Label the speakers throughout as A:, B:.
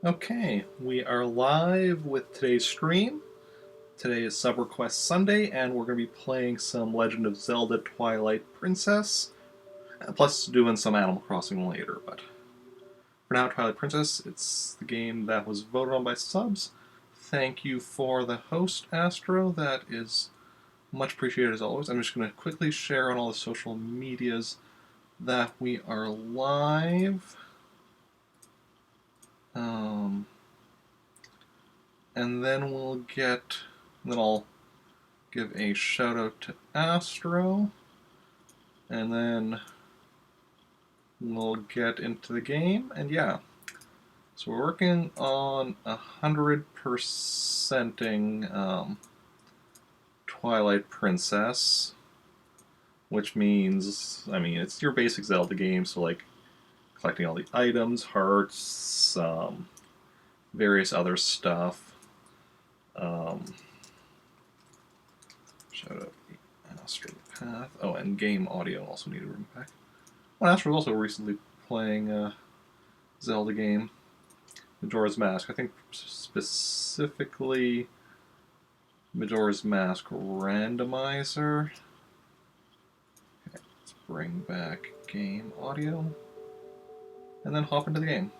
A: Okay, we are live with today's stream. Today is Sub Request Sunday, and we're going to be playing some Legend of Zelda Twilight Princess, plus doing some Animal Crossing later. But for now, Twilight Princess, it's the game that was voted on by subs. Thank you for the host, Astro. That is much appreciated as always. I'm just going to quickly share on all the social medias that we are live. And then I'll give a shout out to Astro, and then we'll get into the game, and yeah. So we're working on 100%ing Twilight Princess, which means, it's your basic Zelda game, so like collecting all the items, hearts, various other stuff. Shout out Astro Path. Oh, and game audio also need a room pack. Well, Astro was also recently playing a Zelda game, Majora's Mask. I think specifically Majora's Mask Randomizer. Okay, let's bring back game audio, and then hop into the game.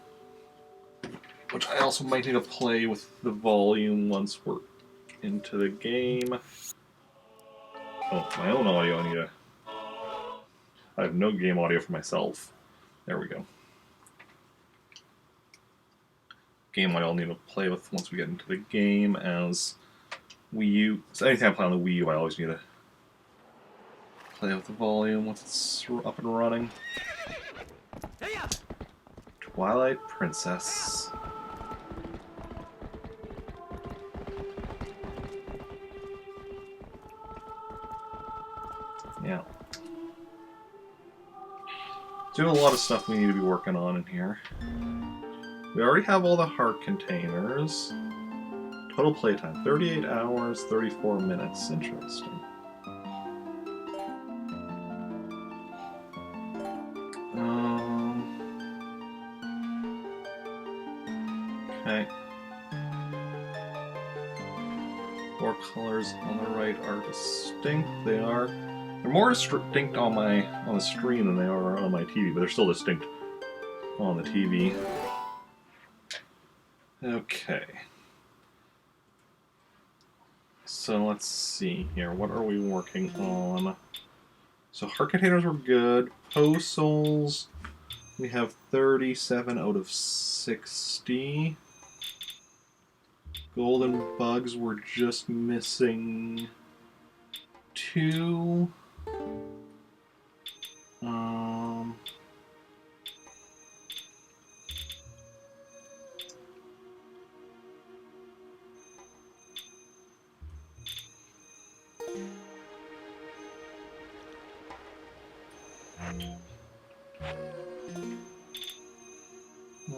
A: Which I also might need to play with the volume once we're into the game. Oh, my own audio I need to... I have no game audio for myself. There we go. Game audio I'll need to play with once we get into the game as Wii U. So anytime I play on the Wii U, I always need to play with the volume once it's up and running. Twilight Princess. Yeah. Doing a lot of stuff we need to be working on in here. We already have all the heart containers. Total playtime, 38 hours, 34 minutes. Interesting. Okay. Four colors on the right are distinct. They're more distinct on the screen than they are on my TV, but they're still distinct on the TV. Okay. So let's see here. What are we working on? So heart containers were good. Post souls, we have 37 out of 60. Golden bugs, we're just missing 2.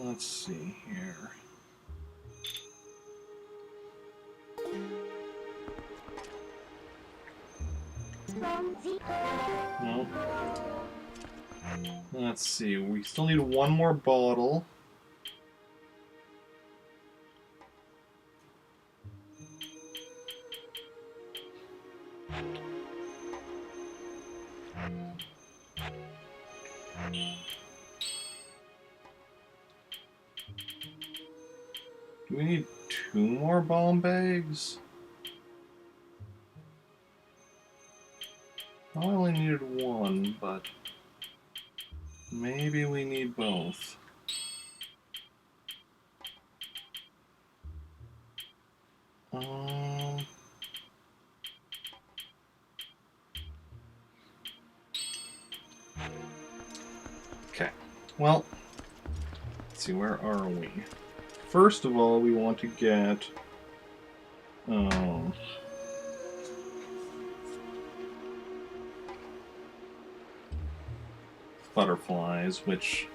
A: Let's see here. No. Let's see, we still need one more bottle. Do we need 2 more bomb bags? I only needed 1, but maybe we need both. Okay, well, let's see, where are we? First of all, we want to get butterflies, which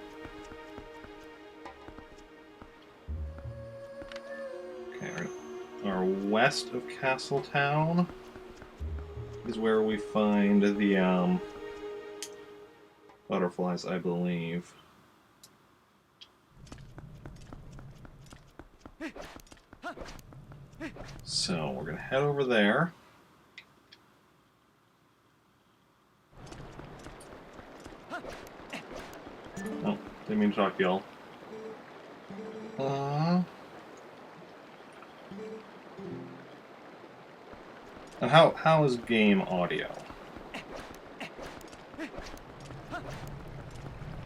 A: are west of Castletown is where we find the butterflies, I believe. So we're gonna head over there. Oh, didn't mean to talk to y'all. And how is game audio?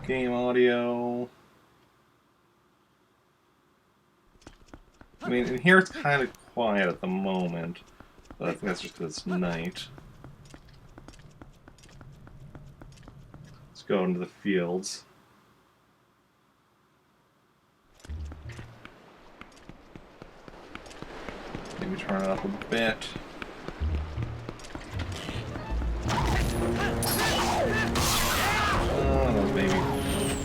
A: Game audio. I mean, in here it's kind of quiet at the moment, but I think that's just because it's night. Let's go into the fields. Maybe turn it up a bit. Oh, maybe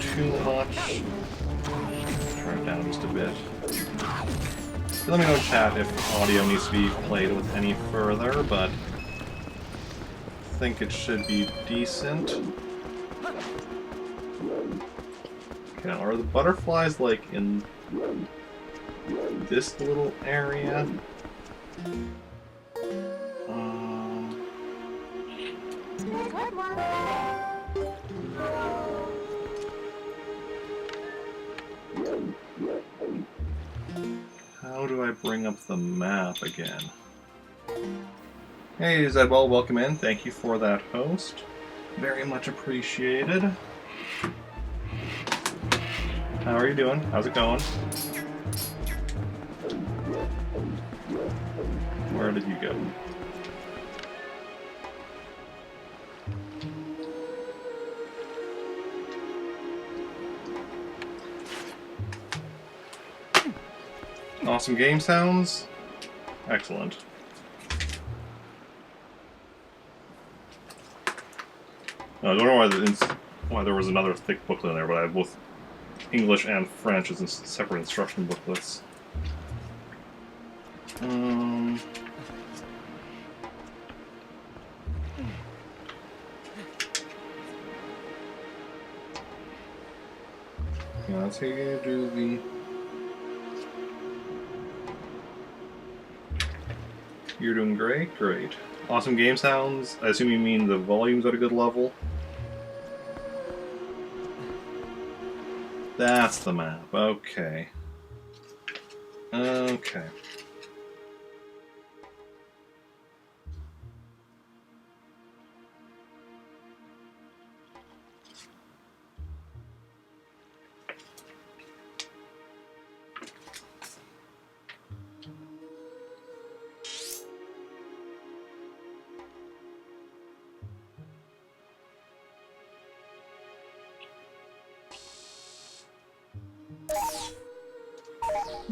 A: too much. Turn it down just a bit. Let me know in chat if audio needs to be played with any further, but I think it should be decent. Okay, now are the butterflies like in this little area? How do I bring up the map again? Hey Zedwell, welcome in. Thank you for that host. Very much appreciated. How are you doing? How's it going? Where did you go? Awesome game sounds. Excellent. I don't know why there was another thick booklet in there, but I have both English and French as separate instruction booklets. Yeah, that's how you do the... You're doing great? Great. Awesome game sounds. I assume you mean the volume's at a good level? That's the map. Okay. Okay.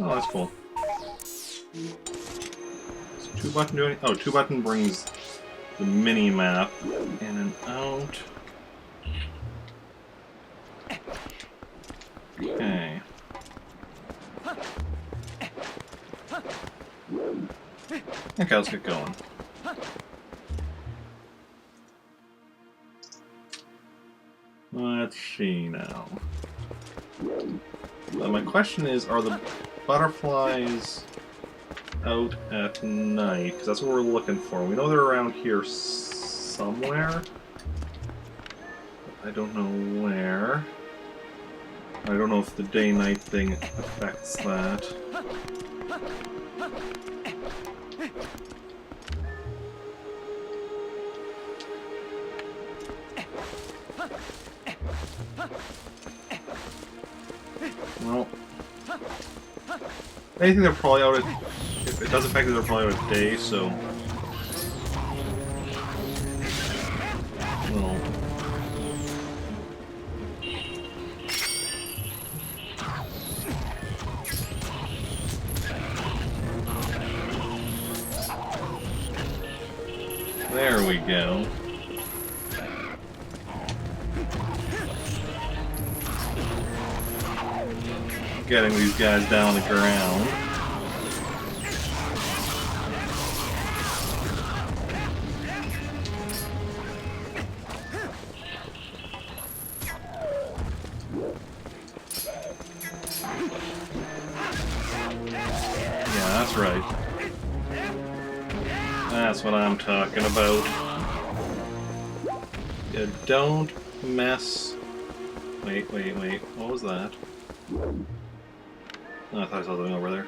A: Oh, that's cool. So 2 button doing... Oh, 2 button brings the mini map in and out. Okay. Okay, let's get going. Let's see now. My question is, are the butterflies out at night? Because that's what we're looking for. We know they're around here somewhere. I don't know where. I don't know if the day-night thing affects that. Well, I think they're probably out at... If it does affect it, they're probably out at day, so... Well... There we go. Getting these guys down the ground. That's right. That's what I'm talking about. You don't mess... Wait. What was that? Oh, I thought I saw something over there.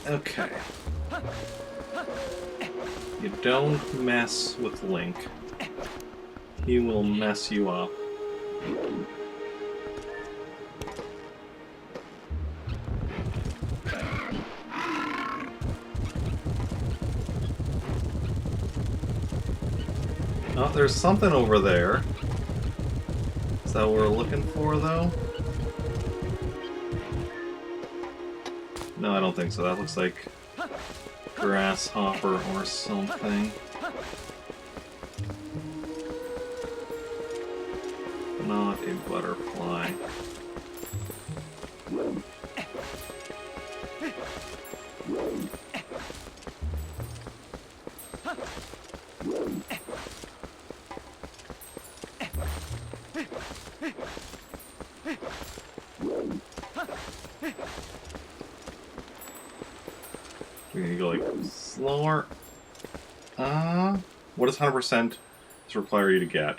A: Okay. You don't mess with Link. He will mess you up. Oh, there's something over there. Is that what we're looking for, though? No, I don't think so. That looks like grasshopper or something. Not a butterfly. We need to go like slower. What does 100% require you to get?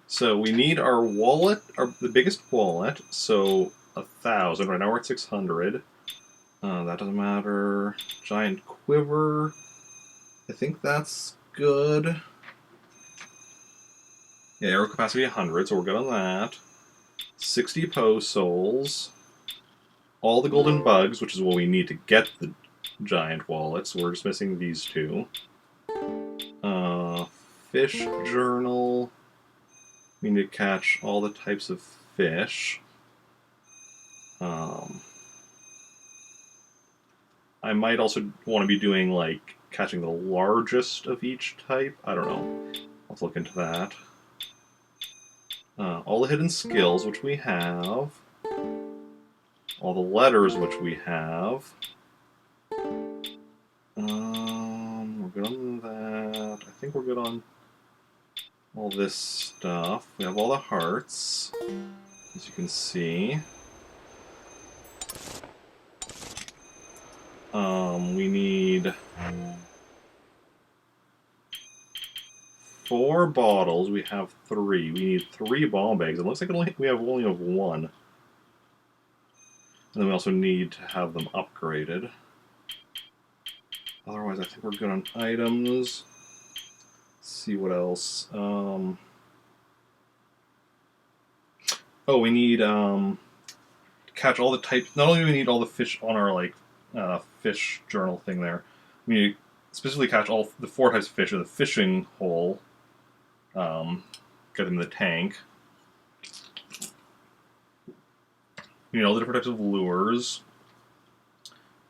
A: So we need our wallet, the biggest wallet. So 1,000. Right now we're at 600. That doesn't matter. Giant quiver. I think that's good. Yeah, arrow capacity 100, so we're good on that. 60 Poe souls. All the golden bugs, which is what we need to get the giant wallet, so we're just missing these two. Fish journal. We need to catch all the types of fish. I might also want to be doing, like, catching the largest of each type. I don't know. Let's look into that. All the hidden skills, which we have. All the letters, which we have. We're good on that. I think we're good on all this stuff. We have all the hearts, as you can see. We need 4 bottles. We have 3. We need 3 bomb bags. It looks like we only have 1. And then we also need to have them upgraded. Otherwise, I think we're good on items. Let's see what else. Oh, we need catch all the types. Not only do we need all the fish on our fish journal thing there, we need to specifically catch all the 4 types of fish in the fishing hole. Get them in the tank. We need all the different types of lures.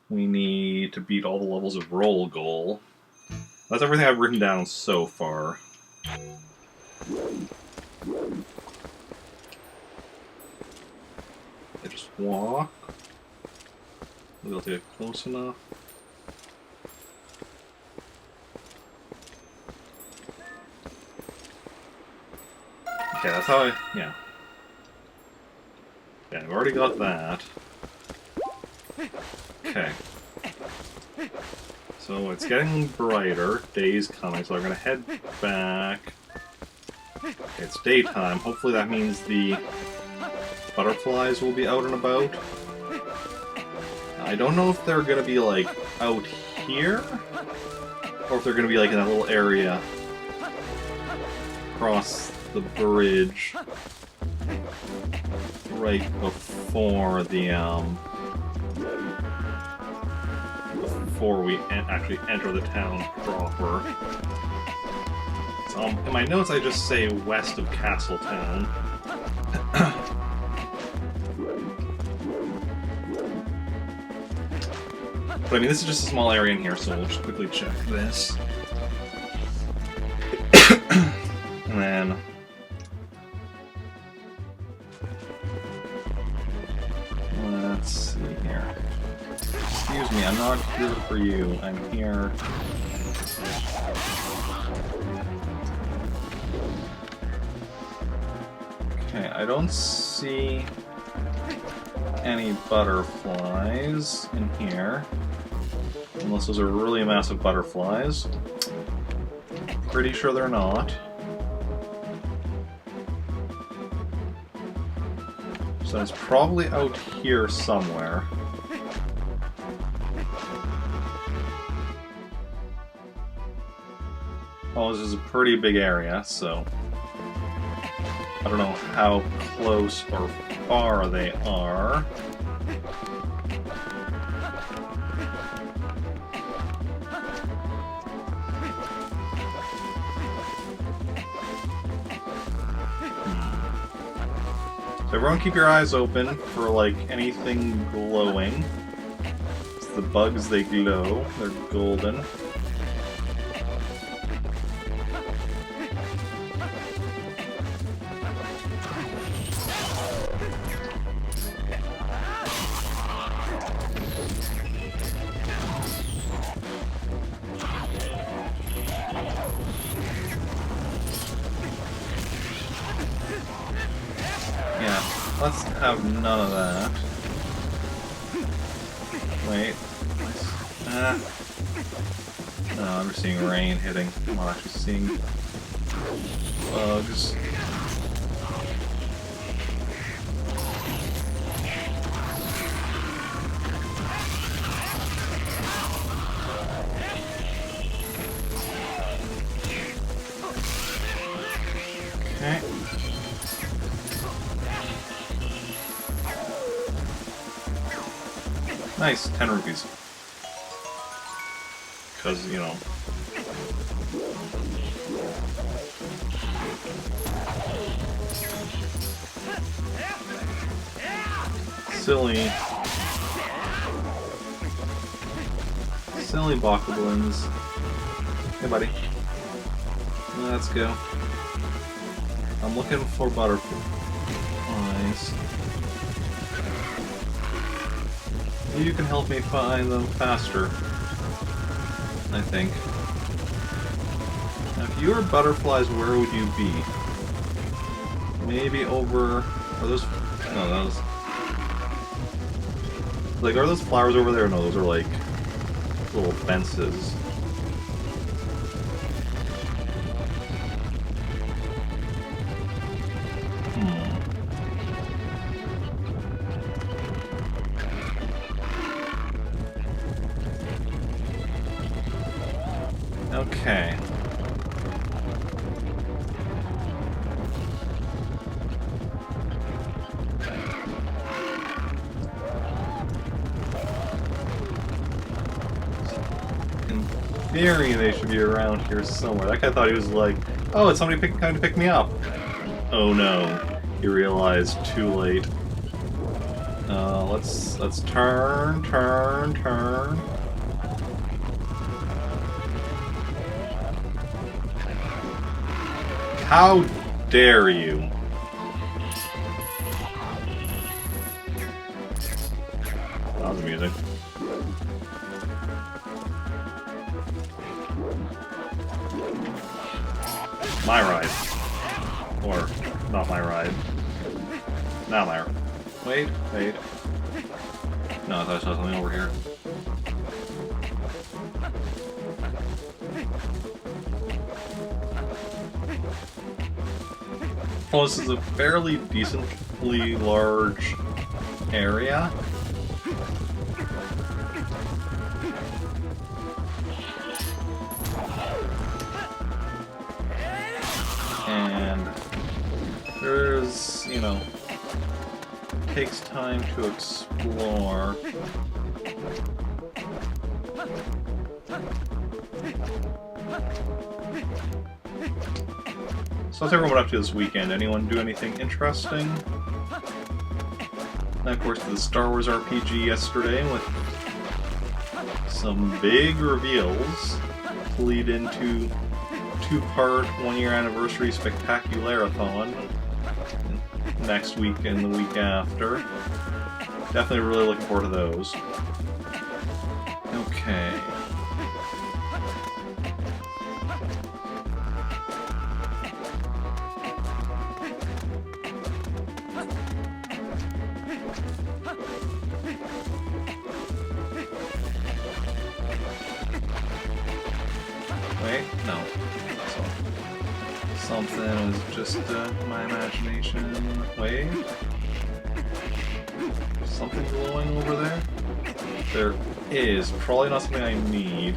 A: We need to beat all the levels of roll goal. That's everything I've written down so far. I just walk. We'll get close enough. Okay, that's how yeah. Yeah, I've already got that. Okay. So it's getting brighter. Day's coming, so I'm gonna head back. It's daytime. Hopefully that means the butterflies will be out and about. I don't know if they're gonna be like out here, or if they're gonna be like in that little area across the bridge right before the before we actually enter the town proper. So, in my notes I just say west of Castletown. But I mean, this is just a small area in here, so we'll just quickly check this. And then let's see here. Excuse me, I'm not here for you. I'm here I don't see any butterflies in here. Unless those are really massive butterflies. Pretty sure they're not. So it's probably out here somewhere. Oh, this is a pretty big area, so I don't know how close or far they are. So everyone keep your eyes open for, like, anything glowing. It's the bugs, they glow. They're golden. Let's have none of that. Wait. No, I'm just seeing rain hitting. I'm not actually seeing bugs. Okay. Nice, 10 rupees. Because, you know. Silly. Silly bokoblins. Hey, buddy. Let's go. I'm looking for butterflies. You can help me find them faster, I think. Now, if you were butterflies, where would you be? Maybe over... Are those... No, those... Like, are those flowers over there? No, those are like little fences. Okay. In theory, they should be around here somewhere. That guy thought he was like, oh, it's somebody coming to pick me up. Oh no. He realized too late. Let's turn. How dare you? That was amusing. My ride. Or, not my ride. Not my ride. Wait. No, I thought I saw something over here. Well, this is a fairly decently large area. And there's, you know, takes time to explore. So what's everyone up to this weekend? Anyone do anything interesting? And of course, the Star Wars RPG yesterday with some big reveals to lead into two-part one-year anniversary spectacularathon next week and the week after. Definitely really looking forward to those. Okay. Wait, no. So, something was just my imagination. Wait. Something glowing over there? There is. Probably not something I need.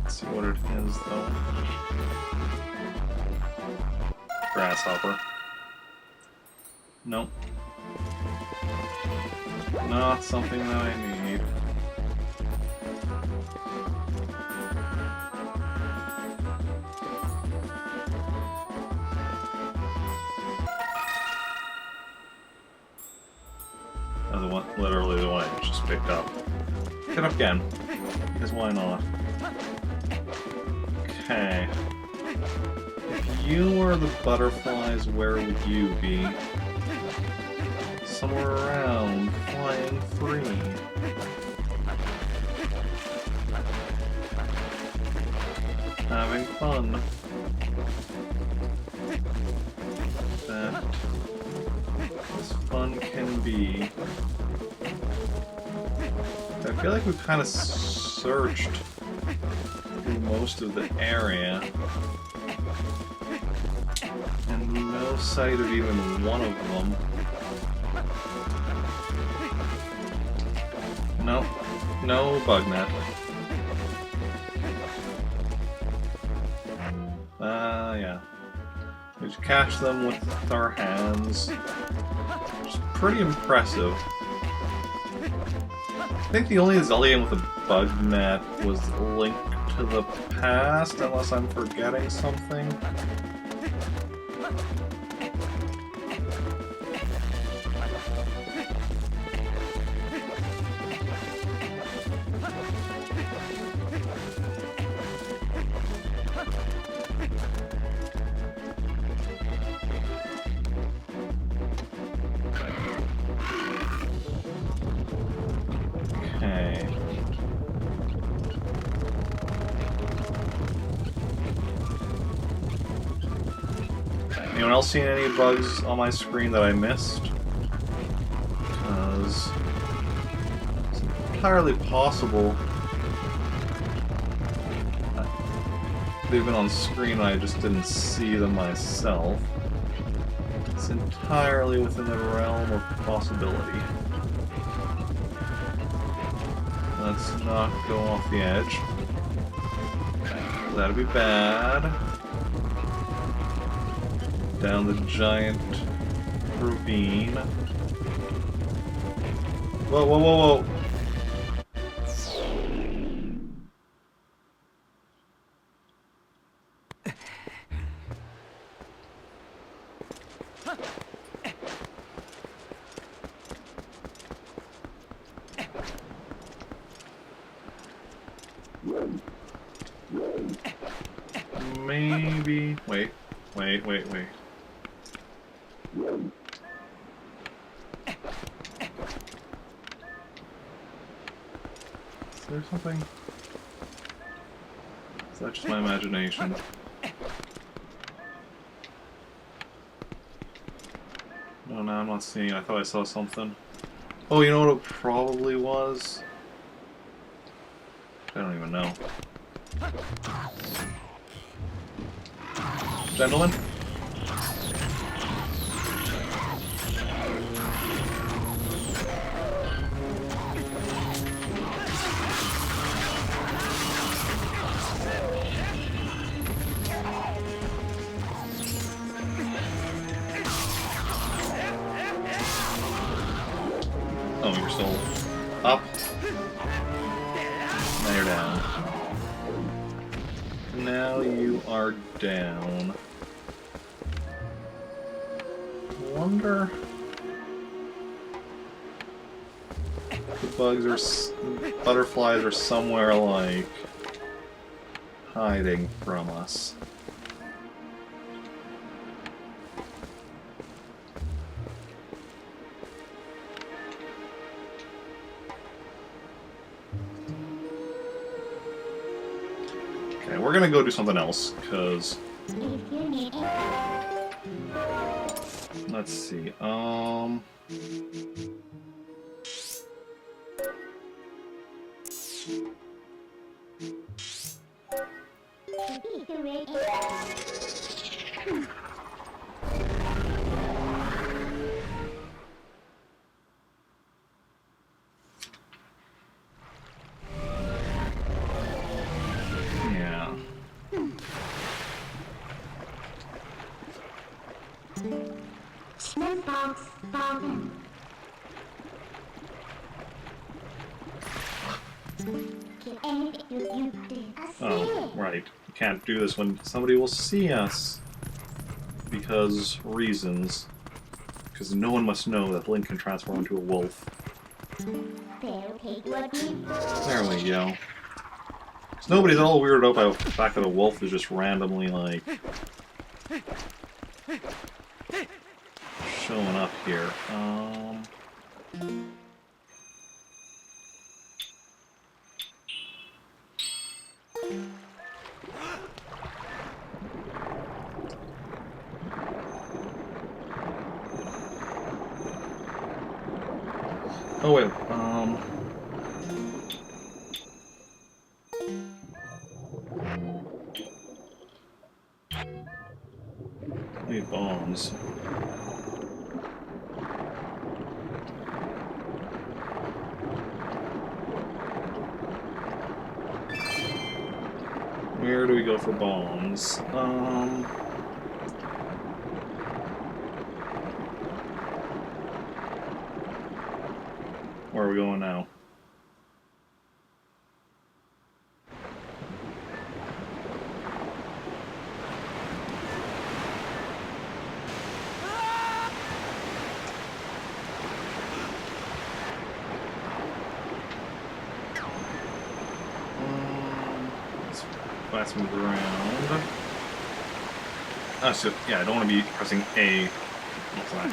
A: See what it is, though. Grasshopper. Nope. Not something that I need. Oh, the one, literally the one I just picked up. Pick it up again. Because why not? Okay. If you were the butterflies, where would you be? Somewhere around, flying free. Having fun. That as fun can be. I feel like we've kind of searched through most of the area, and no sight of even one of them. No, no bug net. Yeah. We just catch them with our hands. Which is pretty impressive. I think the only Zelda game with a bug net was Link to the Past, unless I'm forgetting something. Okay. Anyone else seen any bugs on my screen that I missed? Because it's entirely possible they've been on screen and I just didn't see them myself. It's entirely within the realm of possibility. Let's not go off the edge. That'd be bad. Down the giant ravine. Whoa, whoa, whoa, whoa! Maybe... Wait. Wait. Is there something? Is that just my imagination? No, I'm not seeing it. I thought I saw something. Oh, you know what it probably was? I don't even know. Gentlemen? Oh, you're still up? Now you're down. Now you are down. Wonder if the bugs or butterflies are somewhere like hiding from us. we're gonna go do something else, because... Let's see, yeah. Oh, right. You can't do this when somebody will see us. Because reasons. Because no one must know that Link can transform into a wolf. There we go. Because nobody's all weirded out by the fact that a wolf is just randomly, like... showing up here. Oh wait, need bombs. Where do we go for bombs? Where are we going now? Let's pass move around. Oh, so yeah, I don't want to be pressing A. What's that?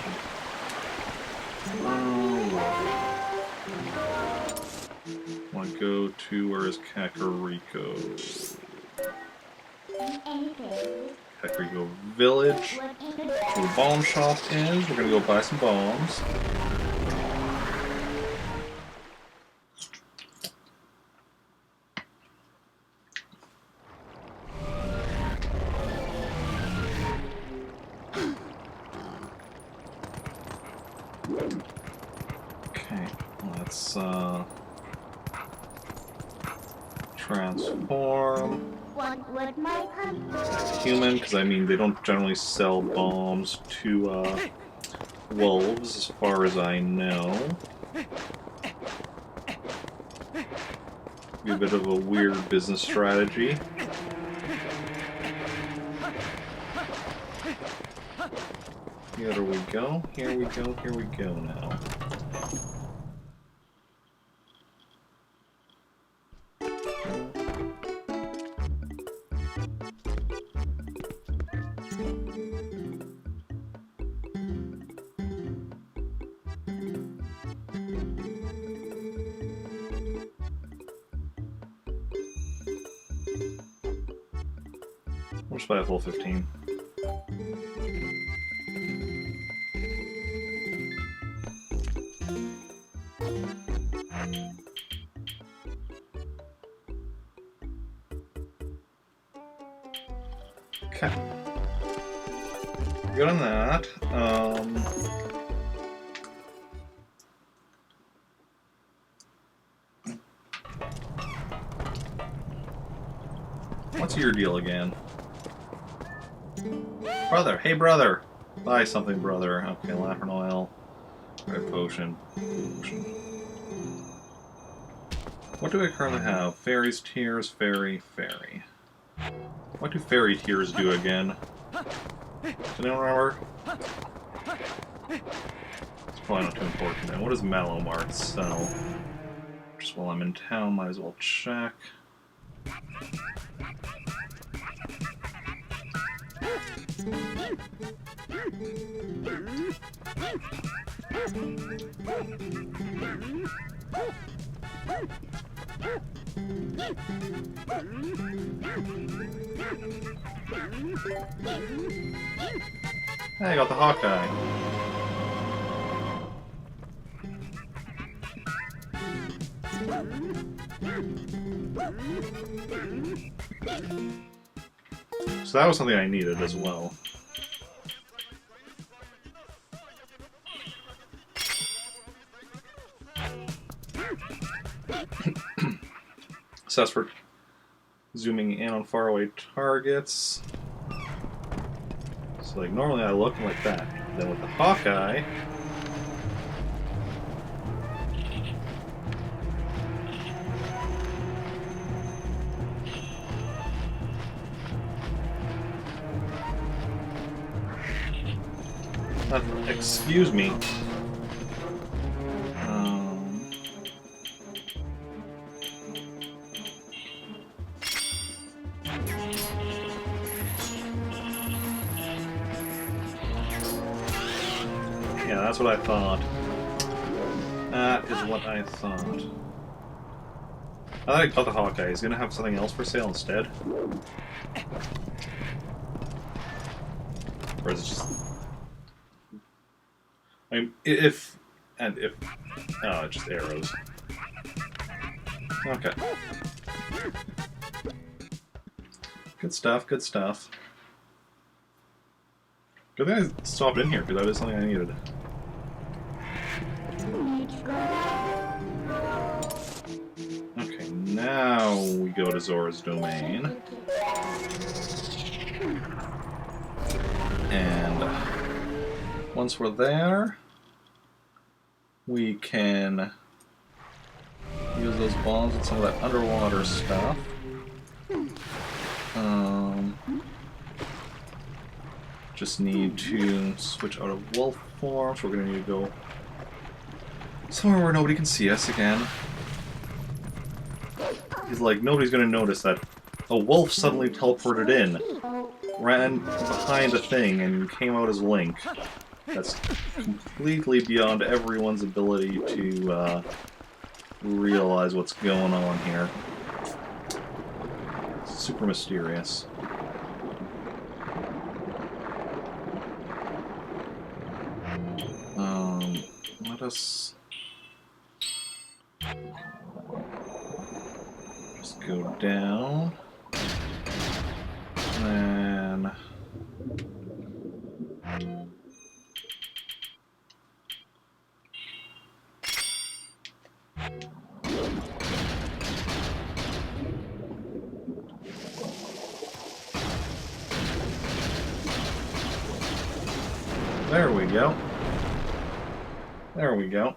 A: Want to go to, where is Kakariko? Kakariko Village. Where the bomb shop is. We're gonna go buy some bombs. Okay, let's transform. Human, because I mean they don't generally sell bombs to wolves, as far as I know. Be a bit of a weird business strategy. Here we go, here we go, here we go now. We'll just buy a full 15. Okay. Good on that. What's your deal again? Brother, hey brother! Buy something, brother. Okay, Lantern Oil. Red Potion. What do I currently have? Fairies, Tears, Fairy, Fairy. What do Fairy Tears do again? Does anyone remember? It's probably not too important. And what does Mallow Mart sell? Just while I'm in town, might as well check. Hey, I got the Hawkeye. So that was something I needed as well. So that's for zooming in on faraway targets. So like normally I look like that. Then with the Hawkeye, excuse me. Yeah, that's what I thought. That is what I thought. I thought I got the Hawkeye. He's gonna have something else for sale instead. Or is it just... I mean, if... And if... Oh, it's just arrows. Okay. Good stuff, good stuff. Good thing I stopped in here, because that was something I needed. Okay, now we go to Zora's Domain. And once we're there, we can use those bombs and some of that underwater stuff. Just need to switch out of wolf form, so we're going to need to go somewhere where nobody can see us again. He's like, nobody's going to notice that a wolf suddenly teleported in, ran behind a thing, and came out as Link. That's completely beyond everyone's ability to realize what's going on here. It's super mysterious. Let us just go down, and there we go. There we go.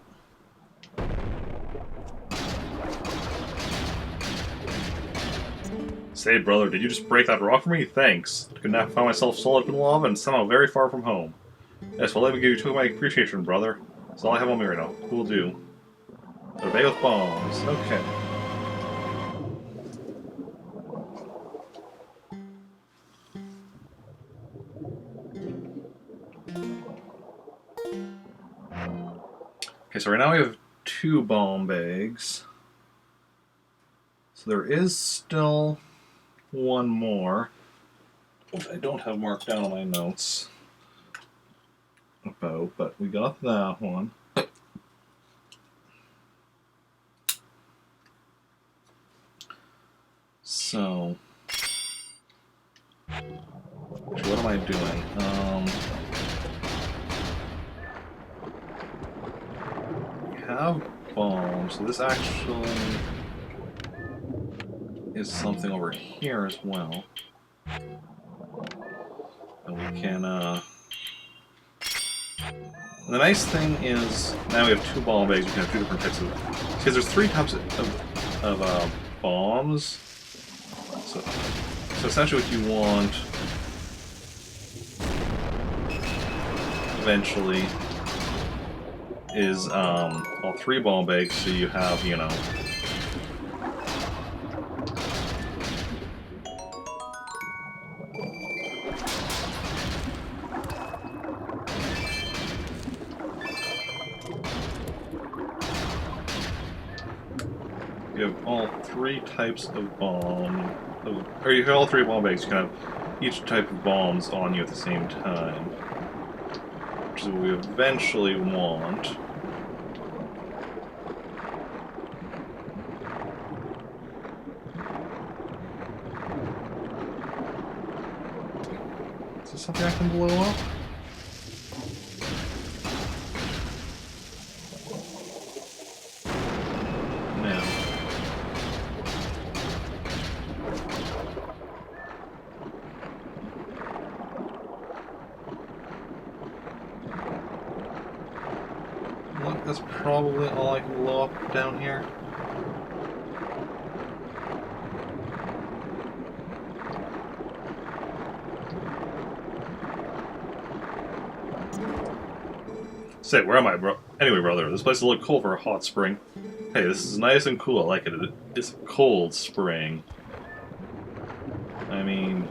A: Say, brother, did you just break that rock for me? Thanks. I could not find myself solid in lava and somehow very far from home. Yes, well, let me give you two of my appreciation, brother. That's all I have on me right now. Cool do. Obey with bombs. Okay. Okay, so right now we have 2 bomb bags. So there is still one more, which I don't have marked down on my notes about, but we got that one. So, what am I doing? Have bombs, so this actually is something over here as well. And we can, and the nice thing is, now we have 2 bomb bags, we can have 2 different types of, because there's 3 types of bombs. So essentially what you want, eventually, is all 3 bomb bags, so you have, you know, You have all three types of bomb. Or you have all three bomb bags. You can have each type of bombs on you at the same time. Which is what we eventually want. Is this something I can blow up? No. Look, that's probably all I can blow up down here. Say, where am I, bro? Anyway, brother, this place will look cool for a hot spring. Hey, this is nice and cool. I like it. It's a cold spring. I mean,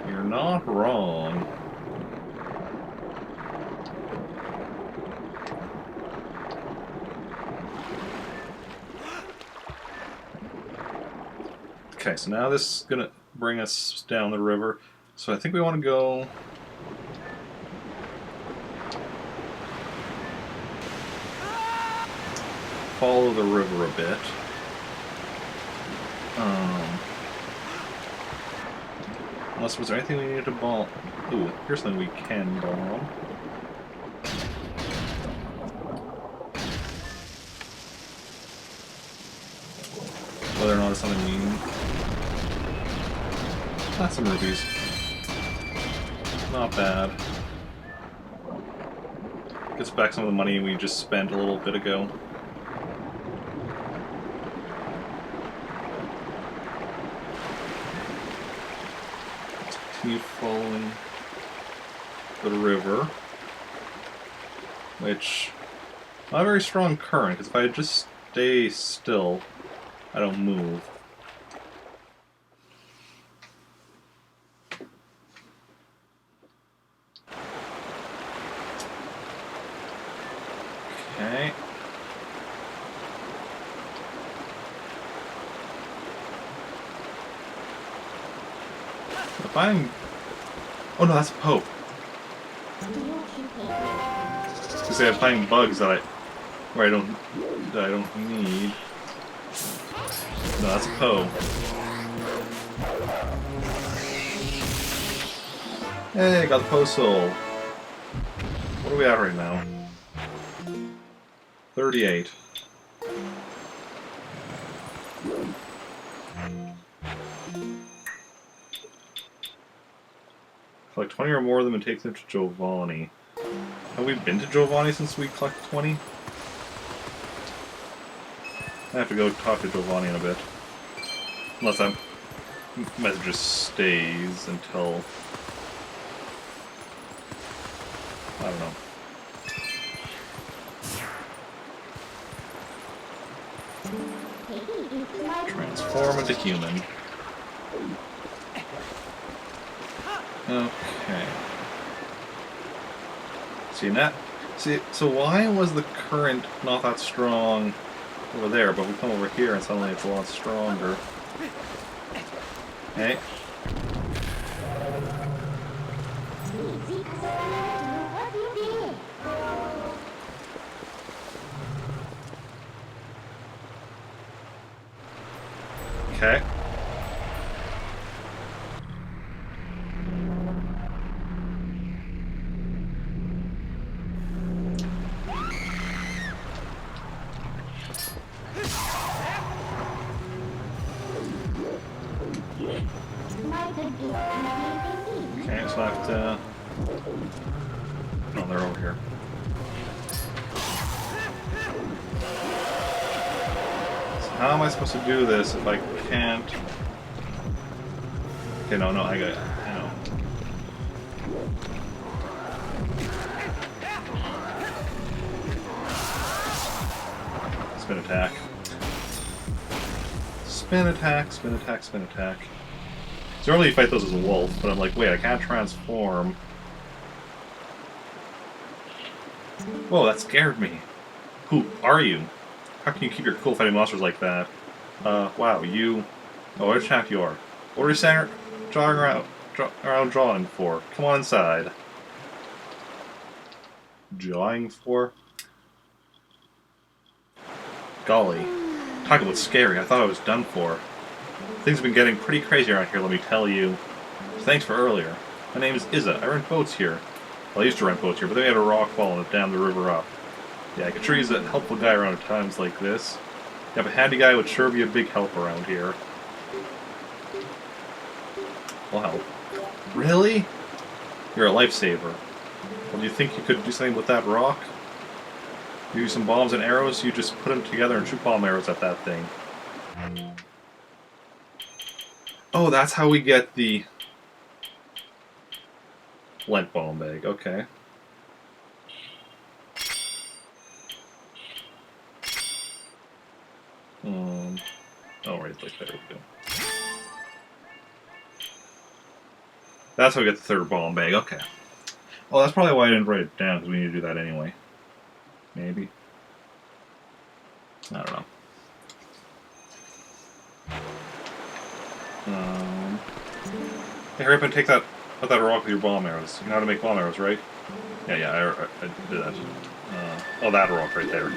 A: you're not wrong. Okay, so now this is gonna bring us down the river. So I think we want to go. Follow the river a bit. Unless, was there anything we needed to bomb? Ooh, here's something we can bomb. Whether or not it's something we need. That's some rupees. Not bad. Gets back some of the money we just spent a little bit ago. Continue following the river, which not a very strong current, because if I just stay still, I don't move. Okay. If I'm... Oh no, that's a Pope. Because I'm finding bugs that I don't need. No, that's a Poe. Hey, got the Poe soul. What are we at right now? 38. Collect 20 or more of them and take them to Giovanni. Have we been to Giovanni since we collected 20? I have to go talk to Giovanni in a bit. Unless that message just stays until... I don't know. Transform into human. Okay. See, so why was the current not that strong over there, but we come over here and suddenly it's a lot stronger? Okay. Okay. Okay, so I have to... Oh, they're over here. So how am I supposed to do this if I can't... Okay, no, I got it. I know. Spin attack. Spin attack, spin attack, spin attack. So normally you fight those as a wolf, but I'm like, wait, I can't transform. Whoa, that scared me. Who are you? How can you keep your cool fighting monsters like that? Wow, you... Oh, what a chap you are. What are you standing around drawing for? Come on inside. Jawing for? Golly. Talk about scary, I thought I was done for. Things have been getting pretty crazy around here, let me tell you. Thanks for earlier. My name is Izza. I rent boats here. Well, I used to rent boats here, but then we had a rock fall and it dammed the river up. Yeah, I could sure use a helpful guy around at times like this. Yep, a handy guy would sure be a big help around here. Well, help. Really? You're a lifesaver. Well, do you think you could do something with that rock? Use some bombs and arrows, you just put them together and shoot bomb arrows at that thing. Oh, that's how we get the Lent bomb bag, okay. Oh, right, like there we go. That's how we get the third bomb bag, okay. Well, that's probably why I didn't write it down, because we need to do that anyway. Maybe. I don't know. Hey, hurry up and take that rock with your bomb arrows. You know how to make bomb arrows, right? Yeah, I did that. Oh, that rock right there.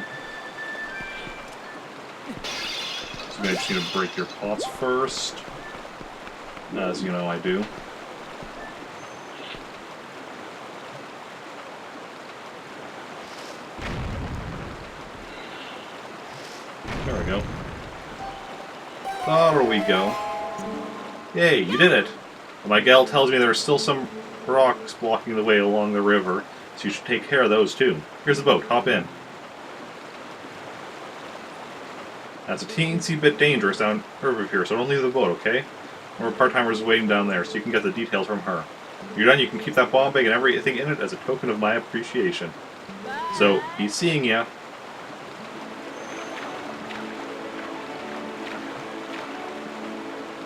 A: So maybe I just need to break your pots first. As you know, I do. There we go. There we go. Yay, you did it! Well, my gal tells me there are still some rocks blocking the way along the river, so you should take care of those too. Here's the boat, hop in. That's a teensy bit dangerous down the river here, so don't leave the boat, okay? More part-timers waiting down there, so you can get the details from her. When you're done, you can keep that bomb bag and everything in it as a token of my appreciation. So, be seeing ya.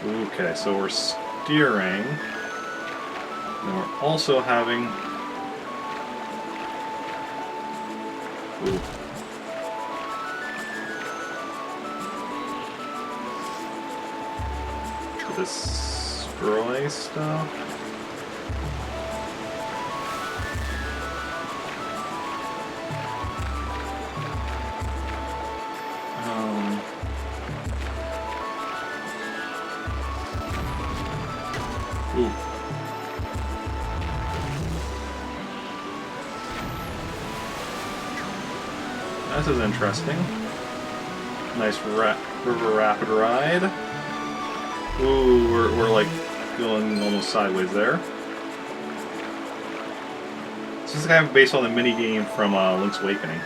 A: Okay, so we're steering, and we're also having... Ooh. Destroy stuff? Ooh. This is interesting. Nice river rapid ride. Ooh, we're like going almost sideways there. This is kind of based on the mini game from Link's Awakening.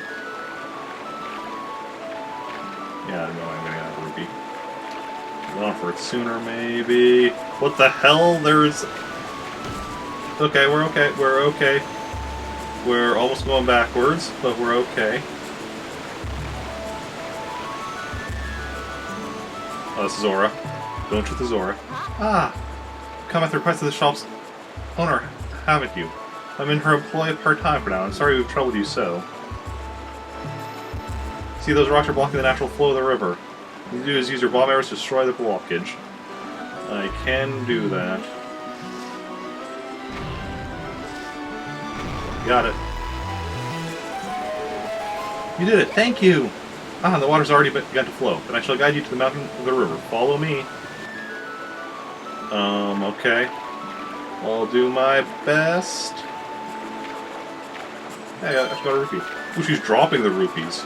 A: Yeah, I know I'm gonna get a rupee. Go on for it sooner, maybe. What the hell? There's... Okay, we're okay. We're okay. We're almost going backwards, but we're okay. Oh, this is Zora. Don't shoot the Zora. Ah! Come at the request of the shop's owner, haven't you? I'm in her employ part-time for now. I'm sorry we've troubled you so. See, those rocks are blocking the natural flow of the river. What you do is use your bomb arrows to destroy the blockage. I can do that. Got it. You did it, thank you! Ah, the water's already begun to flow. Then I shall guide you to the mountain of the river. Follow me. Okay. I'll do my best. Hey, I got a rupee. Ooh, she's dropping the rupees.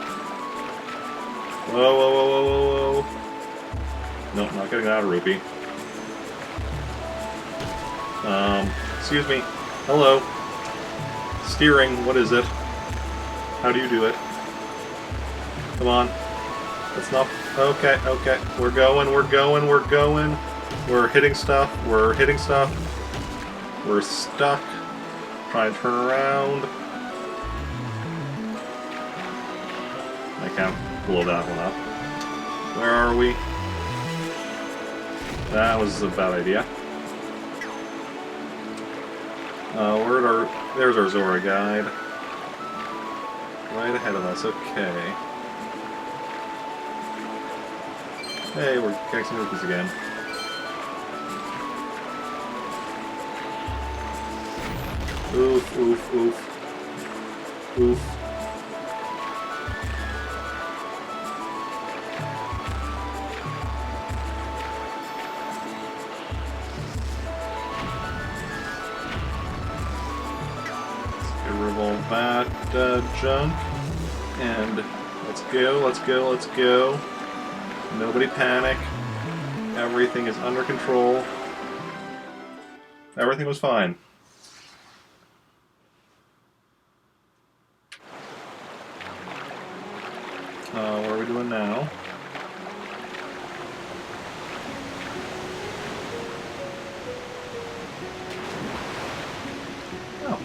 A: Whoa, whoa, whoa, whoa, whoa, whoa. Nope, not getting that rupee. Excuse me. Hello. Steering, what is it? How do you do it? Come on. That's not... Okay, okay. We're going, we're going, we're going. We're hitting stuff, we're hitting stuff. We're stuck. Try to turn around. I can't blow that one up. Where are we? That was a bad idea. There's our Zora guide. Right ahead of us, okay. Hey, we're catching rupees again. Oof, oof, oof. Oof. Get rid of all that junk. And let's go, let's go, let's go. Nobody panic. Everything is under control. Everything was fine. What are we doing now? Oh,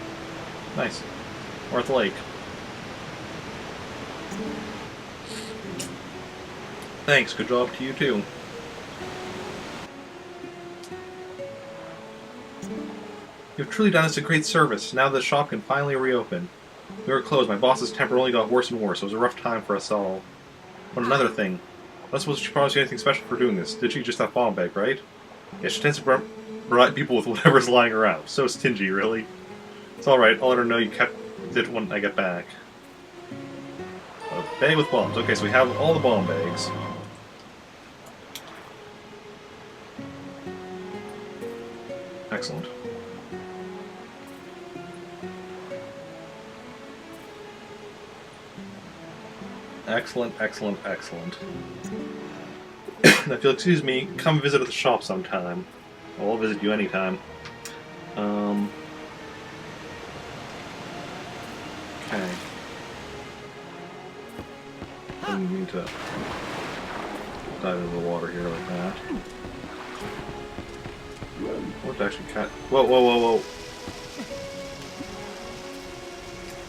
A: nice. We're at the lake. Thanks, good job to you too. You've truly done us a great service. Now the shop can finally reopen. We were closed. My boss's temper only got worse and worse. It was a rough time for us all. But another thing. I don't suppose she promised you anything special for doing this. Did she? Just that bomb bag, right? Yeah, she tends to provide people with whatever's lying around. So stingy, really. It's alright. I'll let her know you kept it when I get back. A bag with bombs. Okay, so we have all the bomb bags. Excellent. Excellent, excellent, excellent. Now, if you'll excuse me, come visit at the shop sometime. Well, I'll visit you anytime. Okay. Didn't mean to dive into the water here like that. What actually cut? Whoa, whoa, whoa, whoa!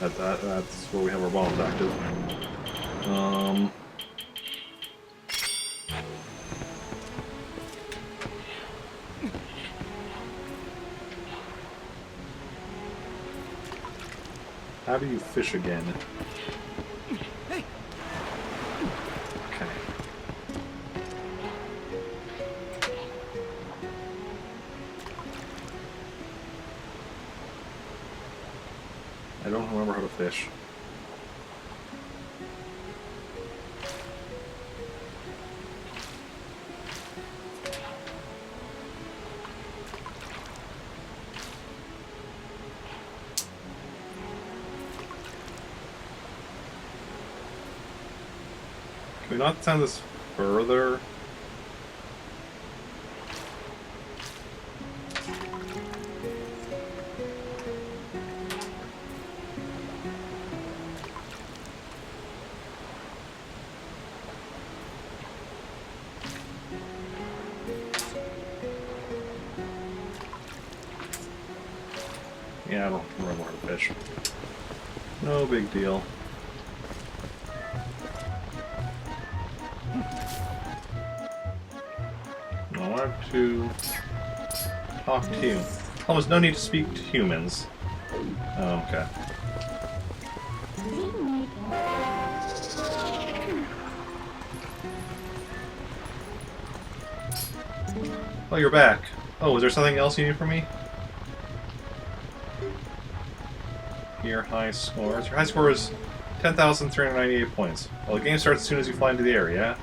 A: That's where we have our bombs active. How do you fish again? Okay. I don't remember how to fish. Can we not send this further? Yeah, I don't remember how to fish. No big deal. I want to talk to you. Almost no need to speak to humans. Oh, okay. Oh, you're back. Oh, is there something else you need from me? Your high scores. Your high score is 10,398 points. Well, the game starts as soon as you fly into the area.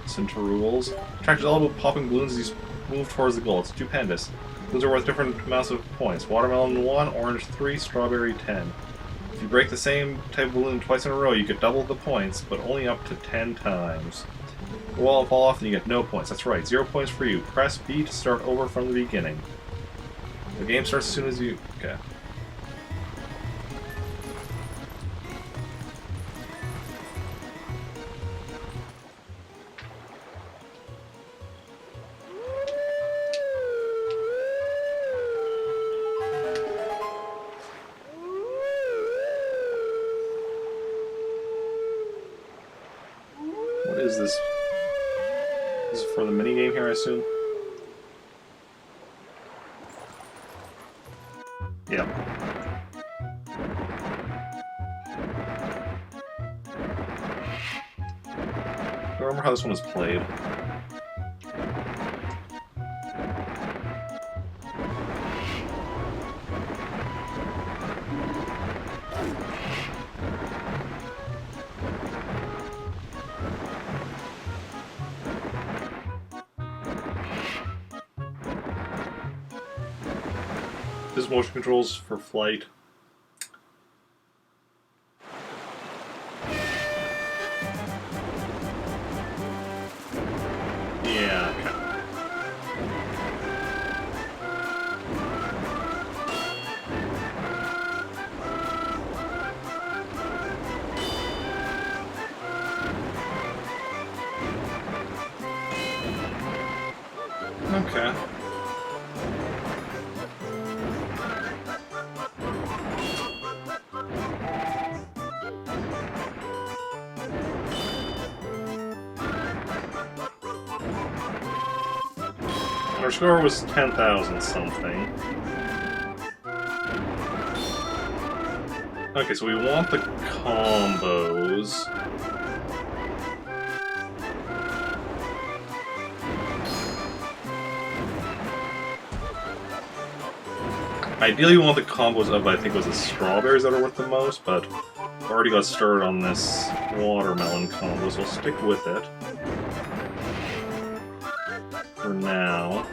A: Listen to rules. Attractors all about popping balloons as you move towards the goal. It's stupendous. Those are worth different amounts of points. Watermelon 1, orange 3, strawberry 10. If you break the same type of balloon twice in a row, you get double the points, but only up to 10 times. The wall will fall off and you get no points. That's right, 0 points for you. Press B to start over from the beginning. The game starts as soon as you... Okay. What is this? This is for the minigame here, I assume? Yep. remember how this one was played. This motion controls for flight. Yeah, okay. Okay. Our score was 10,000 something. Okay, so we want the combos. Ideally we want the combos of, I think it was the strawberries that are worth the most, but I've already got started on this watermelon combo, so I'll stick with it for now.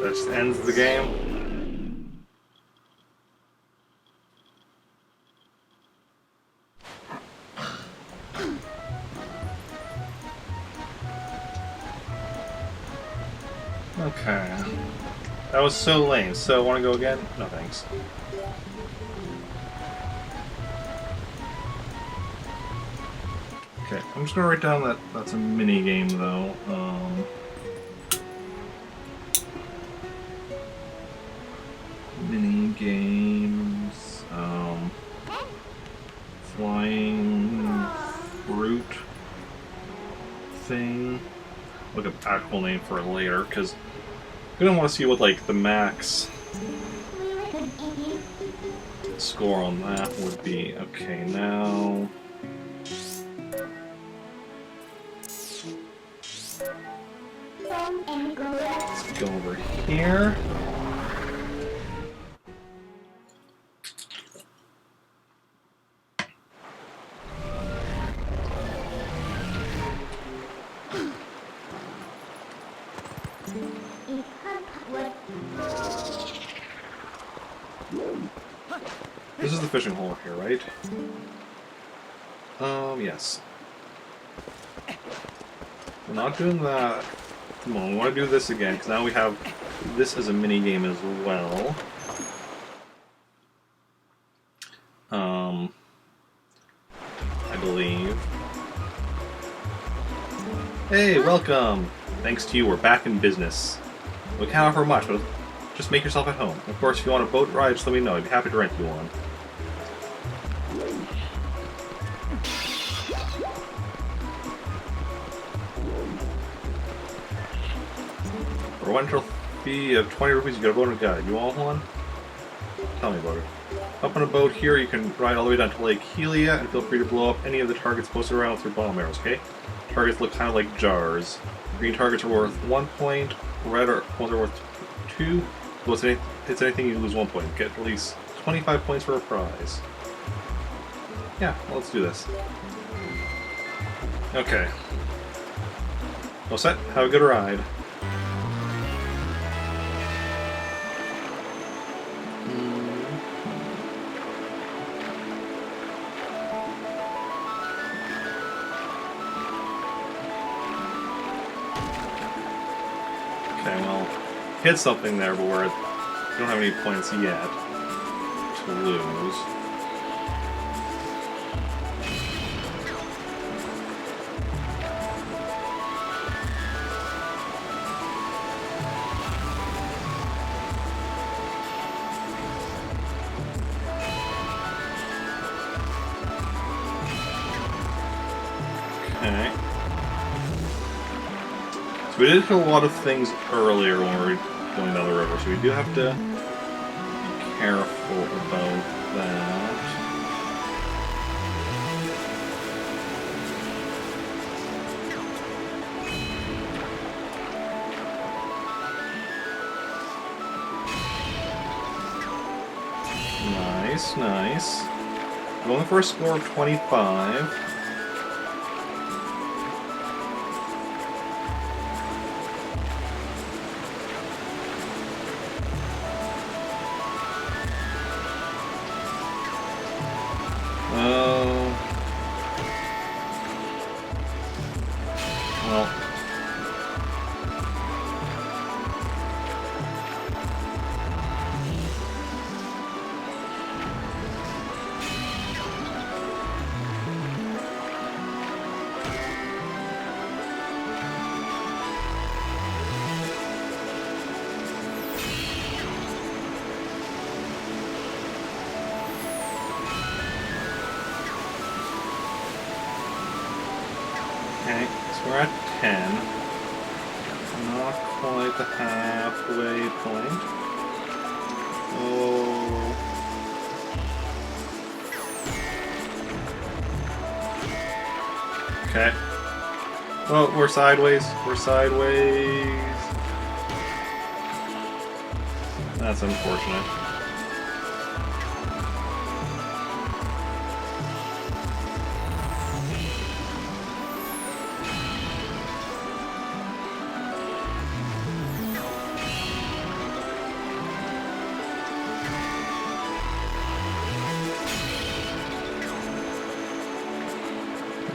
A: That just ends the game. Okay. That was so lame. So, want to go again? No thanks. Okay, I'm just gonna write down that that's a mini game though. Mini games. Flying fruit thing. Look up actual name for it later, because we don't want to see what like the max score on that would be. Okay, now. Let's go over here. This is the fishing hole here, right? Yes. We're not doing that. Come on, we want to do this again, because now we have this as a mini game as well. I believe. Hey, welcome! Thanks to you, we're back in business. We can't offer much, but just make yourself at home. Of course, if you want a boat ride, just let me know. I'd be happy to rent you one. For a one-trill fee of 20 rupees, you get a boat and a guide. You want one? Tell me about it. Up on a boat here, you can ride all the way down to Lake Helia, and feel free to blow up any of the targets posted around with your bomb arrows, okay? Targets look kind of like jars. Green targets are worth 1 point, red ones are worth 2. Well, it's anything you lose 1 point. Get at least 25 points for a prize. Yeah, well, let's do this. Okay. All set? Have a good ride. Okay, well, hit something there, but we don't have any points yet to lose. Okay. So we did hit a lot of things earlier when we were going down the river, so we do have to be careful about that. Nice, nice. Going for a score of 25. Well. Okay, so we're at 10. Not quite the halfway point. Oh. Okay. Oh, we're sideways. We're sideways. That's unfortunate.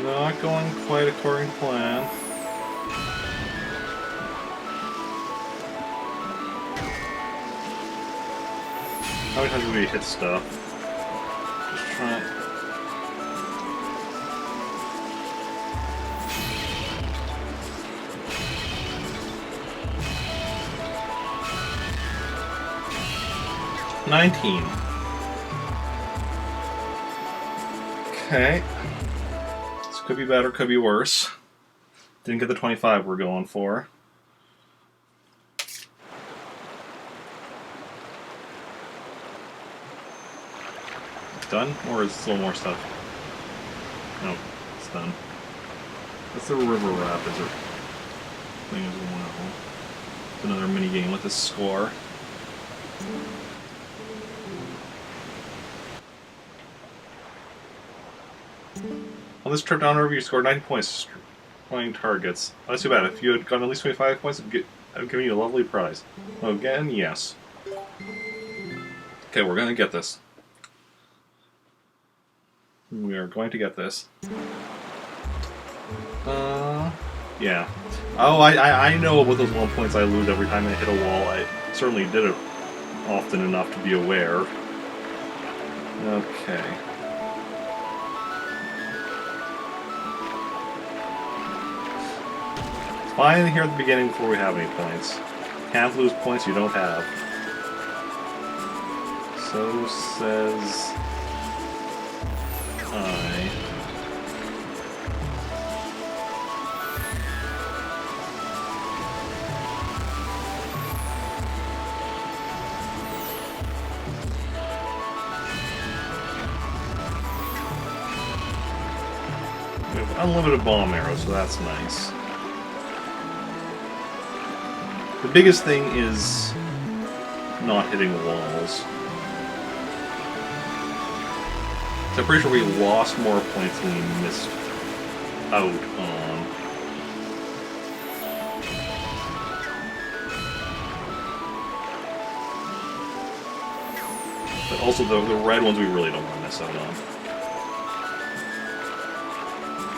A: Not going quite according to plan. How many times do we hit stuff? Just trying. $19. Okay. This could be better, could be worse. Didn't get the 25 we're going for. Done? Or is still more stuff? No, it's done. That's the river rapids or thing as well. It's another mini game with a score. On this trip down the river, you scored 90 points, destroying targets. Oh, that's too bad. If you had gotten at least 25 points, I'd have given you a lovely prize. Again, yes. Okay, we're gonna get this. We are going to get this. Yeah. Oh, I know with those 1 points I lose every time I hit a wall. I certainly did it often enough to be aware. Okay. Fine here at the beginning before we have any points. Can't lose points you don't have. So says I. We have unlimited bomb arrows, so that's nice. The biggest thing is not hitting walls. So I'm pretty sure we lost more points than we missed out on. But also the red ones we really don't want to miss out on.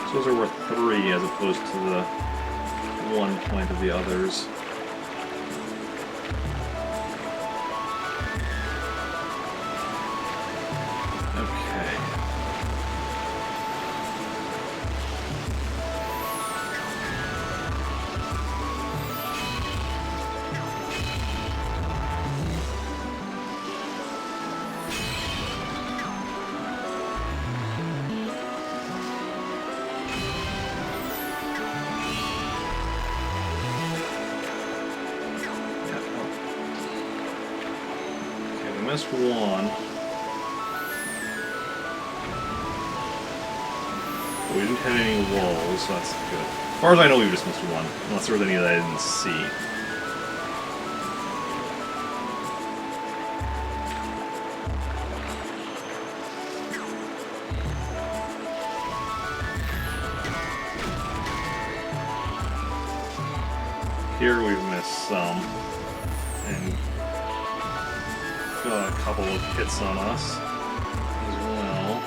A: So those are worth 3 as opposed to the 1 point of the others. missed one. But we didn't hit any walls, so that's good. As far as I know, we just missed one. Unless there was any that I didn't see. Here we've missed some, and got a couple of hits on us as well.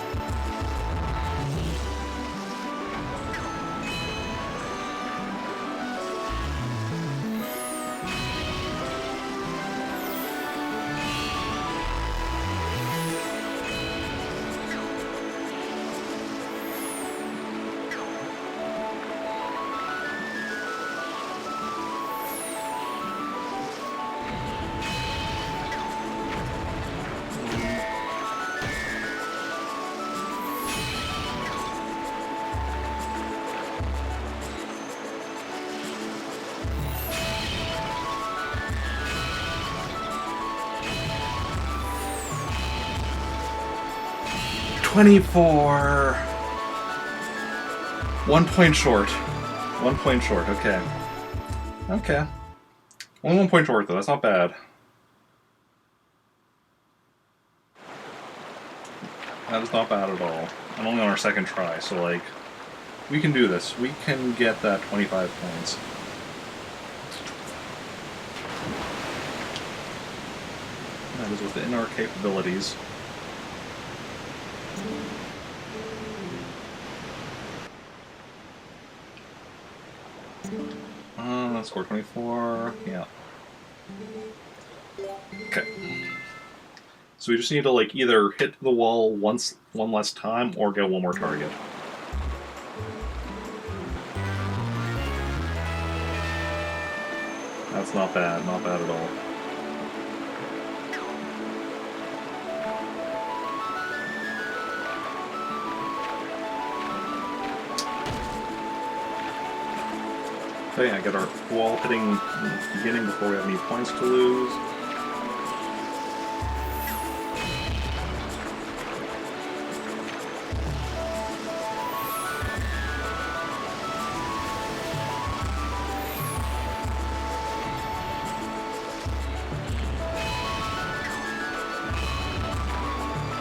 A: $24. 1 point short. 1 point short, okay. Okay. Only 1 point short, though. That's not bad. That is not bad at all. I'm only on our second try, so, like, we can do this. We can get that 25 points. That is within our capabilities. Let's score 24. Yeah. Okay. So we just need to like either hit the wall one less time or get one more target. That's not bad. Not bad at all. Okay, I get our wall hitting in the beginning before we have any points to lose.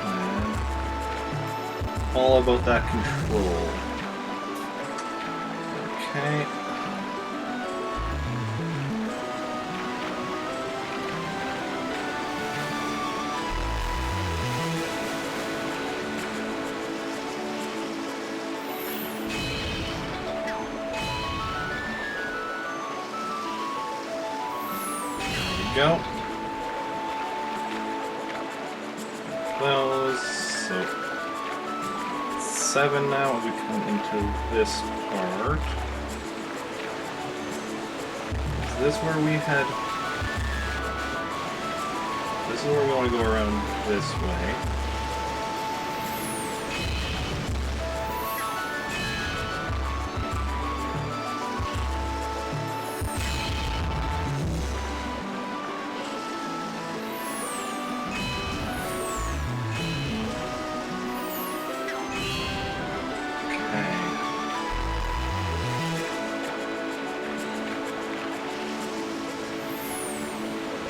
A: And all about that control. Okay. Go. Close. So 7 now as we come into this part. Is this where we had? This is where we want to go around this way.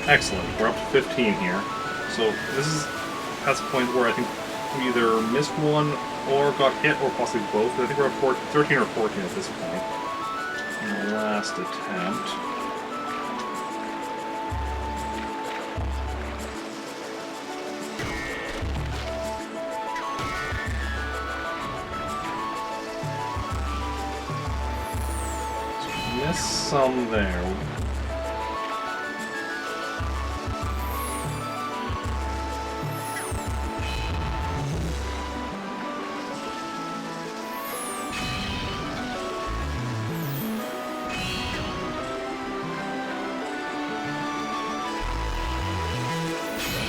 A: Excellent. We're up to 15 here. So this is past the point where I think we either missed one or got hit, or possibly both. I think we're at 13 or 14 at this point. In the last attempt. So we missed some there.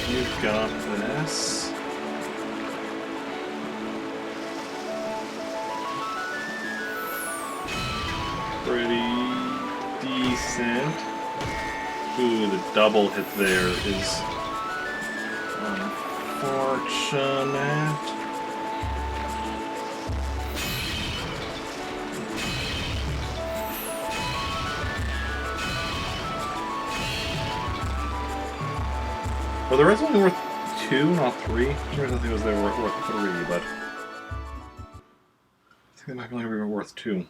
A: You've got this. Pretty decent. Ooh, the double hit there is unfortunate. Well, the red's only worth 2, not 3. I think it was they were worth 3, but I think they might only be worth 2.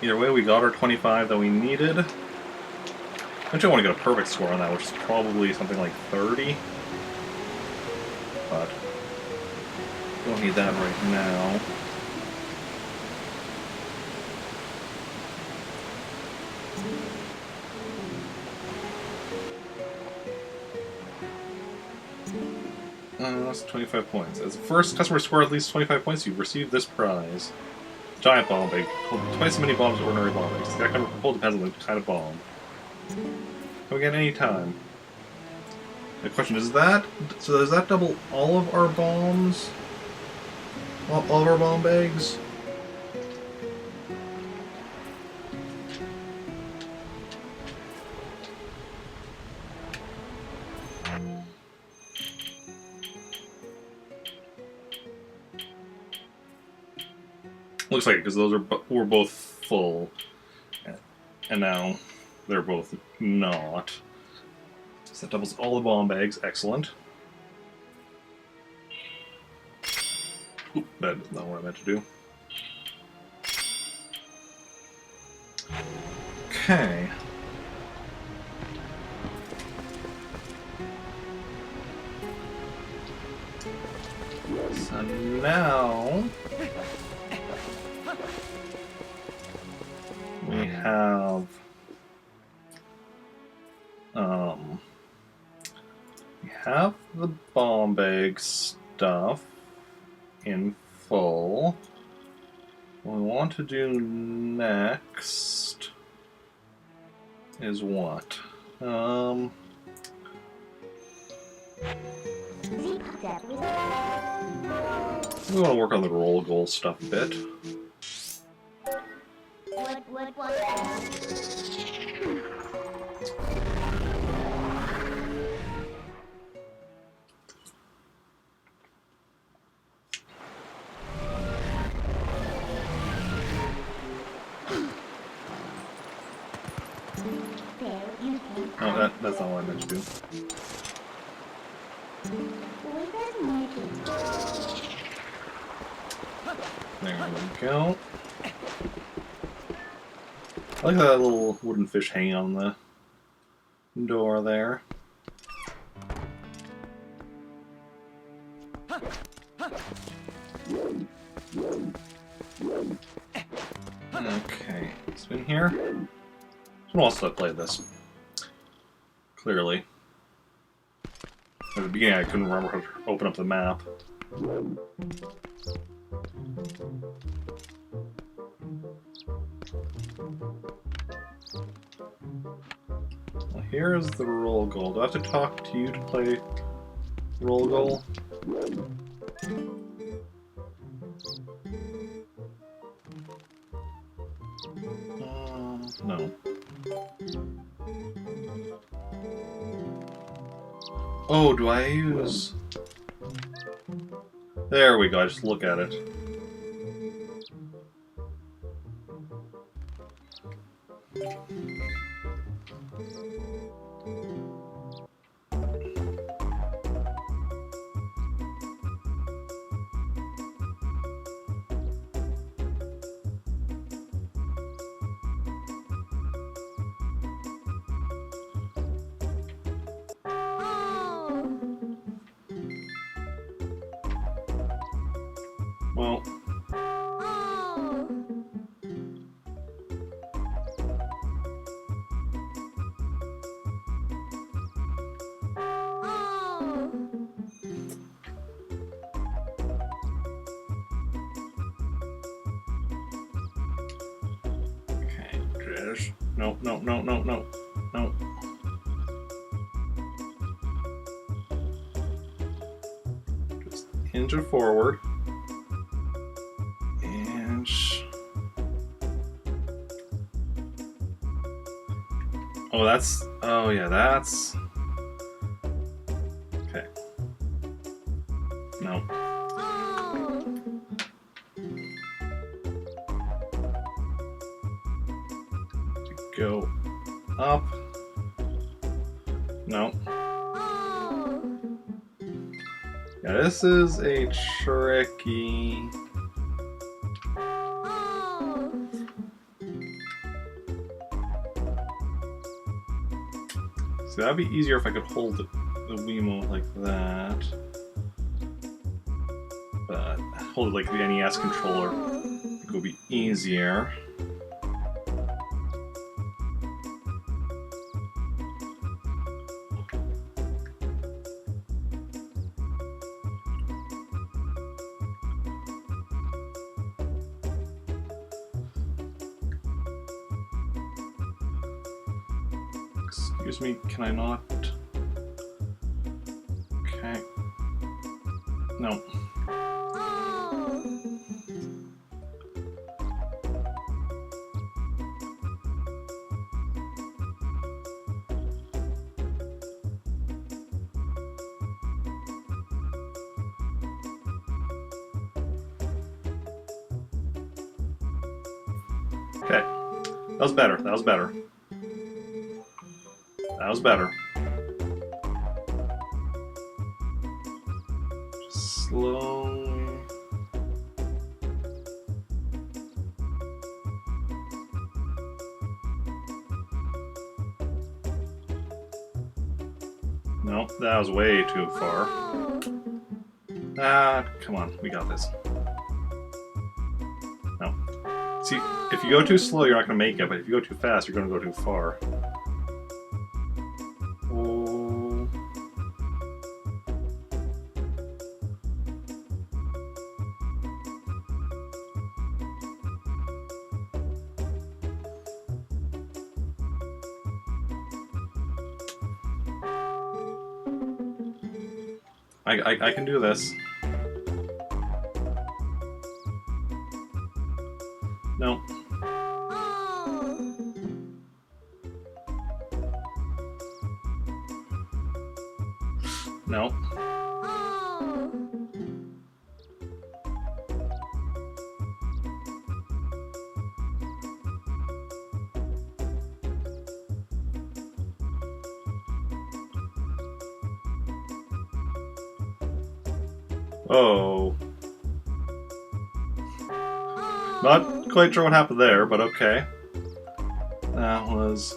A: Either way, we got our 25 that we needed. Eventually, I want to get a perfect score on that, which is probably something like 30. But don't need that right now. That's 25 points. As the first customer to score at least 25 points, you receive this prize. Giant bomb bag. Hold twice as many bombs as ordinary bomb bags. That kind of hold depends on the kind of bomb. Come again any time. The question is that... So does that double all of our bombs? All of our bomb bags? Looks like it, because those were both full, and now they're both not. So that doubles all the bomb bags. Excellent. Oop, that is not what I meant to do. Okay. So now we have the bomb bag stuff in full. What we want to do next is what? We want to work on the roll goal stuff a bit. Oh, that's not what I meant to do. There we go. I like that little wooden fish hanging on the door there. Okay, spin here. Who wants to play this? Clearly. At the beginning I couldn't remember how to open up the map. Well, here's the roll goal. Do I have to talk to you to play roll goal? No. Oh, do I use... There we go, I just look at it. Well... Okay, just... No, no, no, no, no, no. Just hinge it forward. Oh, that's... Oh, yeah, that's... go up. No. Yeah, this is a tricky... So that'd be easier if I could hold the Wiimote like that. But hold it like the NES controller, it would be easier. Excuse me, can I not? Okay. No. Okay. That was better. That was better. That was better. Just slowly. Nope, that was way too far. Ah, come on, we got this. No. See, if you go too slow, you're not going to make it, but if you go too fast, you're going to go too far. Oh. I can do this. No. No. Oh. Not quite sure what happened there, but okay. That was...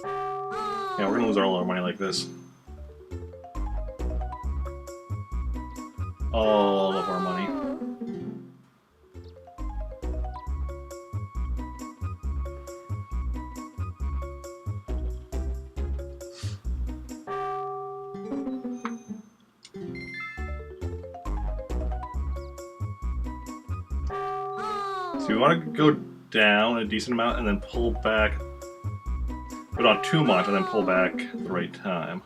A: Yeah, we're gonna lose all our money like this. All of our money. So we want to go down a decent amount and then pull back, but not too much, and then pull back at the right time.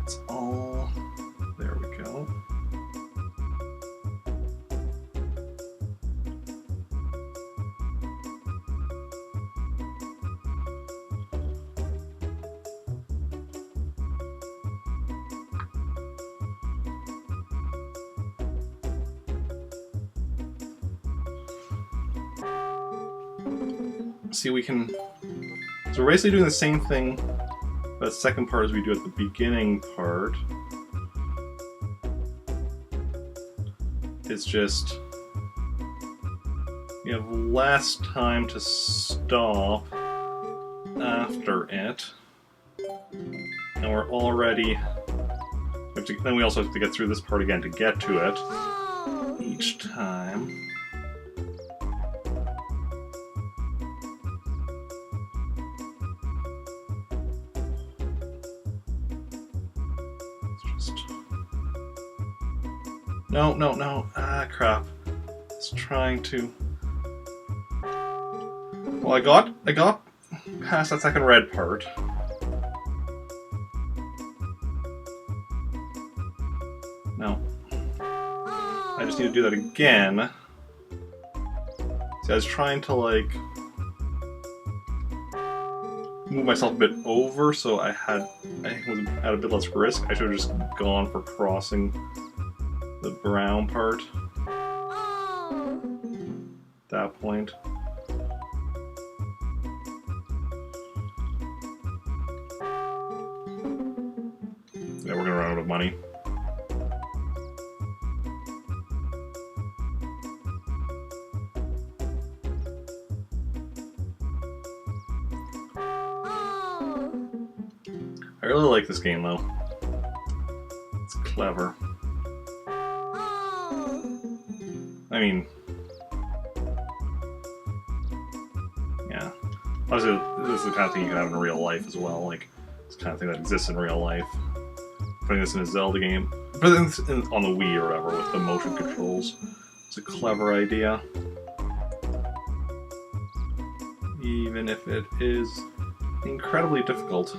A: It's all... There we go. See, we can... So we're basically doing the same thing, that second part as we do at the beginning part. It's just... You have less time to stop after it. And we're already... Then we also have to get through this part again to get to it each time. No, no, no. Ah, crap. It's trying to... Well, I got past that second red part. No. I just need to do that again. See, I was trying to, like, move myself a bit over, so I was at a bit less risk. I should have just gone for crossing the brown part. At that point. of money. I really like this game though. It's clever. I mean, yeah. Obviously, this is the kind of thing you can have in real life as well. Like, it's the kind of thing that exists in real life. Putting this in a Zelda game, putting this on the Wii or whatever with the motion controls, it's a clever idea. Even if it is incredibly difficult.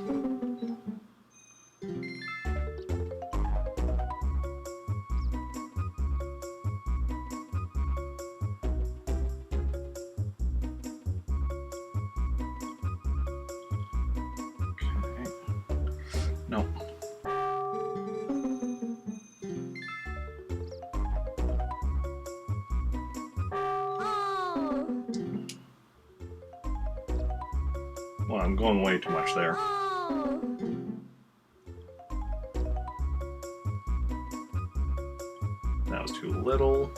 A: No. Well, I'm going way too much there. That was too little.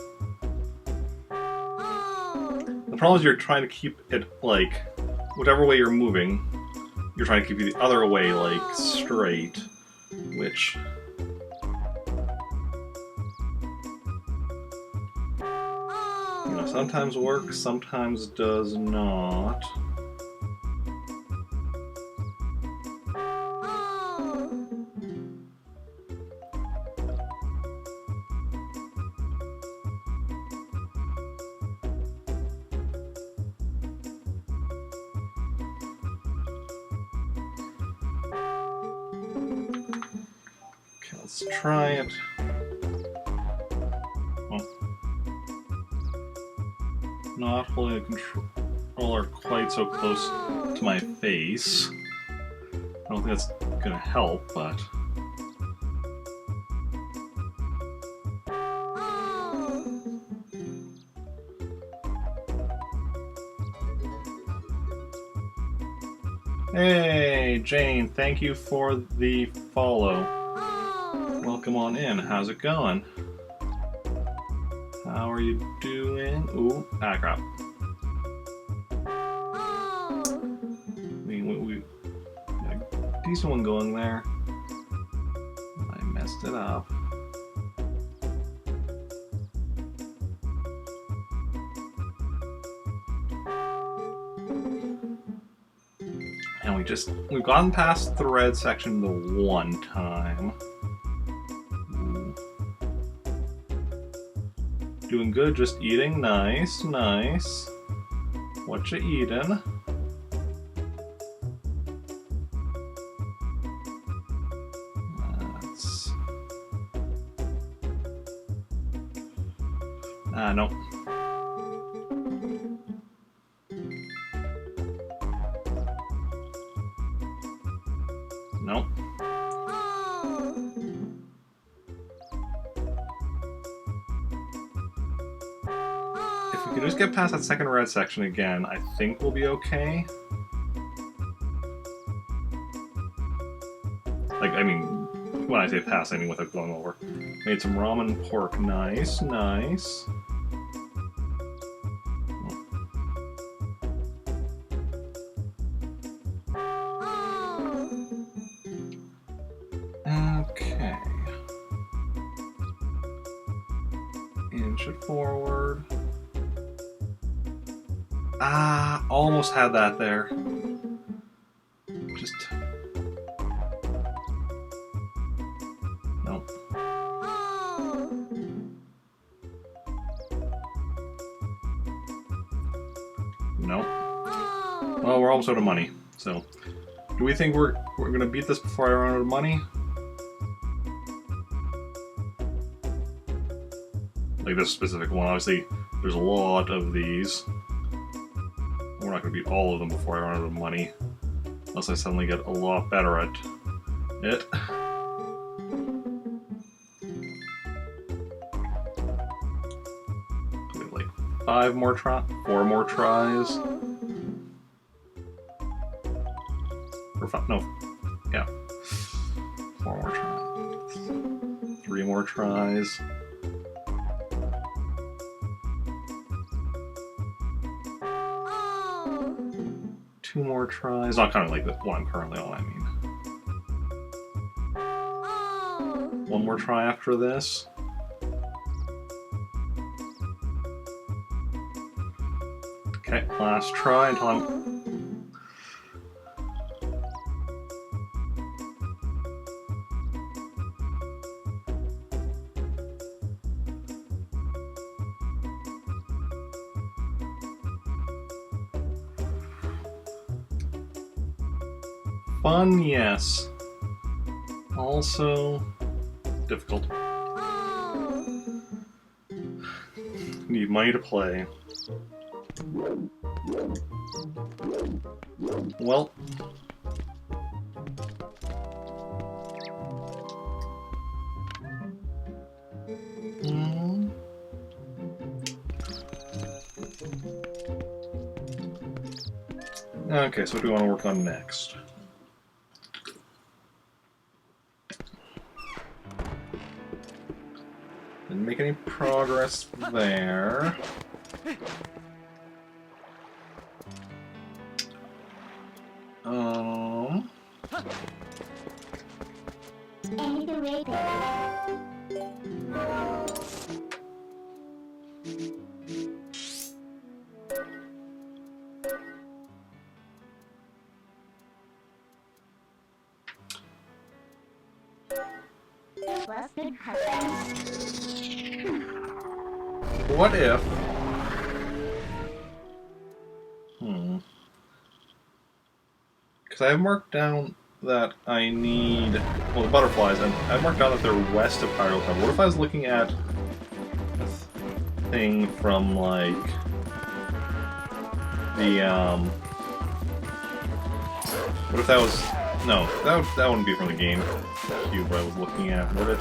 A: The problem is you're trying to keep it, like, whichever way you're moving, you're trying to keep it the other way, like, straight, which... you know, sometimes works, sometimes does not. Let's try it. Well, not holding the controller quite so close to my face. I don't think that's gonna help, but... Hey, Jane, thank you for the follow. Welcome on in. How's it going? How are you doing? Ooh, ah, crap. We got a decent one going there. I messed it up. And we've gone past the red section the one time. Doing good, just eating. Nice, nice. What you eating? That's... no. Nope. If we can just get past that second red section again, I think we'll be okay. Like, I mean, when I say past, I mean without going over. Made some ramen pork. Nice, nice. Okay. Inch it forward. Ah, almost had that there. Just... nope. Nope. Well, we're almost out of money, so... do we think we're gonna beat this before I run out of money? Like this specific one, obviously there's a lot of these. We're not gonna beat all of them before I run out of money. Unless I suddenly get a lot better at it. Like 4 more tries. Or 5, no, yeah. 4 more tries. 3 more tries.
B: Oh.
A: 2 more tries. Not kind of like the one I'm currently on, I mean.
B: Oh.
A: 1 more try after this. Okay, last try until I'm... Fun, yes. Also difficult.
B: Oh.
A: Need money to play. Well. Okay, so what do we want to work on next? Didn't make any progress there. What if... Because I have marked down that I need... Well, the butterflies, and I've marked down that they're west of Hyrule Town. What if I was looking at a thing from, like... the, What if that was... No, that wouldn't be from the GameCube I was looking at, would it?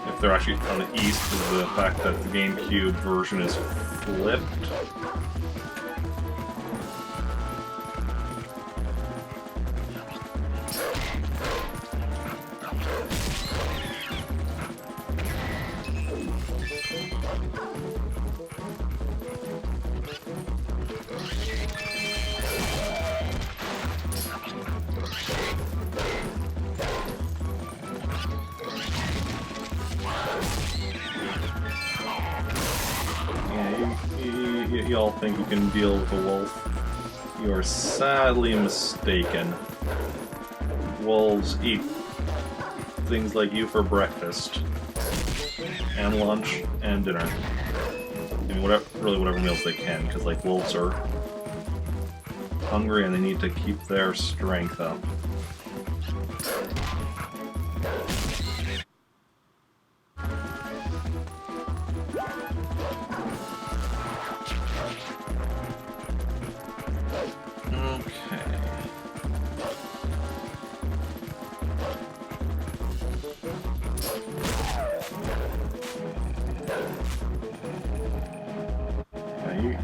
A: If they're actually on the east, is the fact that the GameCube version is flipped. Y'all think you can deal with a wolf. You are sadly mistaken. Wolves eat things like you for breakfast, and lunch, and dinner. I mean, whatever meals they can, because like wolves are hungry and they need to keep their strength up.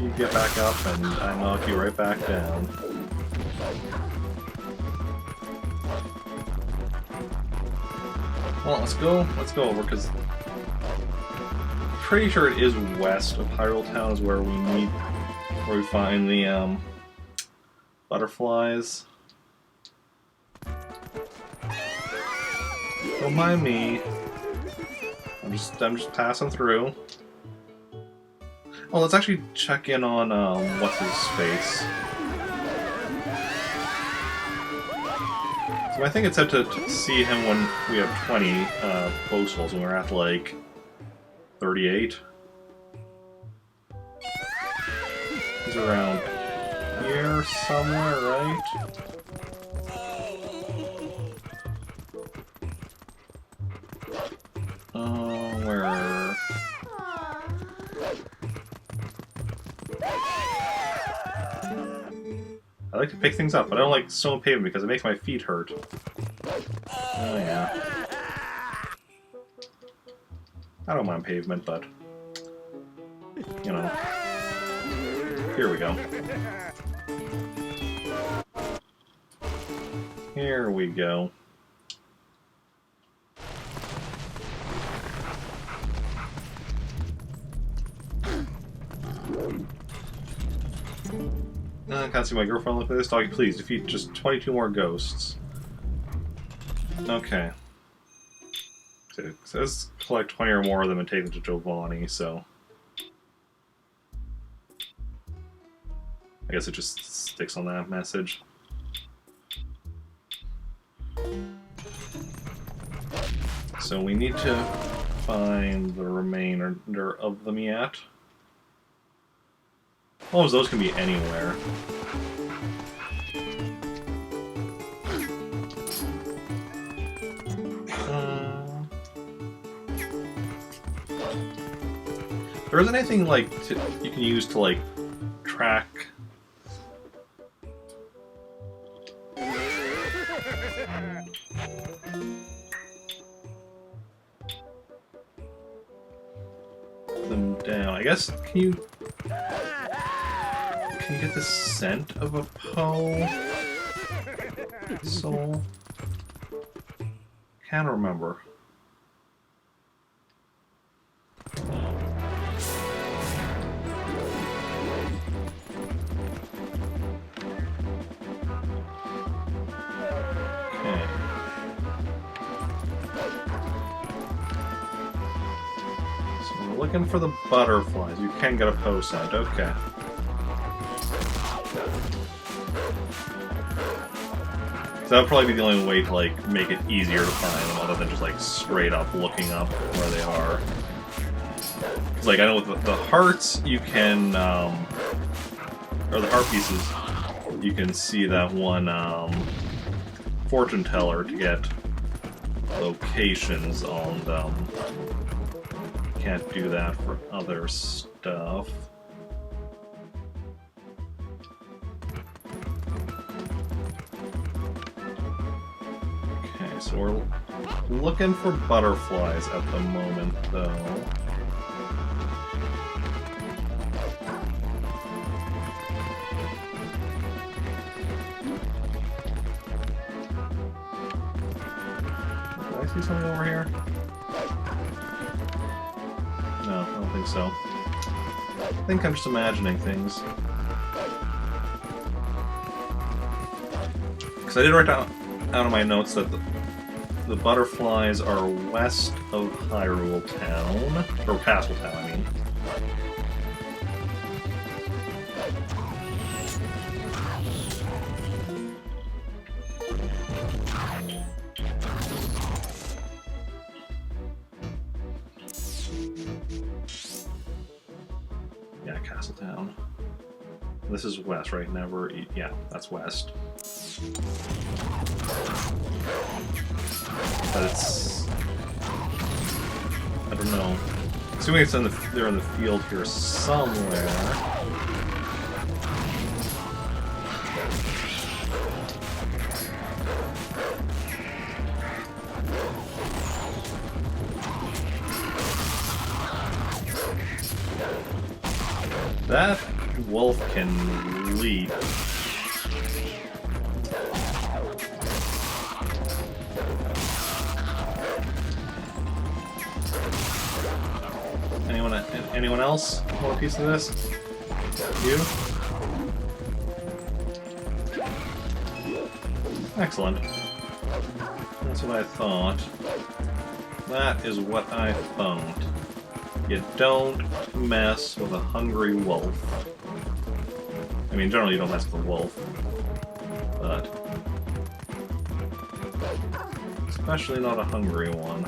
A: You get back up and I knock you right back down. Well, let's go over, because I'm pretty sure it is west of Hyrule Town is where we find the butterflies. Don't mind me. I'm just passing through. Well, let's actually check in on, what's his face. So I think it said to see him when we have 20 postals, and we're at, like, 38. He's around here somewhere, right? Where... I like to pick things up, but I don't like stone pavement because it makes my feet hurt. Oh yeah. I don't mind pavement, but... you know. Here we go. Here we go. Can't see my girlfriend look at this. Doggy, please defeat just 22 more ghosts. Okay. So it says collect 20 or more of them and take them to Giovanni, so... I guess it just sticks on that message. So we need to find the remainder of them yet. Oh, those can be anywhere. There isn't anything like you can use to like track. Them down. I guess can you get the scent of a Poe soul? Can't remember. Looking for the butterflies. You can get a Poe scent. Okay. So that would probably be the only way to like make it easier to find them, other than just like straight up looking up where they are. Because like I know with the hearts, you can, or the heart pieces, you can see that one fortune teller to get locations on them. Can't do that for other stuff. Okay, so we're looking for butterflies at the moment, though. Did I see something over here? No, I don't think so. I think I'm just imagining things. Because I did write down out of my notes that the butterflies are west of Hyrule Town. Or Castle Town, I mean. Yeah, Castletown. This is west, right? Never. Yeah, that's west. But it's. I don't know. Assuming it's they're in the field here somewhere. That wolf can leap. Anyone else want a piece of this? You? Excellent. That's what I thought. That is what I found. You don't mess with a hungry wolf. I mean, generally you don't mess with a wolf. But... especially not a hungry one.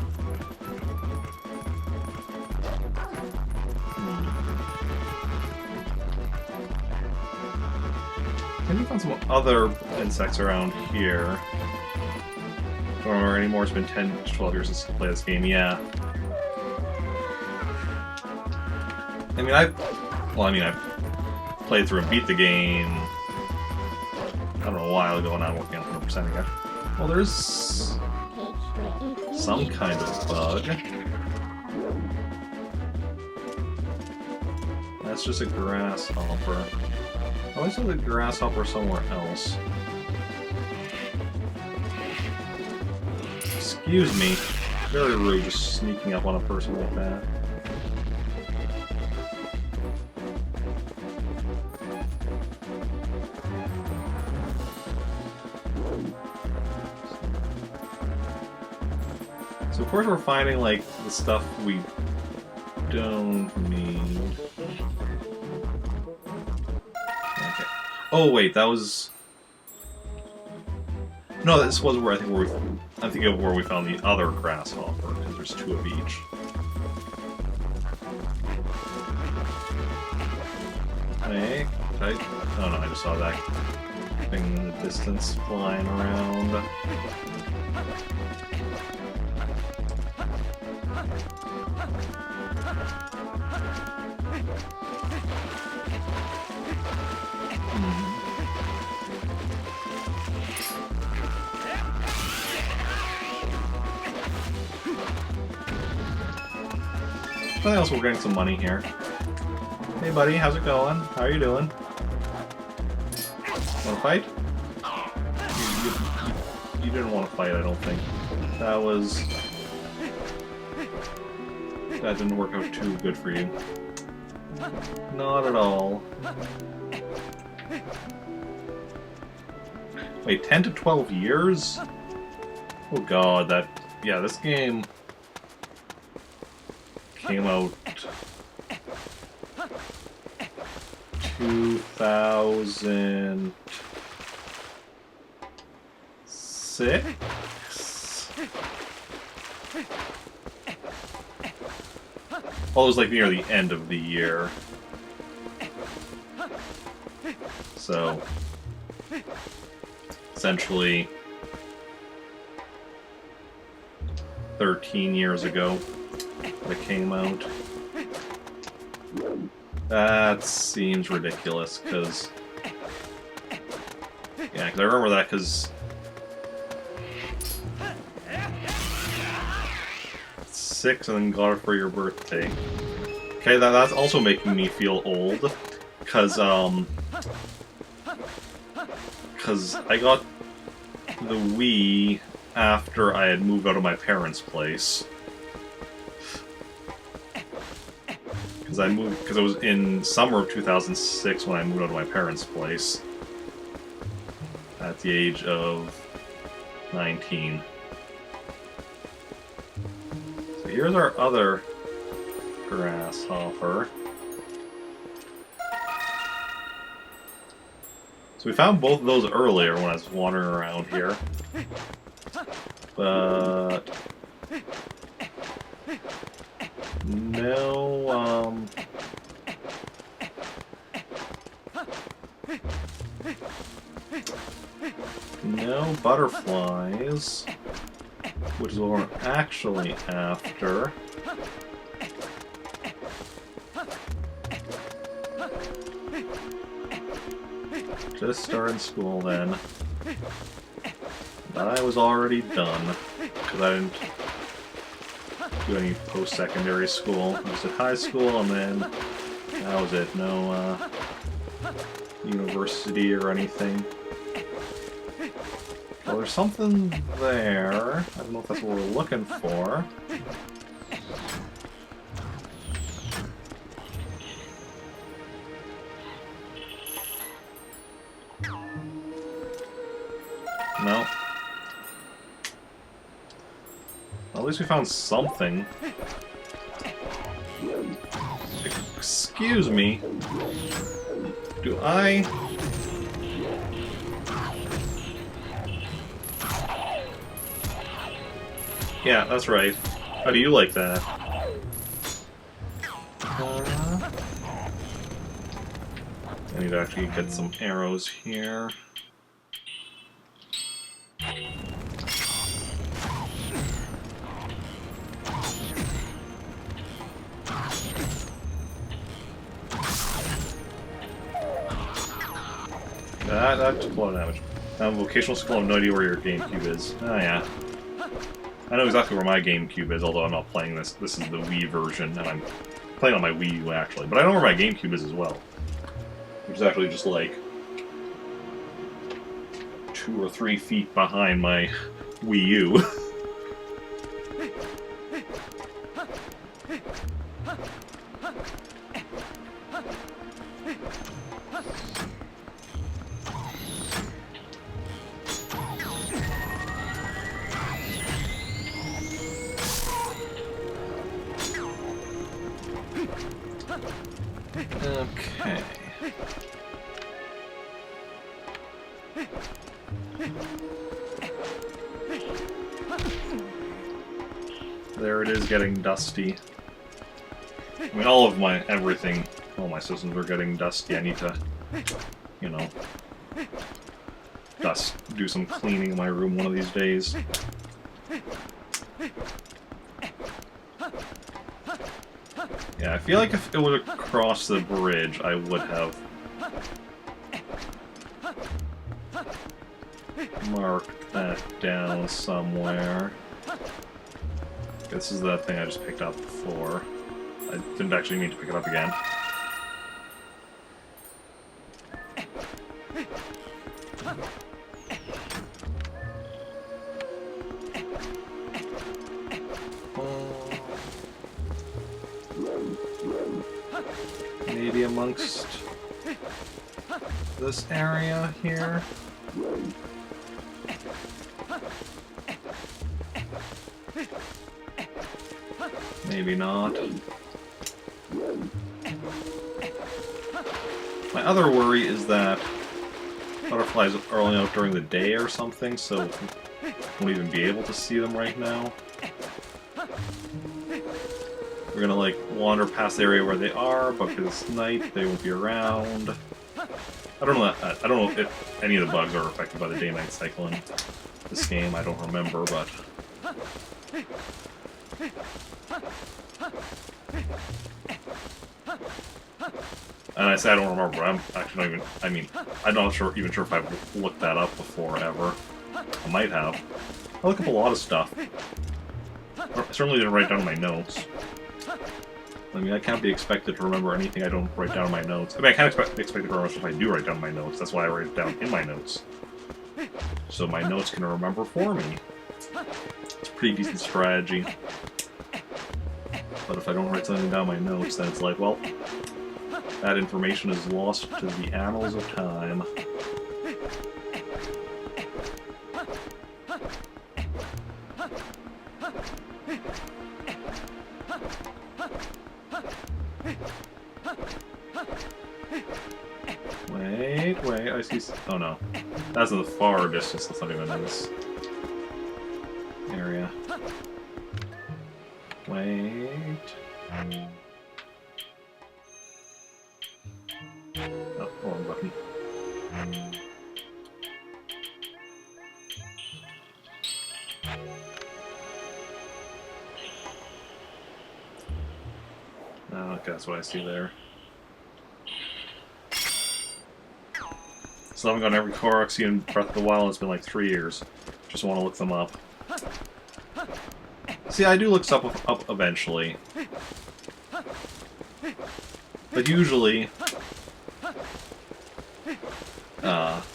A: Maybe found some other insects around here. Don't remember anymore, it's been 10 to 12 years since I played this game, yeah. I mean, I played through and beat the game, I don't know, a while ago, and I'm working on 100% again. Well, there's some kind of bug. That's just a grasshopper. I always saw the grasshopper somewhere else. Excuse me. Very rude, just sneaking up on a person like that. Of course, we're finding like the stuff we don't need. Okay. Oh wait, that was. No, this was where I'm thinking of where we found the other grasshopper because there's two of each. Hey, oh no, I just saw that thing in the distance flying around. But also, we're getting some money here. Hey buddy, how's it going? How are you doing? Wanna fight? You didn't want to fight, I don't think. That didn't work out too good for you. Not at all. Wait, 10 to 12 years? Oh god, yeah, this game came out 2006? Well, it was like near the end of the year. So, essentially 13 years ago that it came out. That seems ridiculous, because... Yeah, because I remember that, because... 6 and then got it for your birthday. Okay, that's also making me feel old, because I got the Wii after I had moved out of my parents' place. Because it was in summer of 2006 when I moved out of my parents' place. At the age of 19. So here's our other grasshopper. So we found both of those earlier when I was wandering around here. But... no, no butterflies, which is what we're actually after. Just started school then. But I was already done, because I didn't do any post-secondary school. I was at high school, and then that was it. No university or anything. Well, there's something there. I don't know if that's what we're looking for. No. At least we found something. Excuse me. Do I... Yeah, that's right. How do you like that? I need to actually get some arrows here. That took a lot of damage. Vocational school, I have no idea where your GameCube is. Oh yeah. I know exactly where my GameCube is, although I'm not playing this. This is the Wii version, and I'm playing on my Wii U, actually. But I know where my GameCube is as well. Which is actually just like 2 or 3 feet behind my Wii U. Okay. There it is, getting dusty. I mean, all my systems are getting dusty. I need to, you know, do some cleaning in my room one of these days. Yeah, I feel like if it would have crossed the bridge, I would have marked that down somewhere. This is the thing I just picked up before. I didn't actually mean to pick it up again. Maybe amongst this area here. Maybe not. My other worry is that butterflies are only out during the day or something, so we won't even be able to see them right now. We're gonna like wander past the area where they are, but because it's night, they won't be around. I don't know if any of the bugs are affected by the day-night cycle in this game. I don't remember, but and I say I don't remember, but I'm actually not even. I mean, I'm not even sure if I've looked that up before ever. I might have. I look up a lot of stuff. I certainly didn't write down my notes. I mean, I can't be expected to remember anything I don't write down in my notes. I mean, I can't be expected to remember stuff I do write down in my notes. That's why I write it down in my notes. So my notes can remember for me. It's a pretty decent strategy. But if I don't write something down in my notes, then it's like, well, that information is lost to the annals of time. Wait, I see... Oh no. That's in the far distance, that's not even in this area. Wait... Oh, wrong button. Oh, okay, that's what I see there. So I haven't gotten every Korok seen in Breath of the Wild. It's been like 3 years. Just want to look them up. See, I do look stuff up eventually. But usually,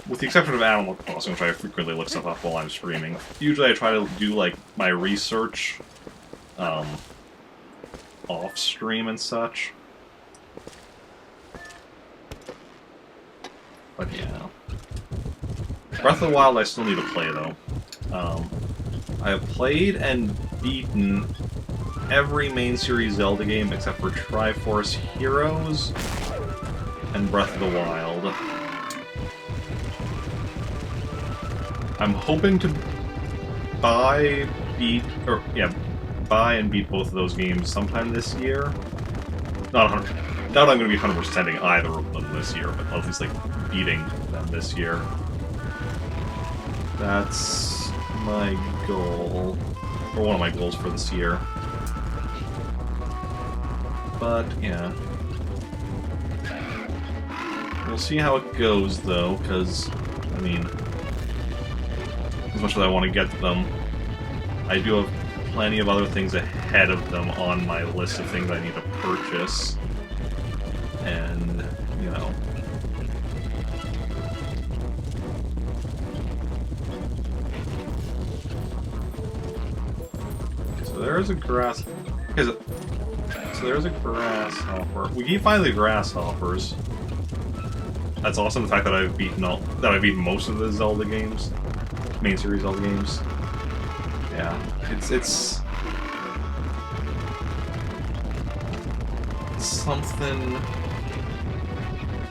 A: with the exception of Animal Crossing, which I frequently look stuff up while I'm streaming, usually I try to do like my research off stream and such. But yeah. Breath of the Wild I still need to play though. I have played and beaten every main series Zelda game except for Triforce Heroes and Breath of the Wild. I'm hoping to buy and beat both of those games sometime this year. Not I'm going to be 100%ing either of them this year, but at least like beating them this year. That's my goal, or one of my goals for this year. But yeah, we'll see how it goes though, because I mean, as much as I want to get them, I do have plenty of other things ahead of them on my list of things I need to purchase, and you know. So there's a grass. So there's a grasshopper. We keep finding the grasshoppers. That's awesome. The fact that I've beaten most of the Zelda games, main series Zelda games. Yeah, it's something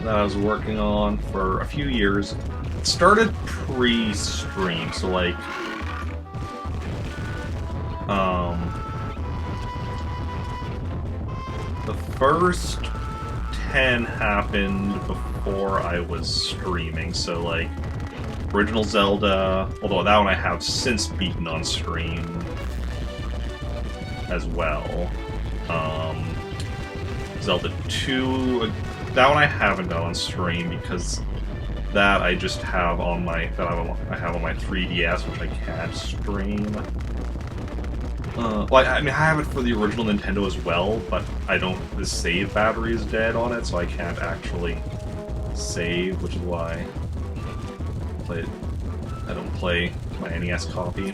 A: that I was working on for a few years. It started pre-stream, so like, the first 10 happened before I was streaming, so like, original Zelda, although that one I have since beaten on stream as well. Zelda 2, that one I haven't done on stream because that I just have on my I have on my 3DS, which I can't stream. Well, I mean, I have it for the original Nintendo as well, but I don't. The save battery is dead on it, so I can't actually save, which is why I don't play my NES copy.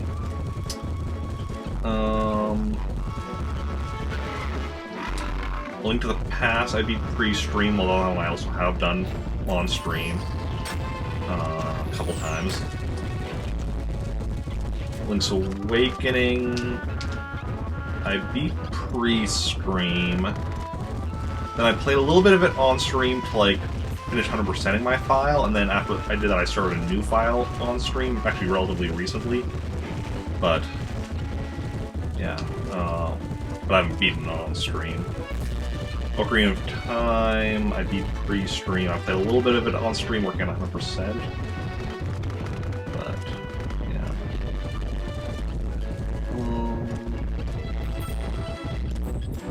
A: Link to the Past, I beat pre-stream, although I also have done on stream a couple times. Link's Awakening, I beat pre-stream. Then I played a little bit of it on stream to like finish 100%ing my file, and then after I did that, I started a new file on stream, actually relatively recently. But yeah, but I haven't beaten it on stream. Ocarina of Time, I beat pre-stream. I played a little bit of it on stream, working on 100%. But, yeah.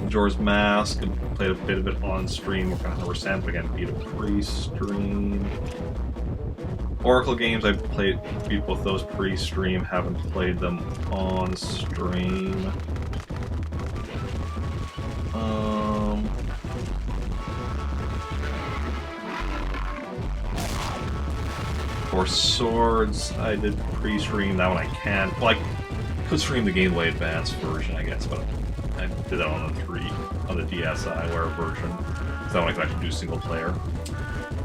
A: Majora's Mask, I played a bit of it on stream, working on 100%, but again, beat it pre-stream. Oracle games, I beat both those pre-stream, haven't played them on stream. For Swords, I did pre-stream. That one I can't. Well, I could stream the Game Boy Advance version, I guess, but I did that on the DSiWare version. So that one I could actually do single player.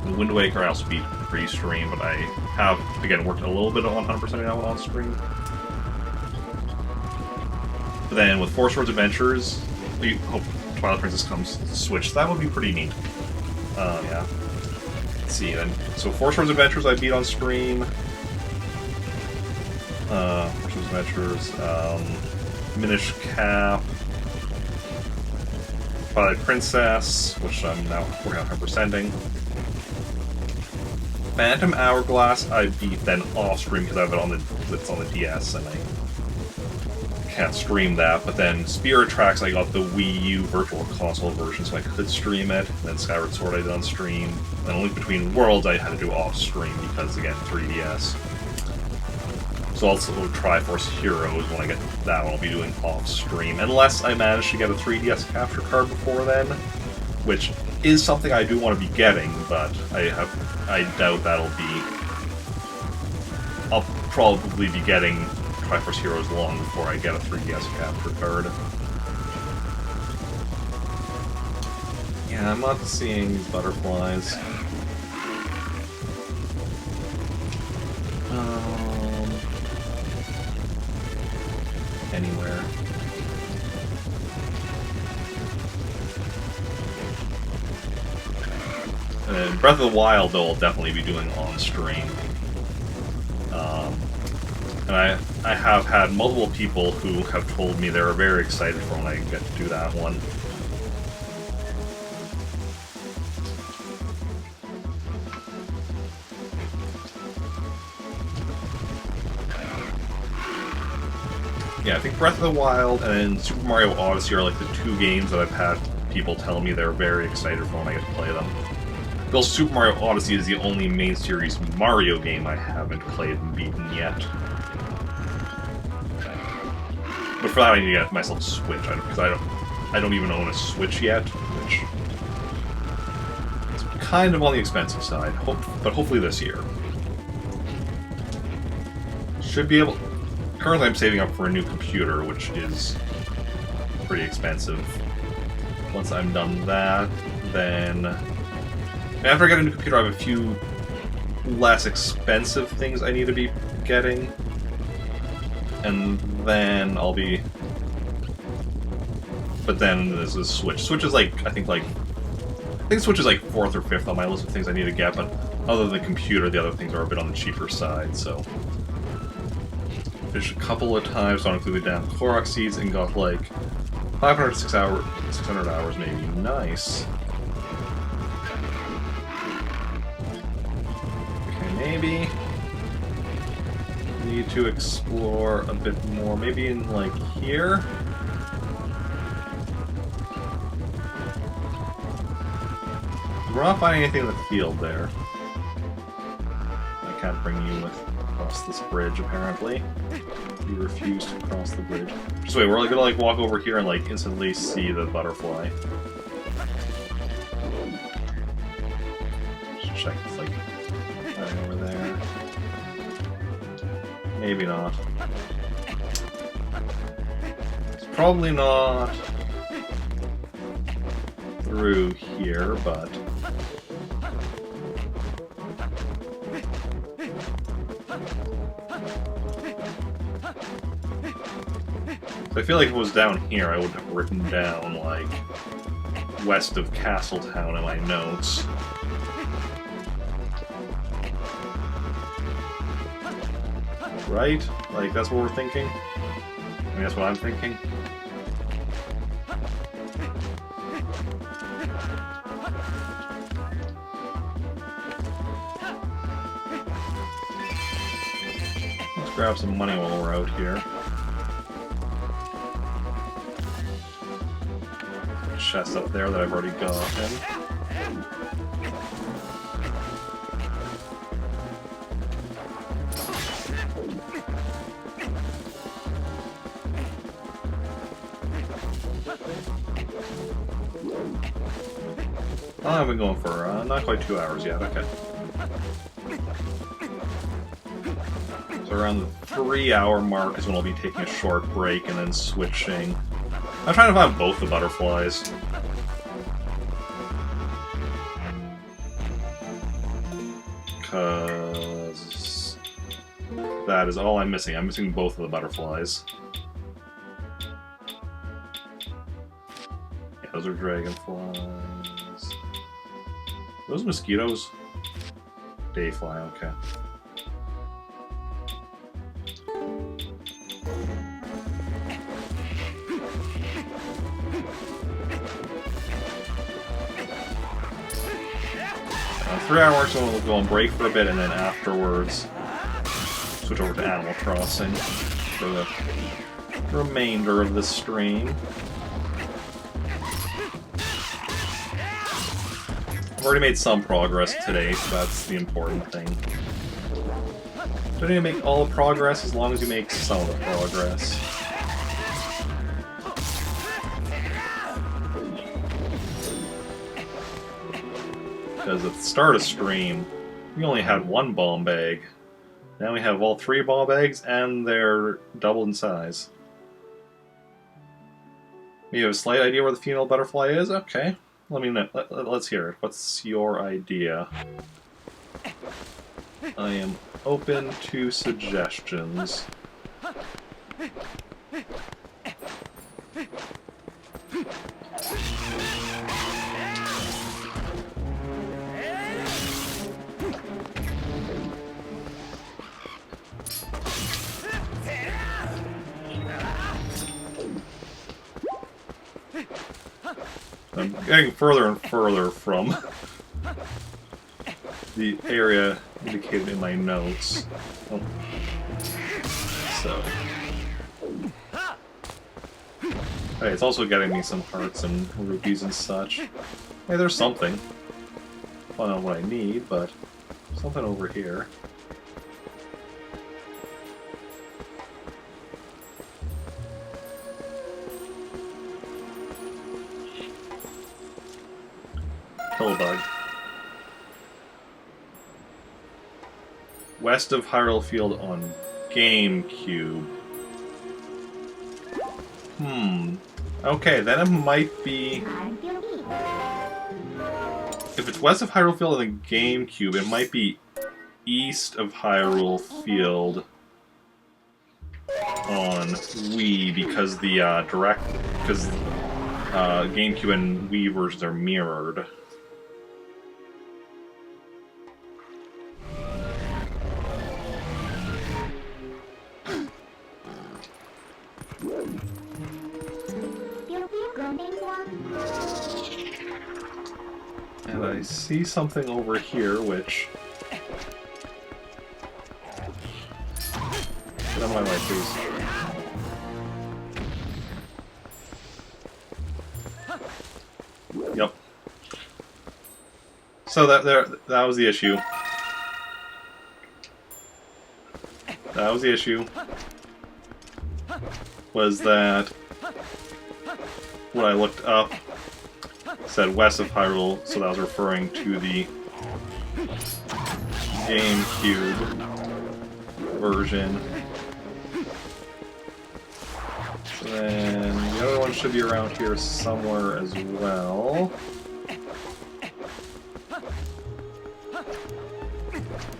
A: And Wind Waker, I also beat pre-stream, but I have, again, worked a little bit on 100% that one on stream. But then with Four Swords Adventures, we hope Twilight Princess comes to Switch. That would be pretty neat. Yeah. Let's see, then. So Four Swords Adventures I beat on stream. Four Swords Adventures, Minish Cap, Twilight Princess, which I'm now working on 100%ing. Phantom Hourglass I beat then off stream because I have it it's on the DS and I can't stream that. But then Spirit Tracks I got the Wii U Virtual Console version, so I could stream it. And then Skyward Sword I did on stream. And Link Between Worlds I had to do off stream because again 3DS. So I'll also try Force Heroes when I get that one. I'll be doing off stream unless I manage to get a 3DS capture card before then, which is something I do want to be getting, but I doubt that'll be. I'll probably be getting Triforce Heroes long before I get a 3DS capture card. Yeah, I'm not seeing these butterflies. Anywhere. Breath of the Wild, though, I'll definitely be doing on stream. And I have had multiple people who have told me they were very excited for when I get to do that one. Yeah, I think Breath of the Wild and Super Mario Odyssey are like the two games that I've had people tell me they're very excited for when I get to play them. Well, Super Mario Odyssey is the only main series Mario game I haven't played and beaten yet. But for that I need to get myself a Switch, because I don't even own a Switch yet, which is kind of on the expensive side, but hopefully this year. Should be able... Currently I'm saving up for a new computer, which is pretty expensive. Once I'm done that, then... After I get a new computer, I have a few less expensive things I need to be getting. And then I'll be But then there's this Switch. Switch is like, I think Switch is like 4th or 5th on my list of things I need to get, but other than the computer, the other things are a bit on the cheaper side, so. Fished a couple of times, not including down Clorox seeds, and got like 600 hours maybe. Nice. Okay, maybe. Need to explore a bit more. Maybe in like here? We're not finding anything in the field there. I can't bring you across this bridge, apparently. You refuse to cross the bridge. Just wait, we're like, gonna like walk over here and like instantly see the butterfly. Just check it's like right over there. Maybe not. It's probably not through here, but I feel like if it was down here, I would have written down, like, west of Castletown in my notes. Right? Like, that's what we're thinking? I mean, that's what I'm thinking. Let's grab some money while we're out here. Chest up there that I've already gotten. Oh, I've been going for not quite 2 hours yet, okay. So around the 3-hour mark is when I'll be taking a short break and then switching. I'm trying to find both the butterflies. Because that is all I'm missing. I'm missing both of the butterflies. Yeah, those are dragonflies. Those mosquitoes? Dayfly, okay. On 3 hours, so we'll go on break for a bit, and then afterwards switch over to Animal Crossing for the remainder of the stream. I've already made some progress today, so that's the important thing. Don't need to make all the progress as long as you make some of the progress. Because at the start of stream, we only had 1 bomb bag. Now we have all 3 bomb bags, and they're doubled in size. You have a slight idea where the female butterfly is? Okay. Let me know. Let's hear it. What's your idea? I am open to suggestions. I'm getting further and further from the area indicated in my notes. Oh. So. Hey, it's also getting me some hearts and rupees and such. Hey, there's something. I don't know what I need, but something over here. Hello, bug. West of Hyrule Field on GameCube. Okay, then it might be... If it's west of Hyrule Field on the GameCube, it might be east of Hyrule Field on Wii, because the GameCube and Wii versions are mirrored. And I see something over here, which... Get on my way, please. Yep. So that was the issue. That was the issue. Was that when I looked up said west of Hyrule, so that was referring to the GameCube version. So then the other one should be around here somewhere as well.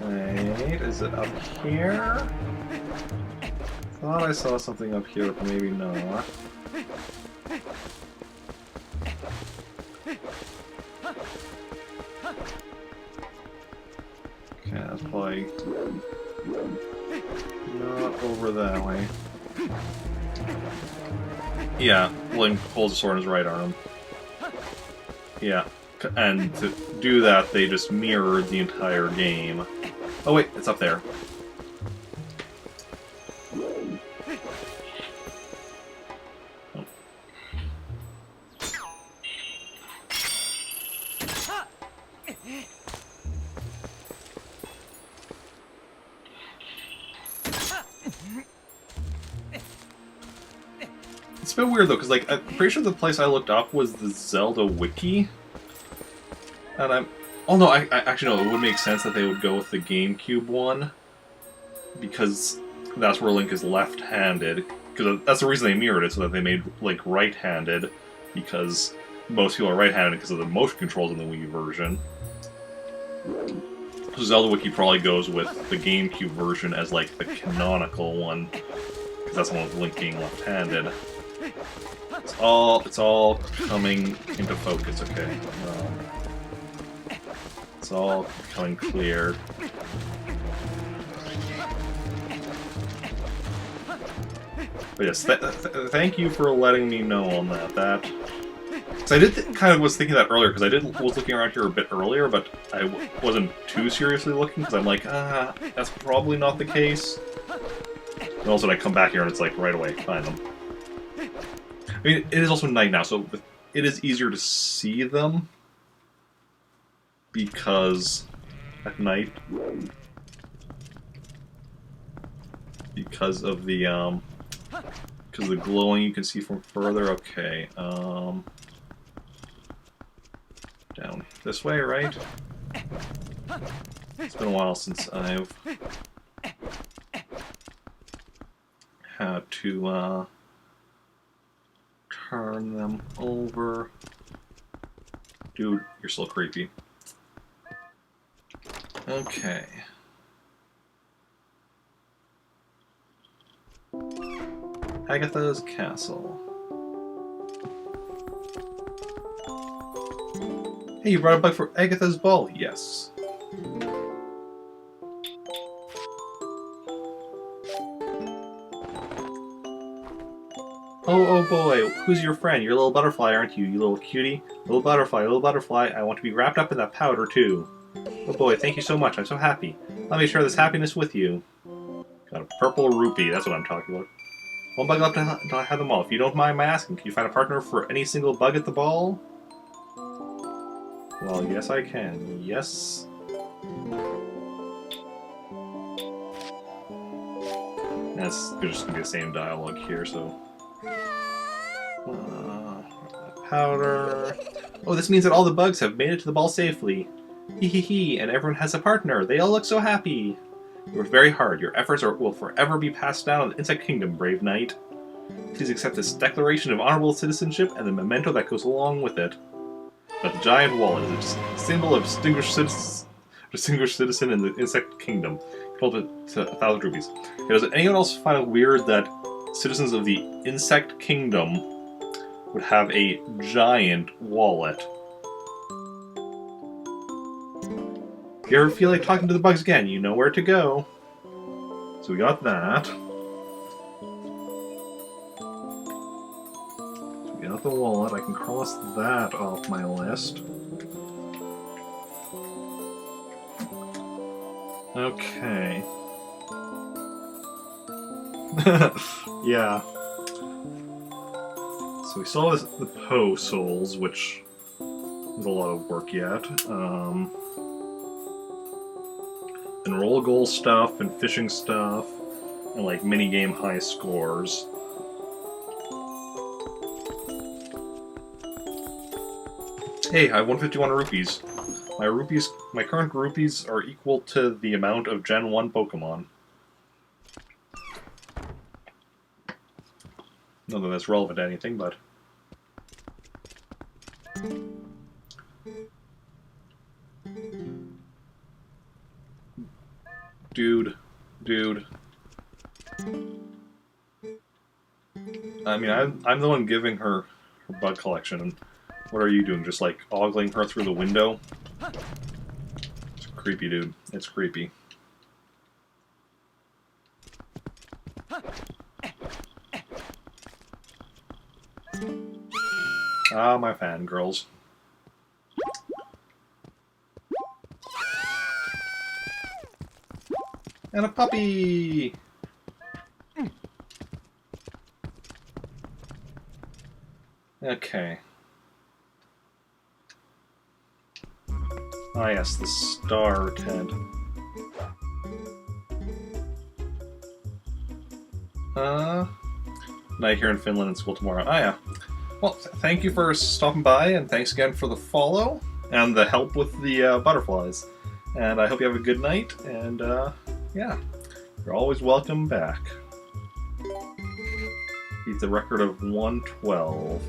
A: Wait, is it up here? Thought I saw something up here, but maybe not. Okay, that's probably not over that way. Yeah, Link holds the sword in his right arm. Yeah, and to do that, they just mirrored the entire game. Oh wait, it's up there. It's a bit weird though, because like I'm pretty sure the place I looked up was the Zelda wiki, and oh no, I actually no, it would make sense that they would go with the GameCube one, because that's where Link is left-handed. Because that's the reason they mirrored it, so that they made Link right-handed, because most people are right-handed because of the motion controls in the Wii version. So Zelda wiki probably goes with the GameCube version as like the canonical one, because that's the one with Link being left-handed. It's all coming into focus, okay. It's all becoming clear. But yes, thank you for letting me know on that. So I did kind of was thinking that earlier, because was looking around here a bit earlier, but I wasn't too seriously looking, because I'm like, that's probably not the case. And also I come back here and it's like, right away, find them. I mean, it is also night now, so it is easier to see them, because at night, because of the glowing you can see from further. Okay, down this way, right? It's been a while since I've had to turn them over. Dude, you're still creepy. Okay. Agatha's castle. Hey, you brought a bug for Agatha's ball? Yes. Oh boy, who's your friend? You're a little butterfly, aren't you, you little cutie? Little butterfly, I want to be wrapped up in that powder too. Oh boy, thank you so much, I'm so happy. Let me share this happiness with you. Got a purple rupee, that's what I'm talking about. One bug left until I have them all. If you don't mind my asking, can you find a partner for any single bug at the ball? Well, yes I can. Yes. That's just going to be the same dialogue here, so... powder... Oh, this means that all the bugs have made it to the ball safely. Hee hee hee, and everyone has a partner. They all look so happy. You worked very hard. Your efforts will forever be passed down in the Insect Kingdom, brave knight. Please accept this declaration of honorable citizenship and the memento that goes along with it. But the giant wallet is a symbol of distinguished citizen in the Insect Kingdom. Hold it to 1,000 rupees. Does anyone else find it weird that citizens of the Insect Kingdom would have a giant wallet. If you ever feel like talking to the bugs again, you know where to go. So we got that. So we got the wallet. I can cross that off my list. Okay. Yeah. So we saw the Poe souls, which is a lot of work yet. And roll goal stuff, and fishing stuff, and like minigame high scores. Hey, I have 151 rupees. My current rupees are equal to the amount of Gen 1 Pokemon. Not that that's relevant to anything, but... Dude. I mean, I'm the one giving her bug collection, and what are you doing? Just like ogling her through the window? It's creepy, dude. It's creepy. Ah, my fangirls. And a puppy! Okay. Ah yes, the star tent. Night here in Finland and school tomorrow. Ah yeah. Well, thank you for stopping by, and thanks again for the follow and the help with the butterflies. And I hope you have a good night, and yeah, you're always welcome back. Beat the record of 112.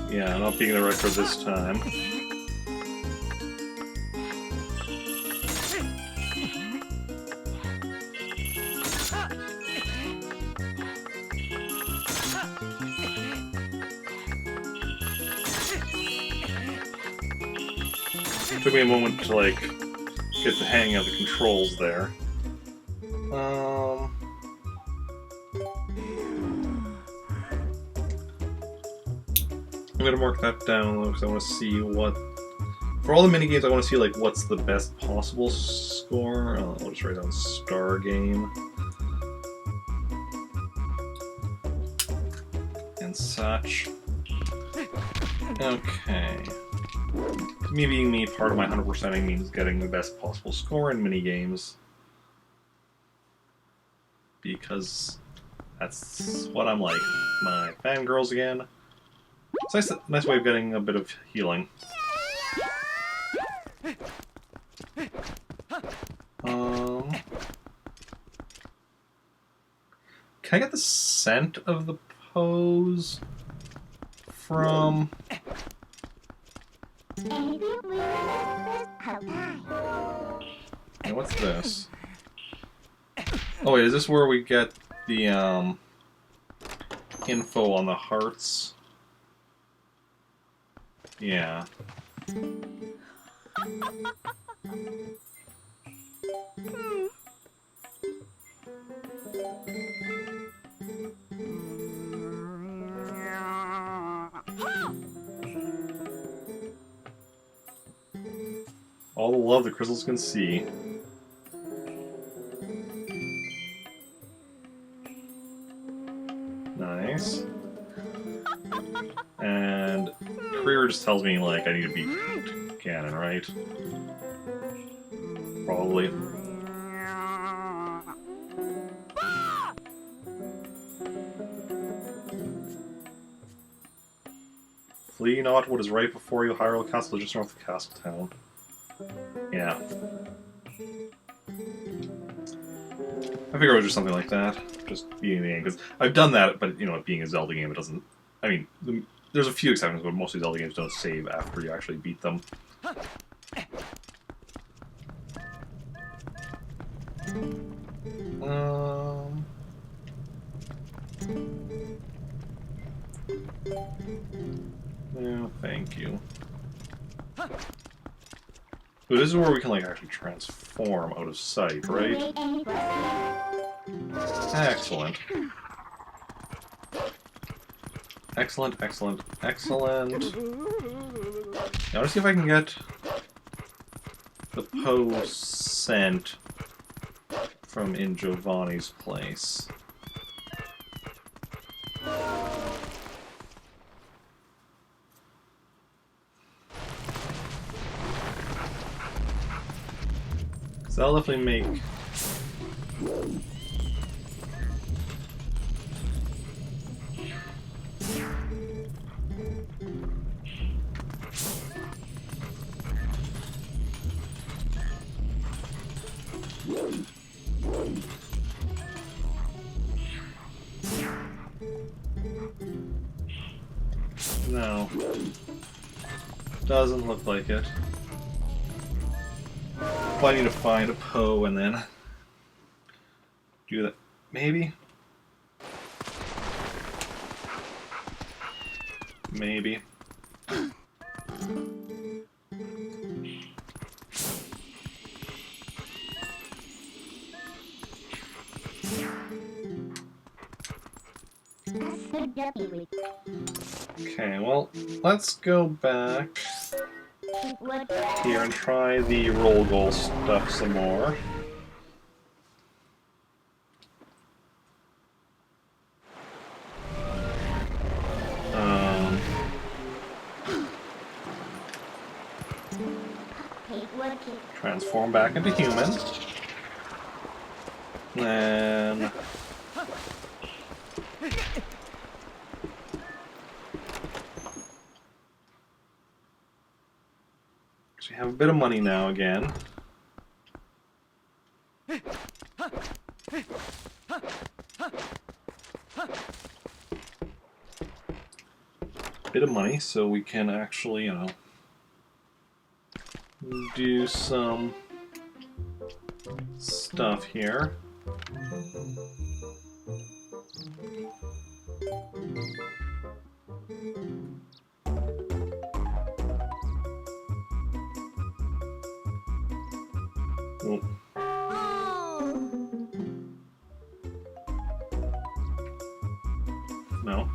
A: Yeah, I'm not beating the record this time. It took me a moment to, like, get the hang of the controls there. I'm gonna mark that down because I want to see what... For all the minigames, I want to see, like, what's the best possible score. I'll just write down Star Game. And such. Okay. Me being me, part of my 100%ing means getting the best possible score in minigames. Because that's what I'm like. My fangirls again. It's a nice way of getting a bit of healing. Can I get the scent of the pose from... Hey, what's this? Oh wait, is this where we get the info on the hearts? Yeah. All the love the crystals can see. Nice. And career just tells me, like, I need to beat Ganon, right? Probably. Flee not what is right before you. Hyrule Castle is just north of Castletown. Yeah. I figure it was just something like that. Just beating the game. Because I've done that, but, you know, being a Zelda game, it doesn't... I mean, there's a few exceptions, but most of Zelda games don't save after you actually beat them. No, thank you. But this is where we can, like, actually transform out of sight, right? Excellent. Excellent, excellent, excellent. Now let's see if I can get the Poe scent from in Giovanni's place. So that'll definitely make... No. Doesn't look like it. I need to find a Poe and then do that. Maybe? Maybe. Okay, well, let's go back here and try the roll goal stuff some more. Transform back into human. Then... we have a bit of money now again. Bit of money, so we can actually, you know, do some stuff here. Oh. No.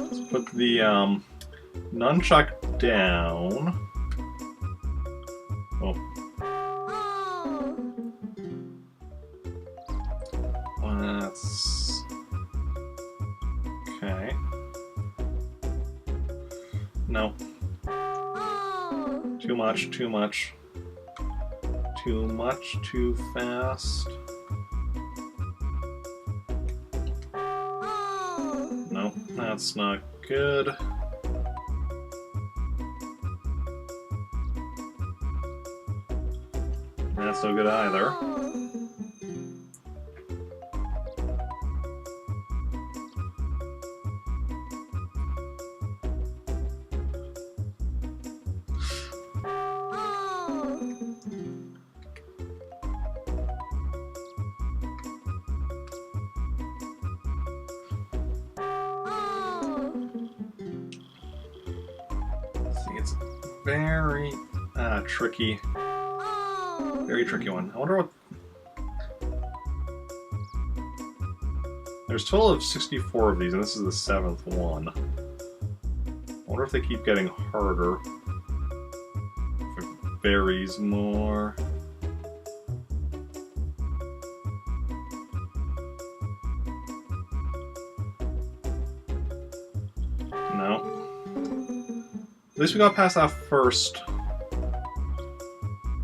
A: Let's put the nunchuck down. Oh. That's okay. No. Too much, too much. Too much, too fast. No, that's not good. That's no good either. It's very tricky. Very tricky one. I wonder what... There's a total of 64 of these, and this is the 7th one. I wonder if they keep getting harder. berries more. No. At least we got past that first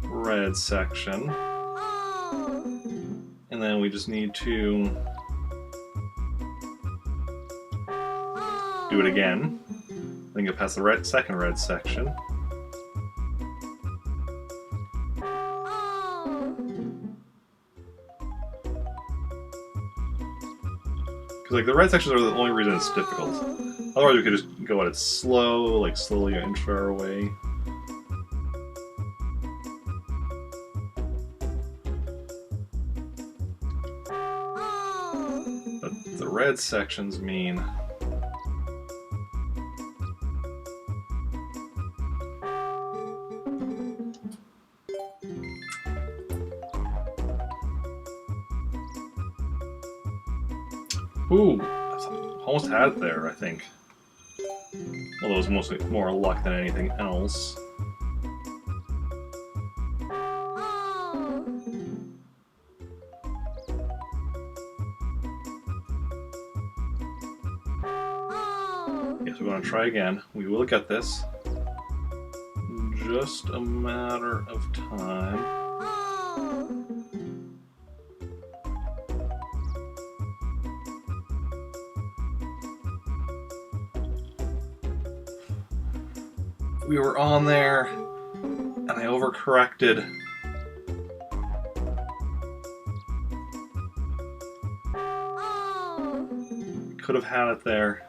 A: red section.
B: Oh.
A: And then we just need to do it again. Then get past the second red section. Because like the red sections are the only reason it's difficult. Otherwise we could just go at it slow, like slowly inch our way. But the red sections mean ooh, almost had it there, I think. Although it was mostly more luck than anything else. Yes, we're going to try again. We will get this. Just a matter of time. We were on there, and I overcorrected. Could have had it there.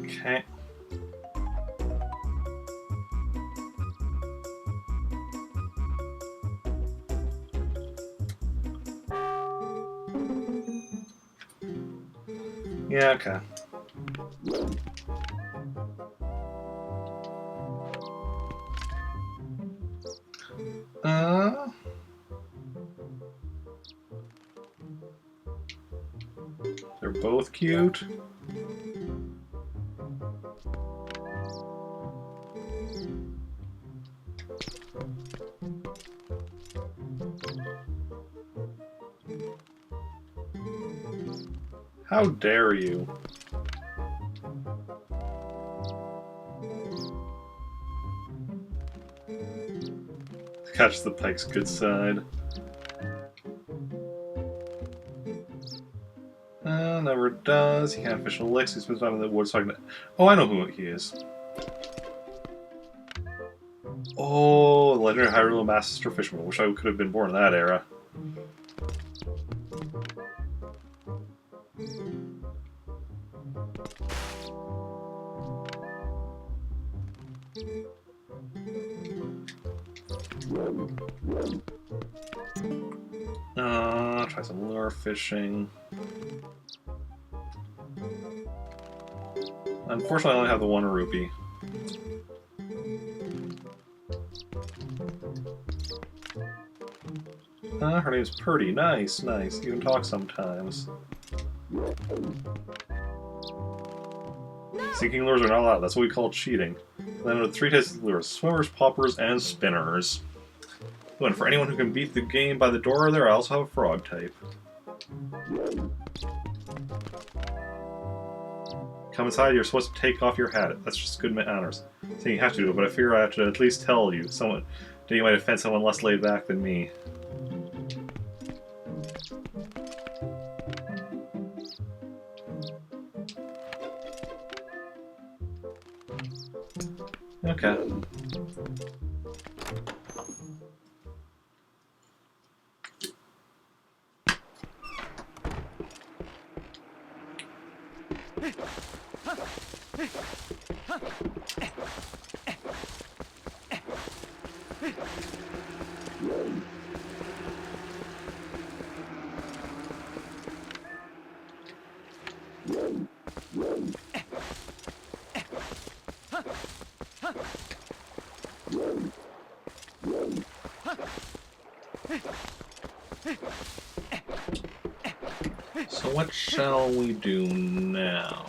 A: Okay. Yeah, okay. They're both cute. How dare you? Catch the pike's good side. Never does. He can't fish a lick, so he spends time in the woods talking to... Oh, I know who he is. Oh, the legendary Hyrule Master Fisherman. Wish I could have been born in that era. Try some lure fishing. Unfortunately, I only have the one rupee. Her name's Purdy. Nice, nice. Even talk sometimes. Sinking lures are not allowed. That's what we call cheating. Then with 3 types of lures: swimmers, poppers, and spinners. Oh, and for anyone who can beat the game by the door there, I also have a frog type. Come inside, you're supposed to take off your hat. That's just good manners. So you have to do it, but I figure I have to at least tell you. Someone, you might offend someone less laid back than me. Okay. So what shall we do now?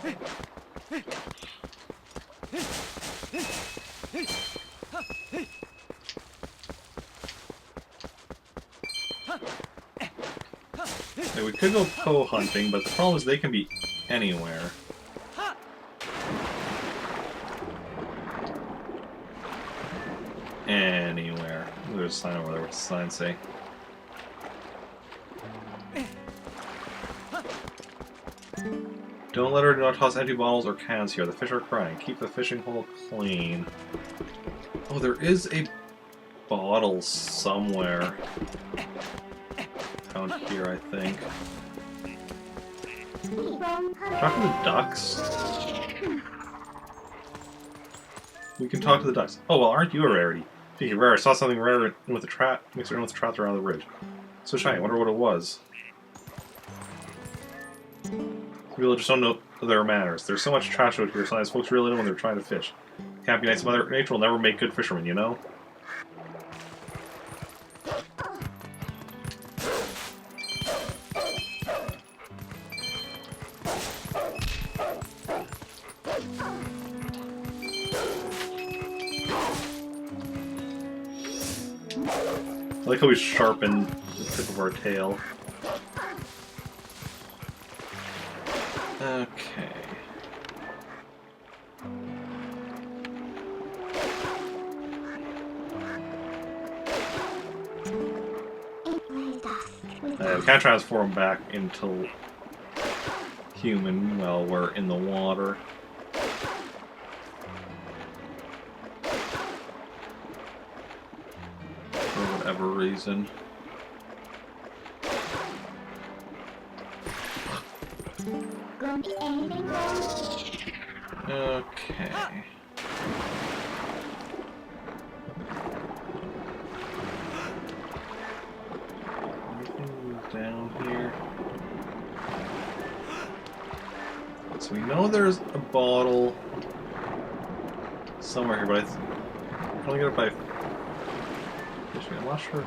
A: Okay, we could go Poe hunting, but the problem is they can be anywhere. Anywhere. Ooh, there's a sign over there. What's the sign say? Don't let her do not toss empty bottles or cans here. The fish are crying. Keep the fishing hole clean. Oh, there is a bottle somewhere. Down here, I think. Talk to the ducks? We can talk to the ducks. Oh, well, aren't you a rarity? Speaking of rare, I saw something rare with the trap, mixed around with the traps around the ridge. So shiny, I wonder what it was. People just don't know their manners. There's so much trash out here, sometimes folks really know when they're trying to fish. Can't be nice. Mother Nature will never make good fishermen, you know? I like how we sharpen the tip of our tail. Okay. We can't transform back into human while we're in the water. For whatever reason. Okay. Anything down here? So we know there's a bottle somewhere here, but I can only get it by fishing. I'm not sure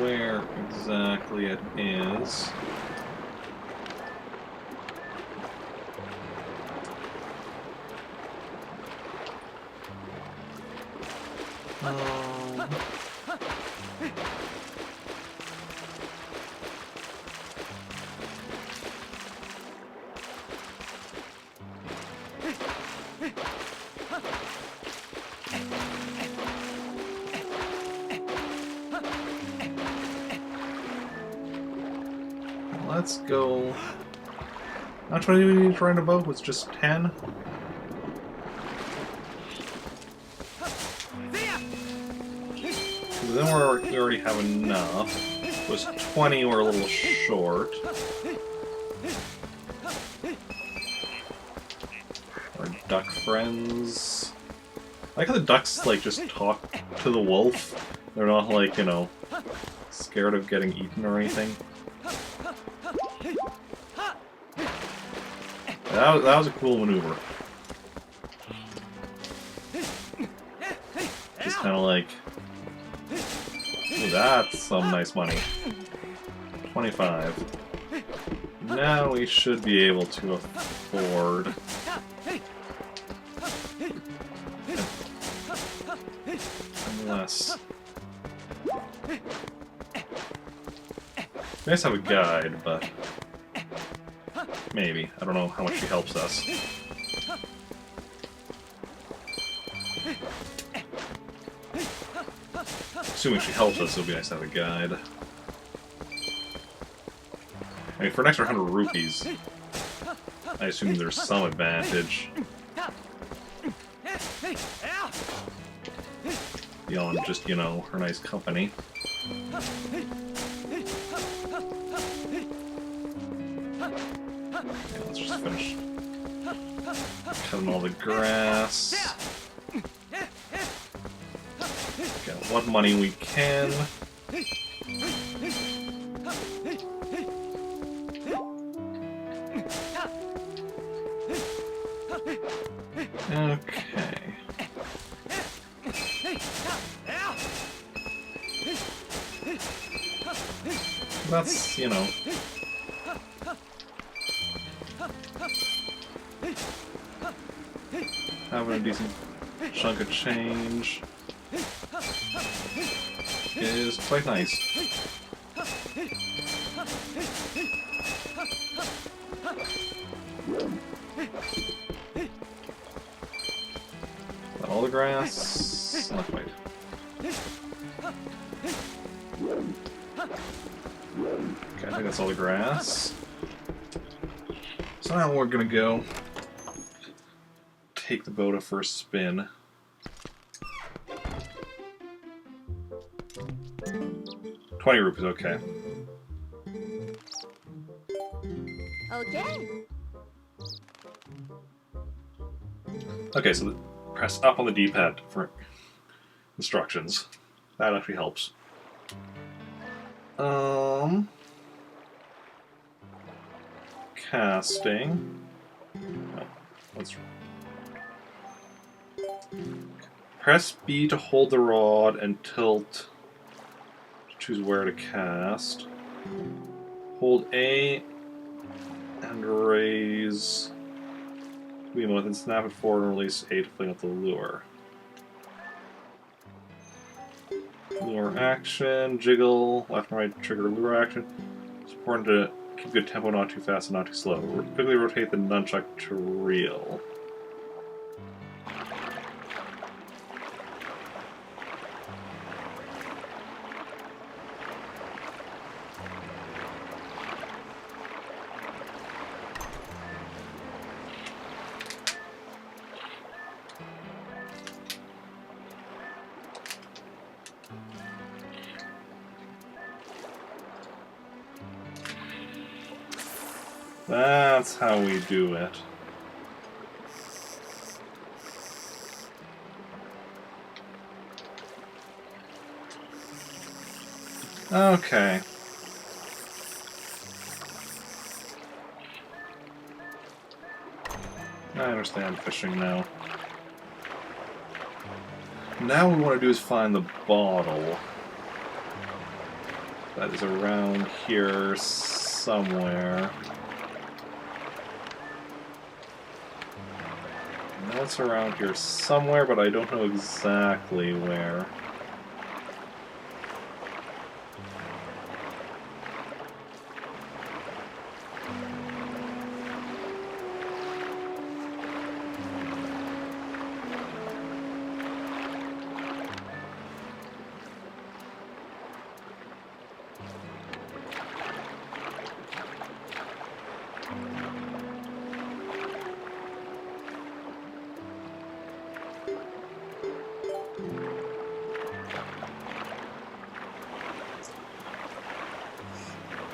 A: where exactly it is. Let's go. How much money do we need to rent a boat? Was just 10? Then we already have enough. It was 20, we're a little short. Our duck friends. I like how the ducks, like, just talk to the wolf. They're not, like, you know, scared of getting eaten or anything. That was a cool maneuver. Just kind of like... Ooh, that's some nice money. 25. Now we should be able to afford... Unless... We guys have a guide, but... Maybe. I don't know how much she helps us. Assuming she helps us, it'll be nice to have a guide. I mean, for an extra 100 rupees, I assume there's some advantage. Beyond just, you know, her nice company. Okay, let's just finish cutting all the grass. Get what money we can. Okay. That's, you know, Having a decent chunk of change is quite nice. Got all the grass? Not quite. Okay, I think that's all the grass. So now we're gonna go take the boat for a spin. ₹20, okay.
B: Okay.
A: Okay, so press up on the D-pad for instructions. That actually helps. Casting. Oh, let's press B to hold the rod and tilt to choose where to cast. Hold A and raise Wiimote, then snap it forward and release A to fling up the lure. Lure action, jiggle, left and right trigger lure action. It's important to keep good tempo, not too fast and not too slow. Quickly rotate the nunchuck to reel. That's how we do it. Okay. I understand fishing now. Now what we want to do is find the bottle. That is around here somewhere. I know it's around here somewhere, but I don't know exactly where.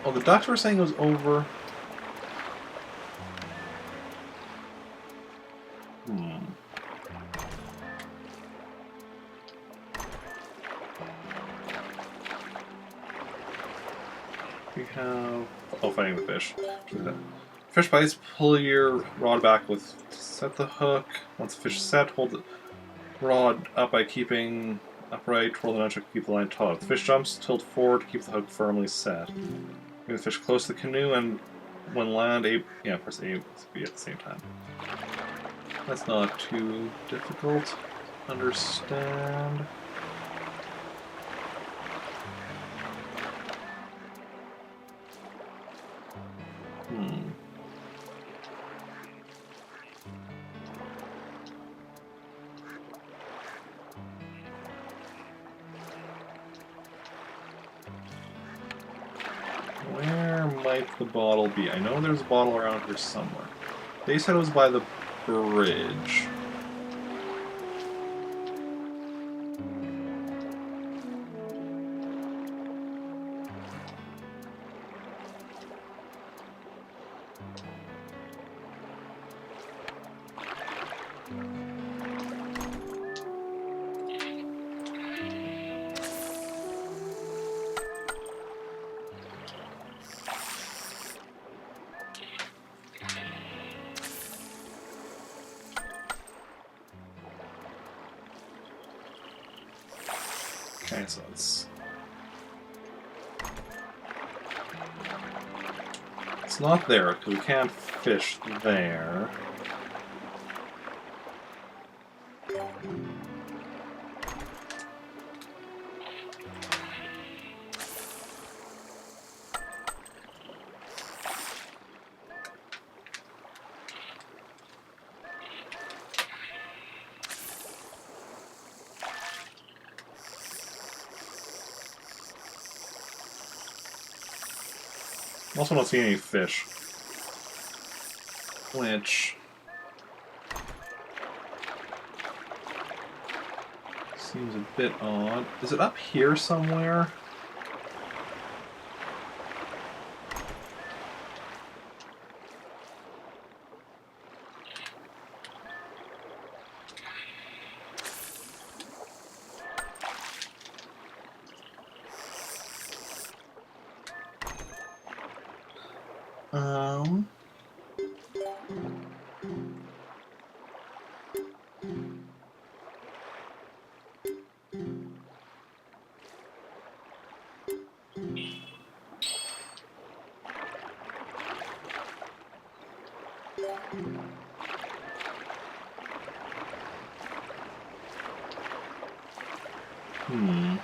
A: Oh, the doctor was saying it was over. We have... Oh, fighting the fish. Fish bites, pull your rod back with... Set the hook. Once the fish is set, hold the rod up by keeping upright, twirl the nunchuck to keep the line taut. If the fish jumps, tilt forward to keep the hook firmly set. Bring the fish close to the canoe, and when land, A... Yeah, press A and B at the same time. That's not too difficult to understand. Where might the bottle be? I know there's a bottle around here somewhere. They said it was by the bridge. Okay, so it's not there because we can't fish there. I'm also not seeing any fish. Which seems a bit odd. Is it up here somewhere? Um... Hmm.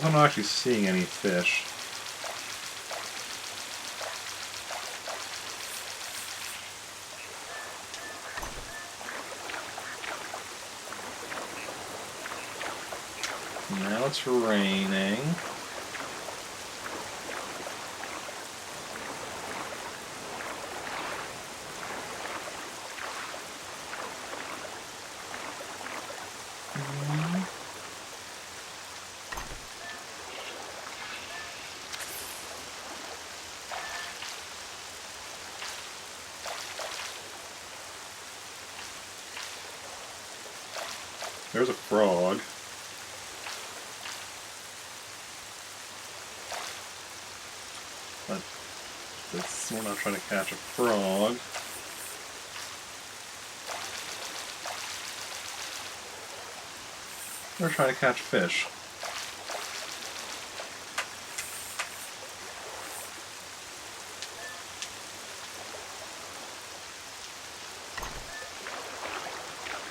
A: I'm not actually seeing any fish. Now it's raining. There's a frog. But we're not trying to catch a frog. We're trying to catch fish.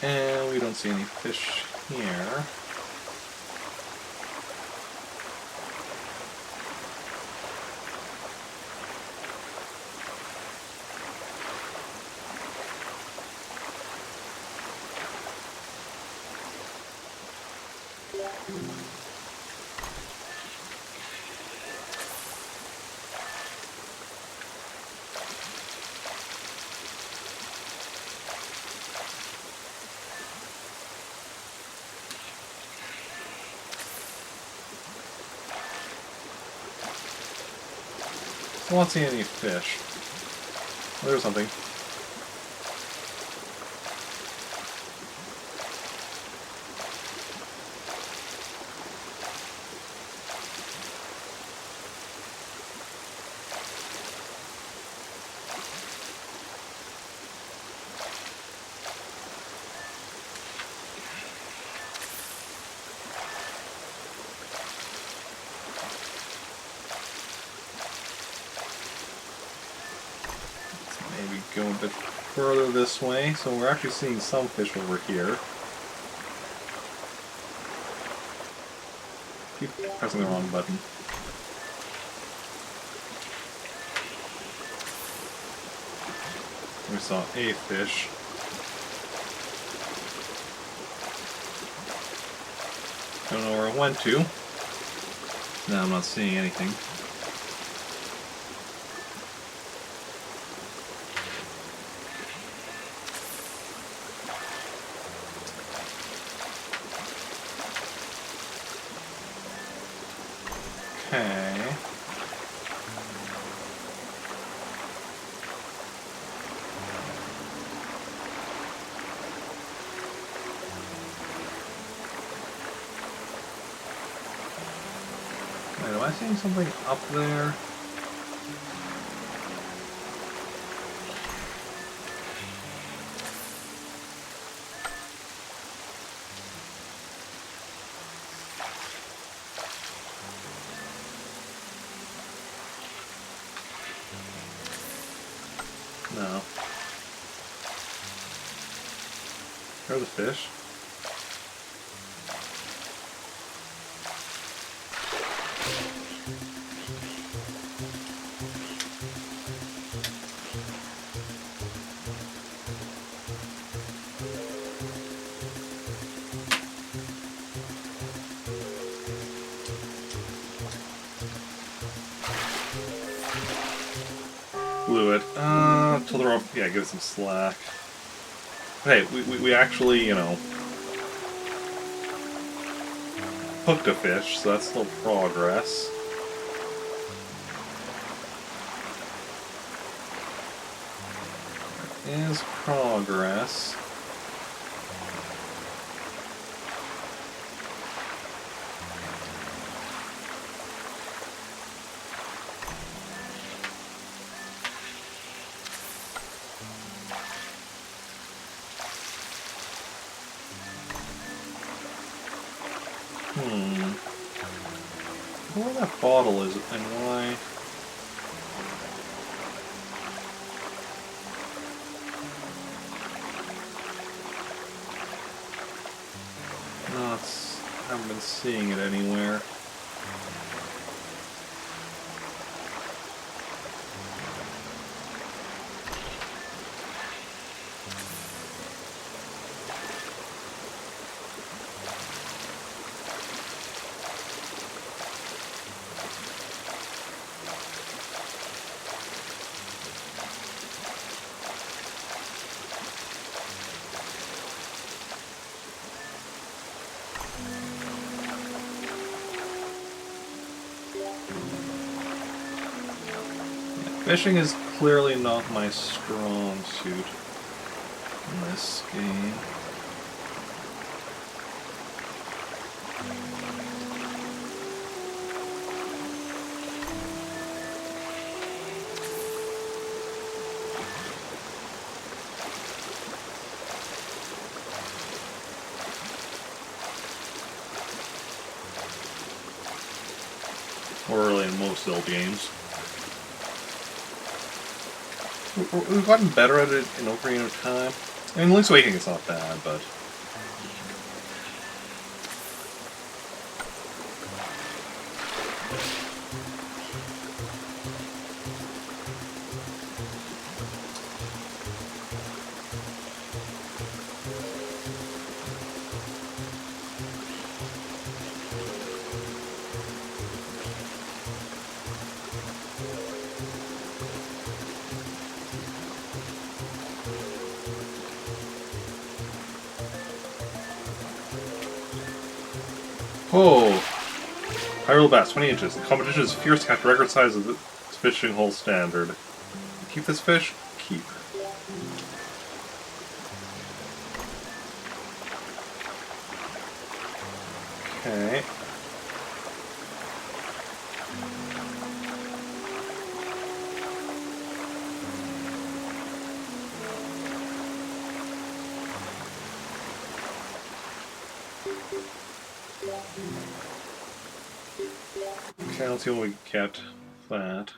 A: And we don't see any fish here. I don't see any fish. There's something. Maybe go a bit further this way. So we're actually seeing some fish over here. Keep pressing the wrong button. We saw a fish. Don't know where it went to. No, I'm not seeing anything. Okay. Wait, am I seeing something up there? No. There's a fish. blew it. Till they're up. Yeah, give it some slack. Hey, we actually, you know, hooked a fish, so that's still progress. There is progress. I wonder where that bottle is and why. No, I haven't been seeing it anywhere. Fishing is clearly not my strong suit in this game. Or really in most Zelda games. We've gotten better at it in Ocarina of Time. I mean, Link's Awakening is not bad, but... Oh! Hyrule Bass, 20 inches. The competition is fierce to catch record size of the fishing hole standard. Keep this fish? Keep. Okay. Okay, let's see what we get with that.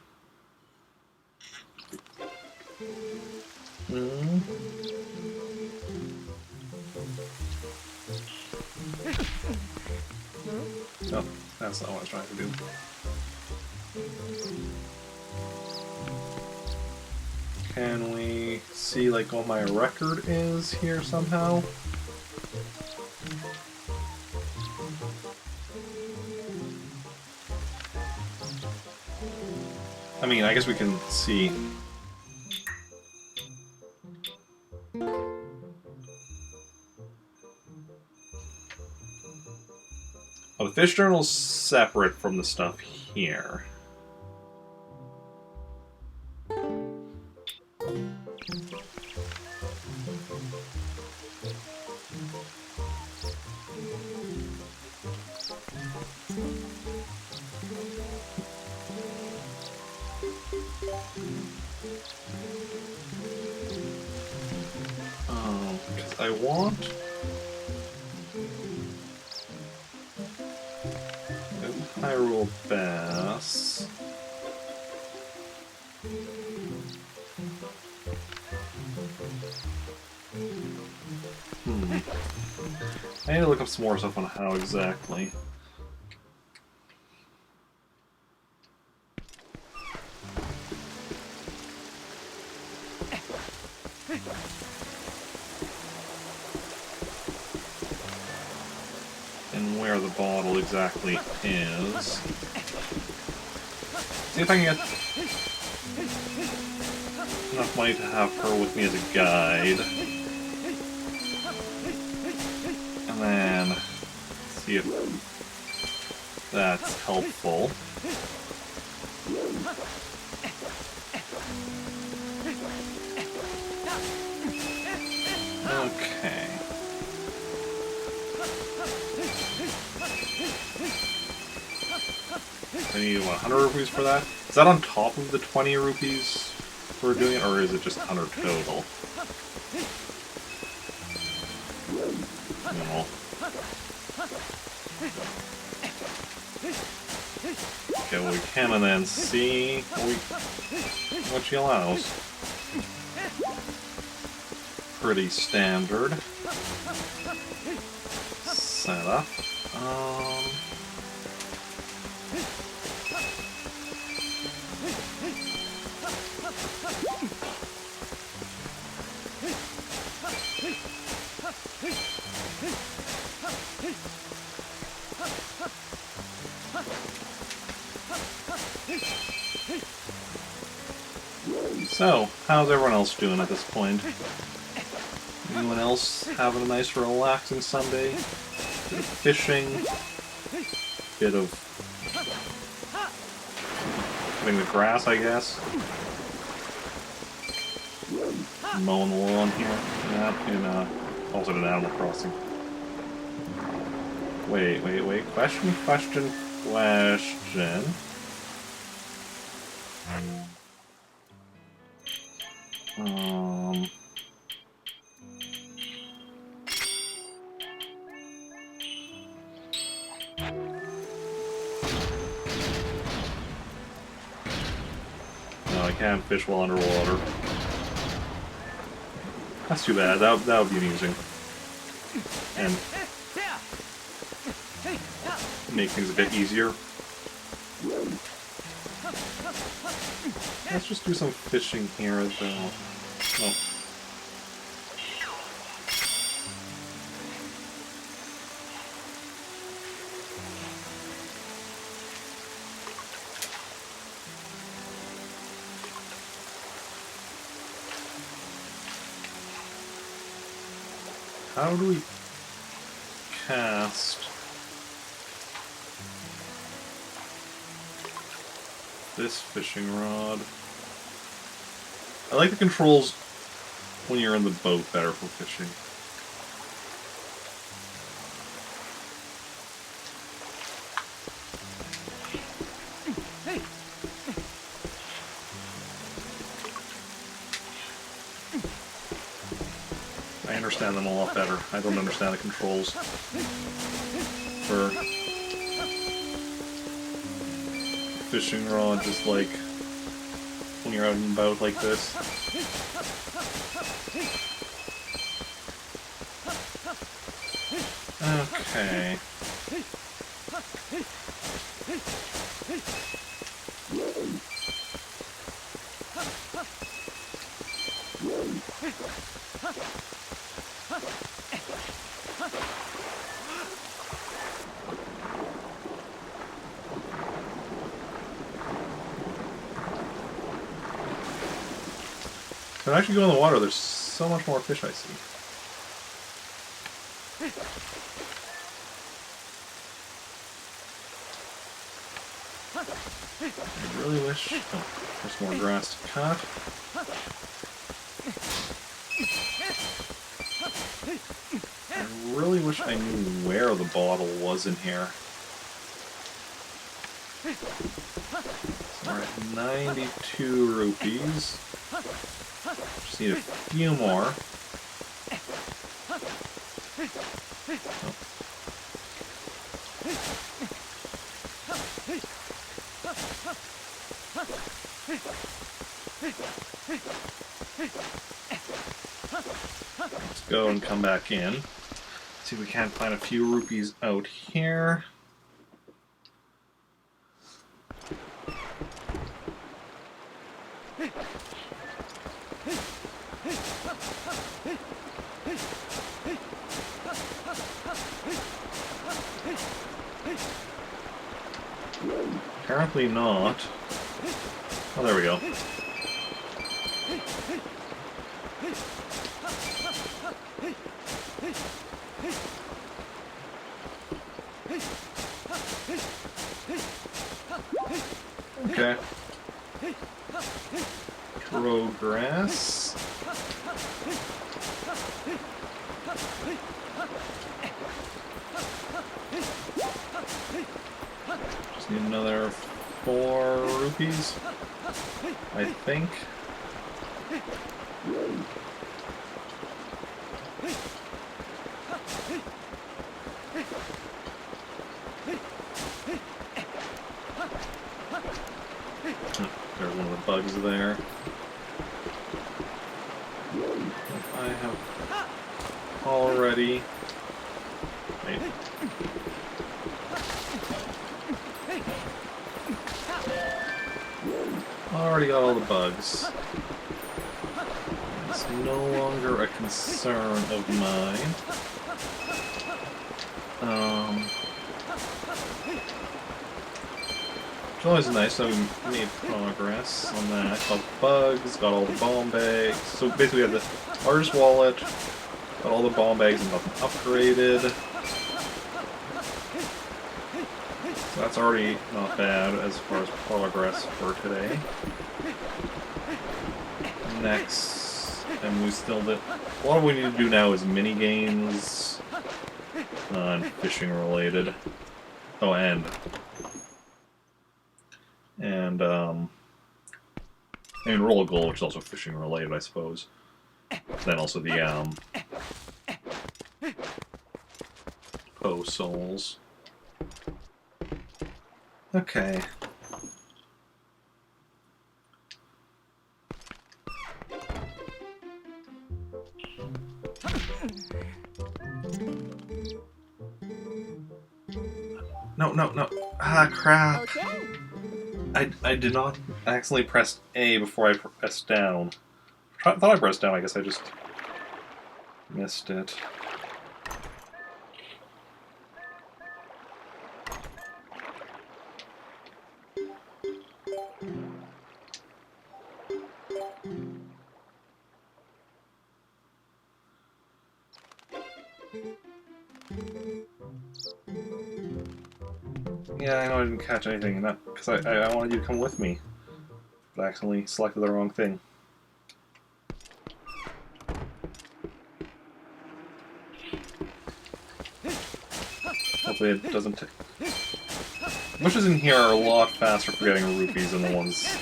A: Oh, that's not what I was trying to do. Can we see, like, what my record is here somehow? I mean, I guess we can see. Oh, the fish journal's separate from the stuff here. Because I want... Hyrule Bass. I need to look up some more stuff on how exactly. And where the bottle exactly is. See if I can get... enough money to have her with me as a guide. And then see if that's helpful. Okay. I need 100 rupees for that. Is that on top of the 20 rupees for doing it, or is it just 100 total? No. Okay, well we can and then see what she allows. Pretty standard setup. So, how's everyone else doing at this point? Anyone else having a nice relaxing Sunday? Bit of fishing, bit of cutting the grass, I guess. Mowing the lawn here. Yeah, in also in Animal Crossing. Wait. Question. No, I can't fish while underwater. That's too bad. That would be amusing. And make things a bit easier. Let's just do some fishing here, though. Oh. How do we cast this fishing rod? I like the controls when you're in the boat better for fishing. I understand them a lot better. I don't understand the controls for fishing rod, just like when you're out and about like this. Okay. If I actually go in the water, there's so much more fish I see. I really wish... Oh, there's more grass to cut. I really wish I knew where the bottle was in here. So we're at 92 rupees. Just need a few more. Oh. Let's go and come back in. See if we can't find a few rupees out here. Apparently not. Oh, there we go. Okay. Progress. Just need another 4 rupees, I think. There's one of the bugs there. I have already... Wait. Already got all the bugs. It's no longer a concern of mine. It's always nice that we made progress on that. Got the bugs, got all the bomb bags. So basically we had the largest wallet, got all the bomb bags and got them upgraded. So that's already not bad as far as progress for today. Next, and we still did... A lot of what we need to do now is mini games and fishing related. Oh, and roll goal, which is also fishing related, I suppose. Then also the souls. Okay. No. Ah, crap.
B: Okay.
A: I did not accidentally press A before I pressed down. I thought I pressed down, I guess I just missed it. Yeah, I know I didn't catch anything in that, because I wanted you to come with me. But I accidentally selected the wrong thing. Hopefully it doesn't take... Bushes in here are a lot faster for getting rupees than the ones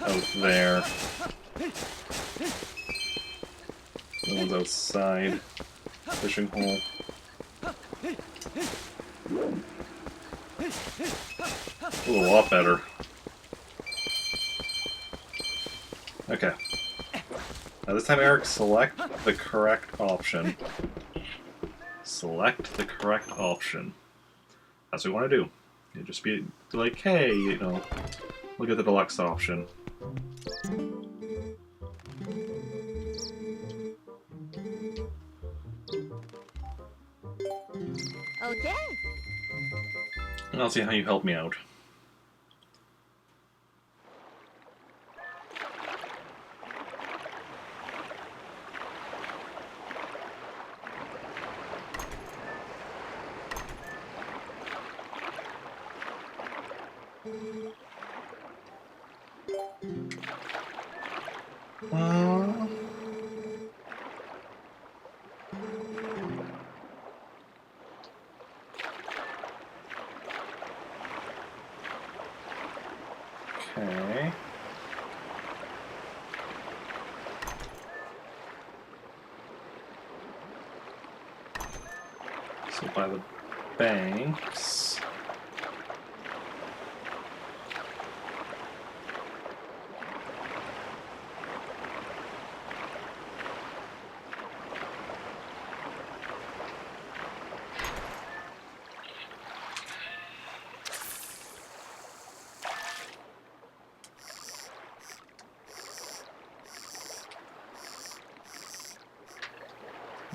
A: out there. The ones outside. Fishing hole. Ooh, a lot better. Okay. Now this time, Eric, select the correct option. Select the correct option. That's what we want to do. You just be like, hey, you know, look at the deluxe option.
B: Okay.
A: And I'll see how you help me out. Okay. So by the banks.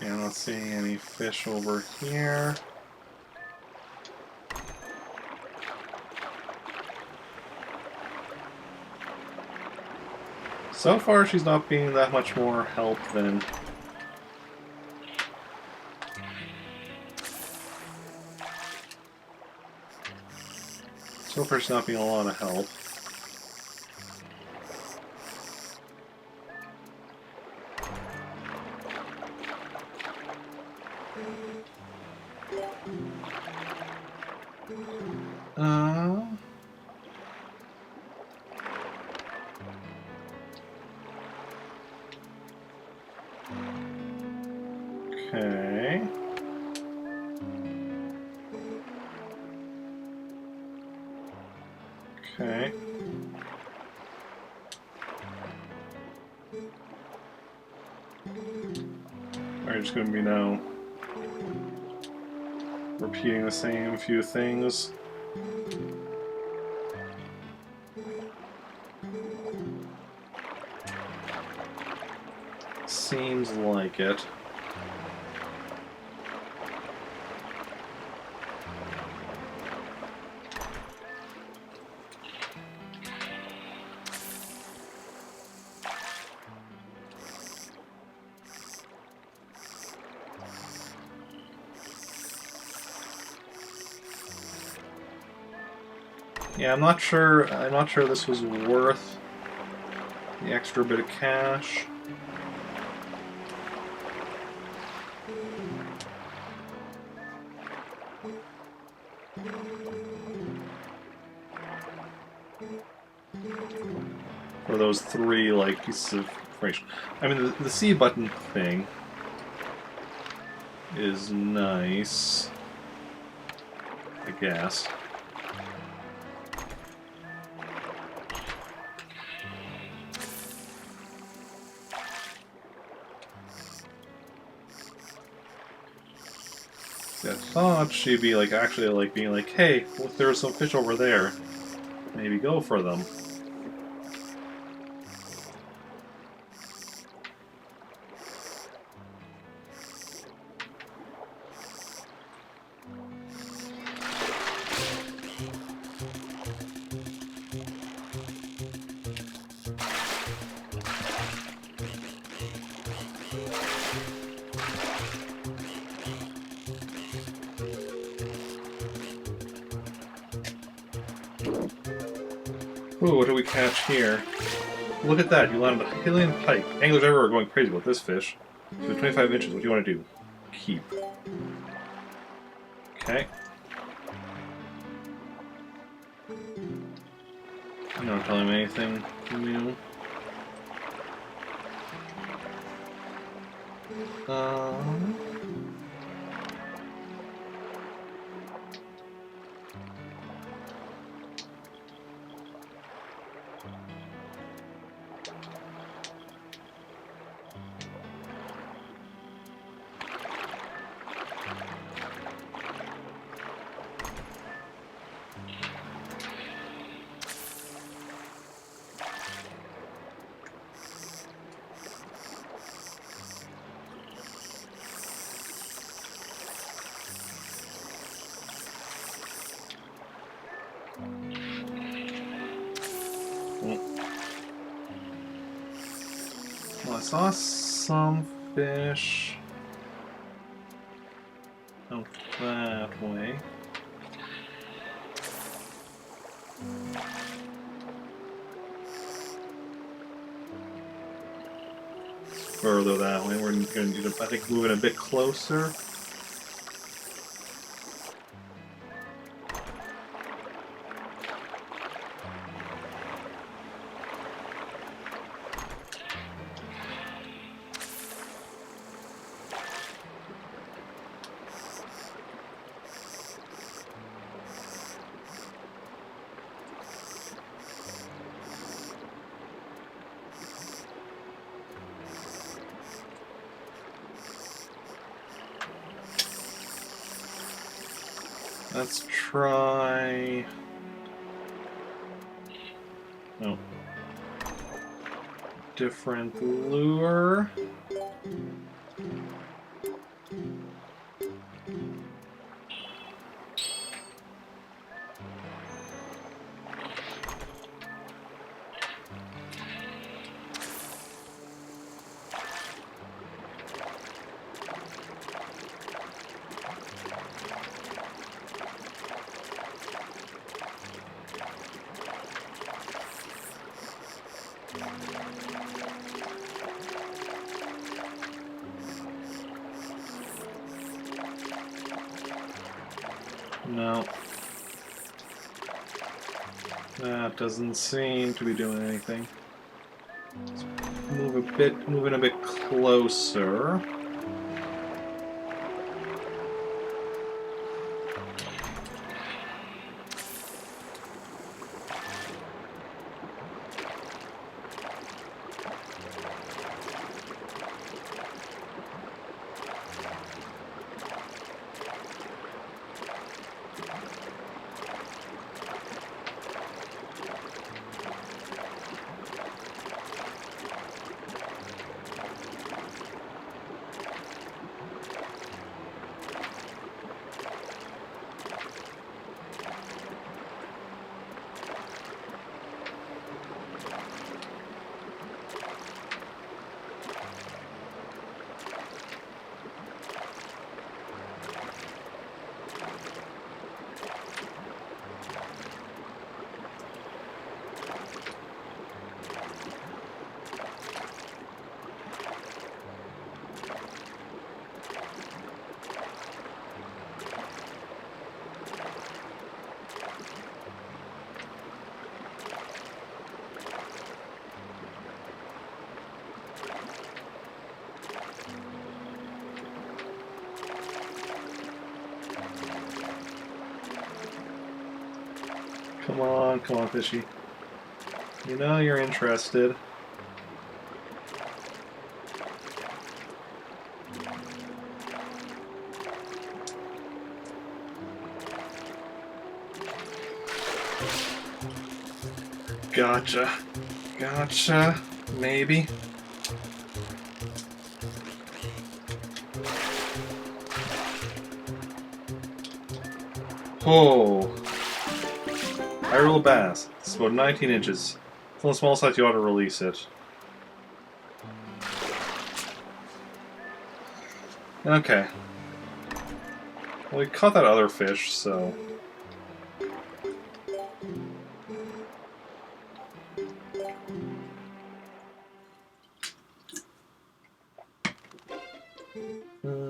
A: Yeah, I'm not seeing any fish over here. So far, she's not being that much more help than... So far it's not being a lot of help. Okay. Okay. We're just gonna be now repeating the same few things. Seems like it. Yeah, I'm not sure this was worth the extra bit of cash. For those 3 like pieces of information. I mean, the C button thing is nice, I guess. I thought she'd be like actually like being like, hey, look, there's some fish over there. Maybe go for them. Ooh, what do we catch here? Look at that, you landed a Hylian pike. Anglers everywhere are going crazy about this fish. So 25 inches, what do you want to do? Keep. Okay. You're not telling me anything new. Well, I saw some fish out that way. Further that way, we're going to need to, I think, move it a bit closer. Let's try... Oh. Different lure. No. That doesn't seem to be doing anything. Let's move in a bit closer. Come on, fishy. You know you're interested. Gotcha. Gotcha. Maybe. Oh. Hyrule bass. It's about 19 inches. It's on the small size, you ought to release it. Okay. Well, we caught that other fish, so...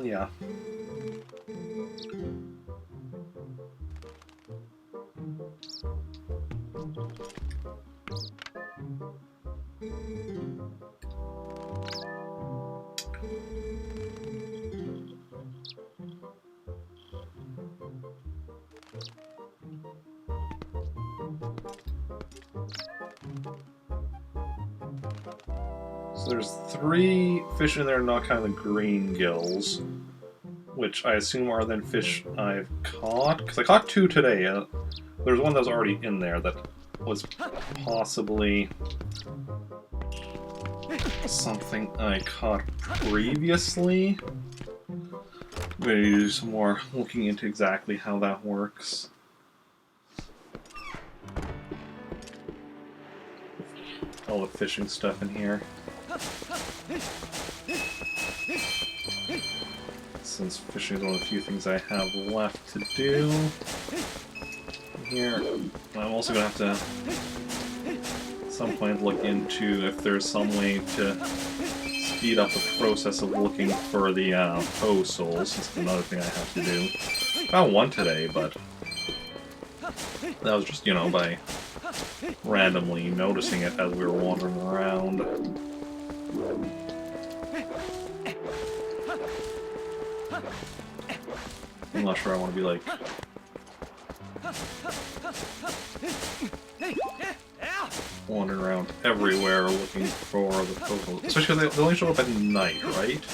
A: yeah. So there's 3 fish in there, not kind of the green gills, which I assume are then fish I've caught. Because I caught 2 today. There's one that was already in there that was possibly something I caught previously. Maybe do some more looking into exactly how that works. All the fishing stuff in here. Since fishing is one of the few things I have left to do here, I'm also going to have to at some point look into if there's some way to speed up the process of looking for the Poe souls, since it's another thing I have to do. Found one today, but that was just, you know, by randomly noticing it as we were wandering around. I'm not sure I want to be like... wandering around everywhere looking for the Poe. Especially because they only show up at night, right?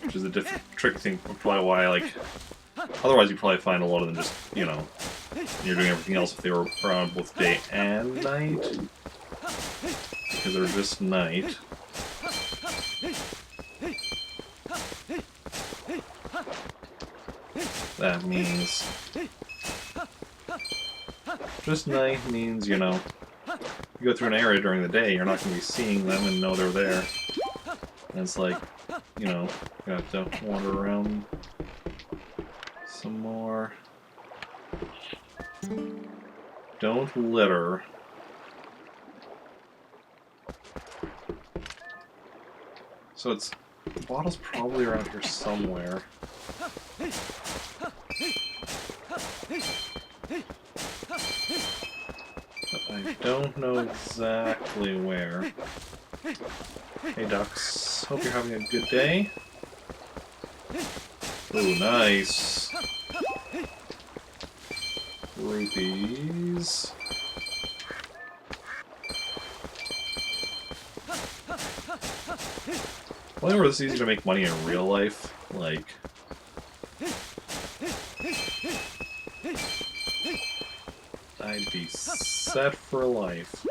A: Which is a tricky thing, probably why, like... Otherwise you'd probably find a lot of them just, you know... You're doing everything else if they were around both day and night. Because they're just night. That means... Just night means, you know, you go through an area during the day, you're not going to be seeing them and know they're there. And it's like, you know, you have to wander around some more. Don't litter. So it's... The bottle's probably around here somewhere. But I don't know exactly where. Hey ducks, hope you're having a good day. Ooh, nice. Rupees. I wonder where this is easy to make money in real life. Like, I'd be set for life.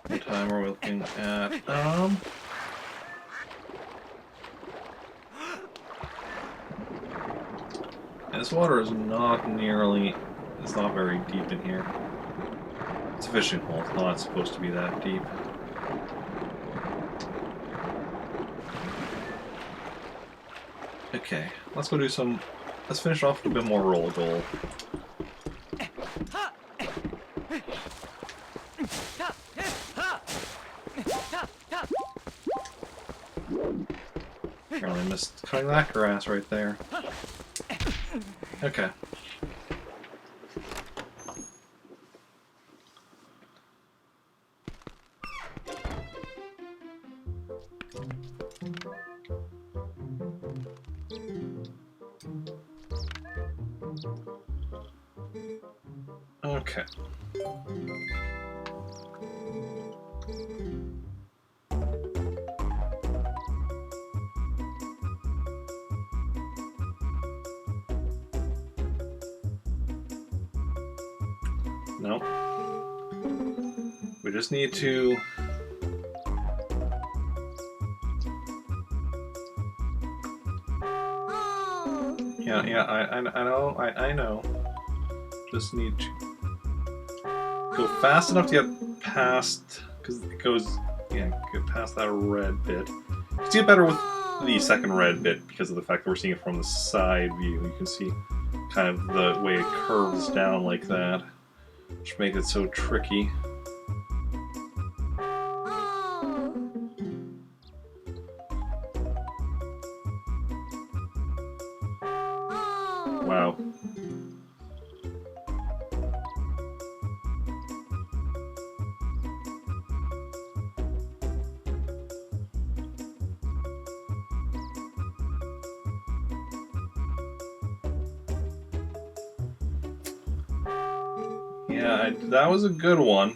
A: What time are we looking at? This water is not nearly... It's not very deep in here. It's a fishing hole. It's not supposed to be that deep. Okay, let's go do some... Let's finish off with a bit more roll goal. Apparently missed cutting that grass right there. Okay. Okay. Nope. We just need to...
B: Oh.
A: Yeah, I know. Just need to go fast enough to get past, because it goes, yeah, get past that red bit. You see it better with the second red bit because of the fact that we're seeing it from the side view. You can see kind of the way it curves down like that, which makes it so tricky.
B: Oh. Oh.
A: Wow. Yeah, that was a good one.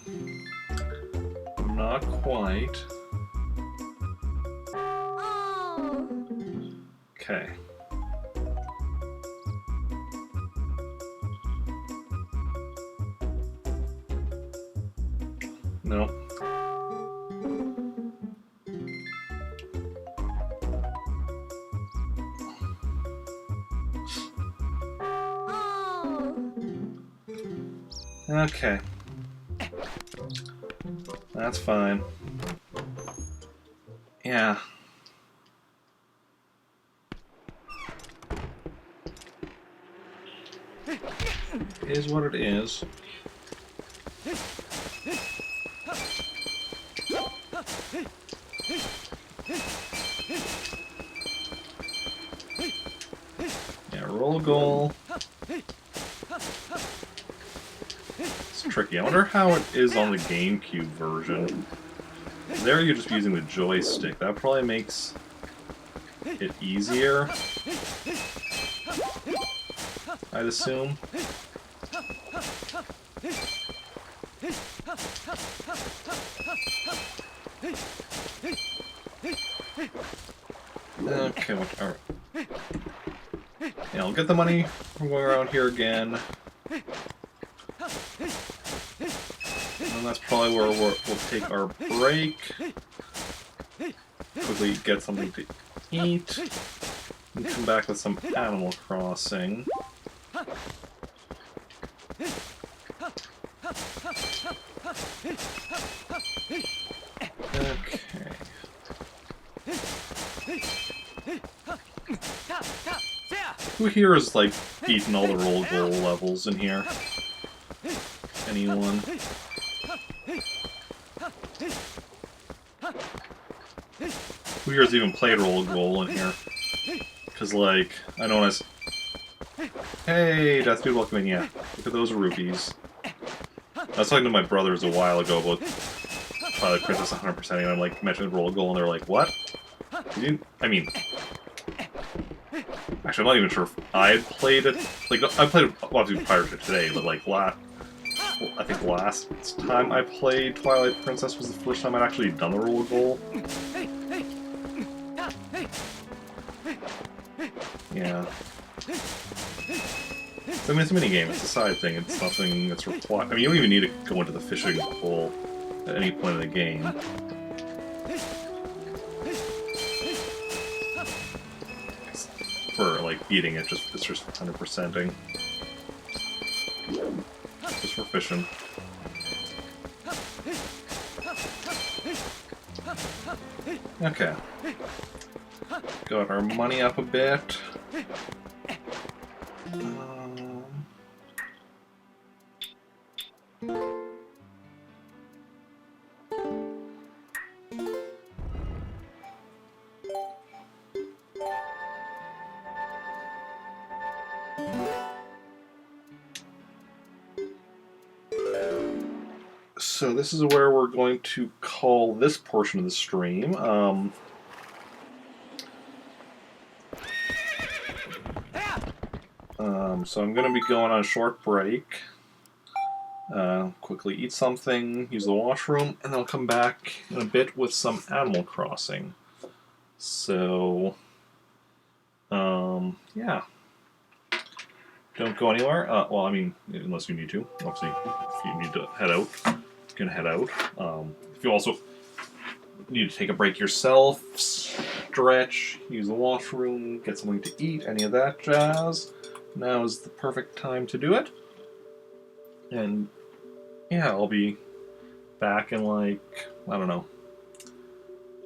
A: Not quite.
B: Oh.
A: Okay. No.
B: Oh.
A: Okay. That's fine. Yeah. It is what it is. Yeah, roll goal. It's tricky. I wonder how it is on the GameCube version. There you're just using the joystick. That probably makes it easier, I'd assume. Okay, alright. Yeah, I'll get the money from going around here again. And that's probably where we'll take our break. Quickly get something to eat. And come back with some Animal Crossing. Okay. Who here is like beating all the roll goal levels in here? Anyone? Who here has even played roll goal in here? Because, like, I know when I was... Hey, Death Dude, welcome in, yeah. Look at those rupees. I was talking to my brothers a while ago about Twilight Princess 100%, and I'm like, mentioned Roll Goal, and they're like, what? Did you... I mean... Actually, I'm not even sure if I played it. Like, I played it, obviously, prior to today, but, like, I think last time I played Twilight Princess was the first time I'd actually done the Roll Goal. Yeah. I mean, it's a minigame, it's a side thing, it's nothing that's required. I mean, you don't even need to go into the fishing pool at any point in the game. For, like, beating it, it's just 100%ing. Just for fishing. Okay. Got our money up a bit. So this is where we're going to call this portion of the stream. So I'm going to be going on a short break. Quickly eat something, use the washroom, and then I'll come back in a bit with some Animal Crossing. So, yeah. Don't go anywhere. Well, I mean, unless you need to. Obviously, if you need to head out, you can head out. If you also need to take a break yourself, stretch, use the washroom, get something to eat, any of that jazz, now is the perfect time to do it. And yeah, I'll be back in like, I don't know,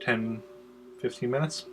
A: 10, 15 minutes.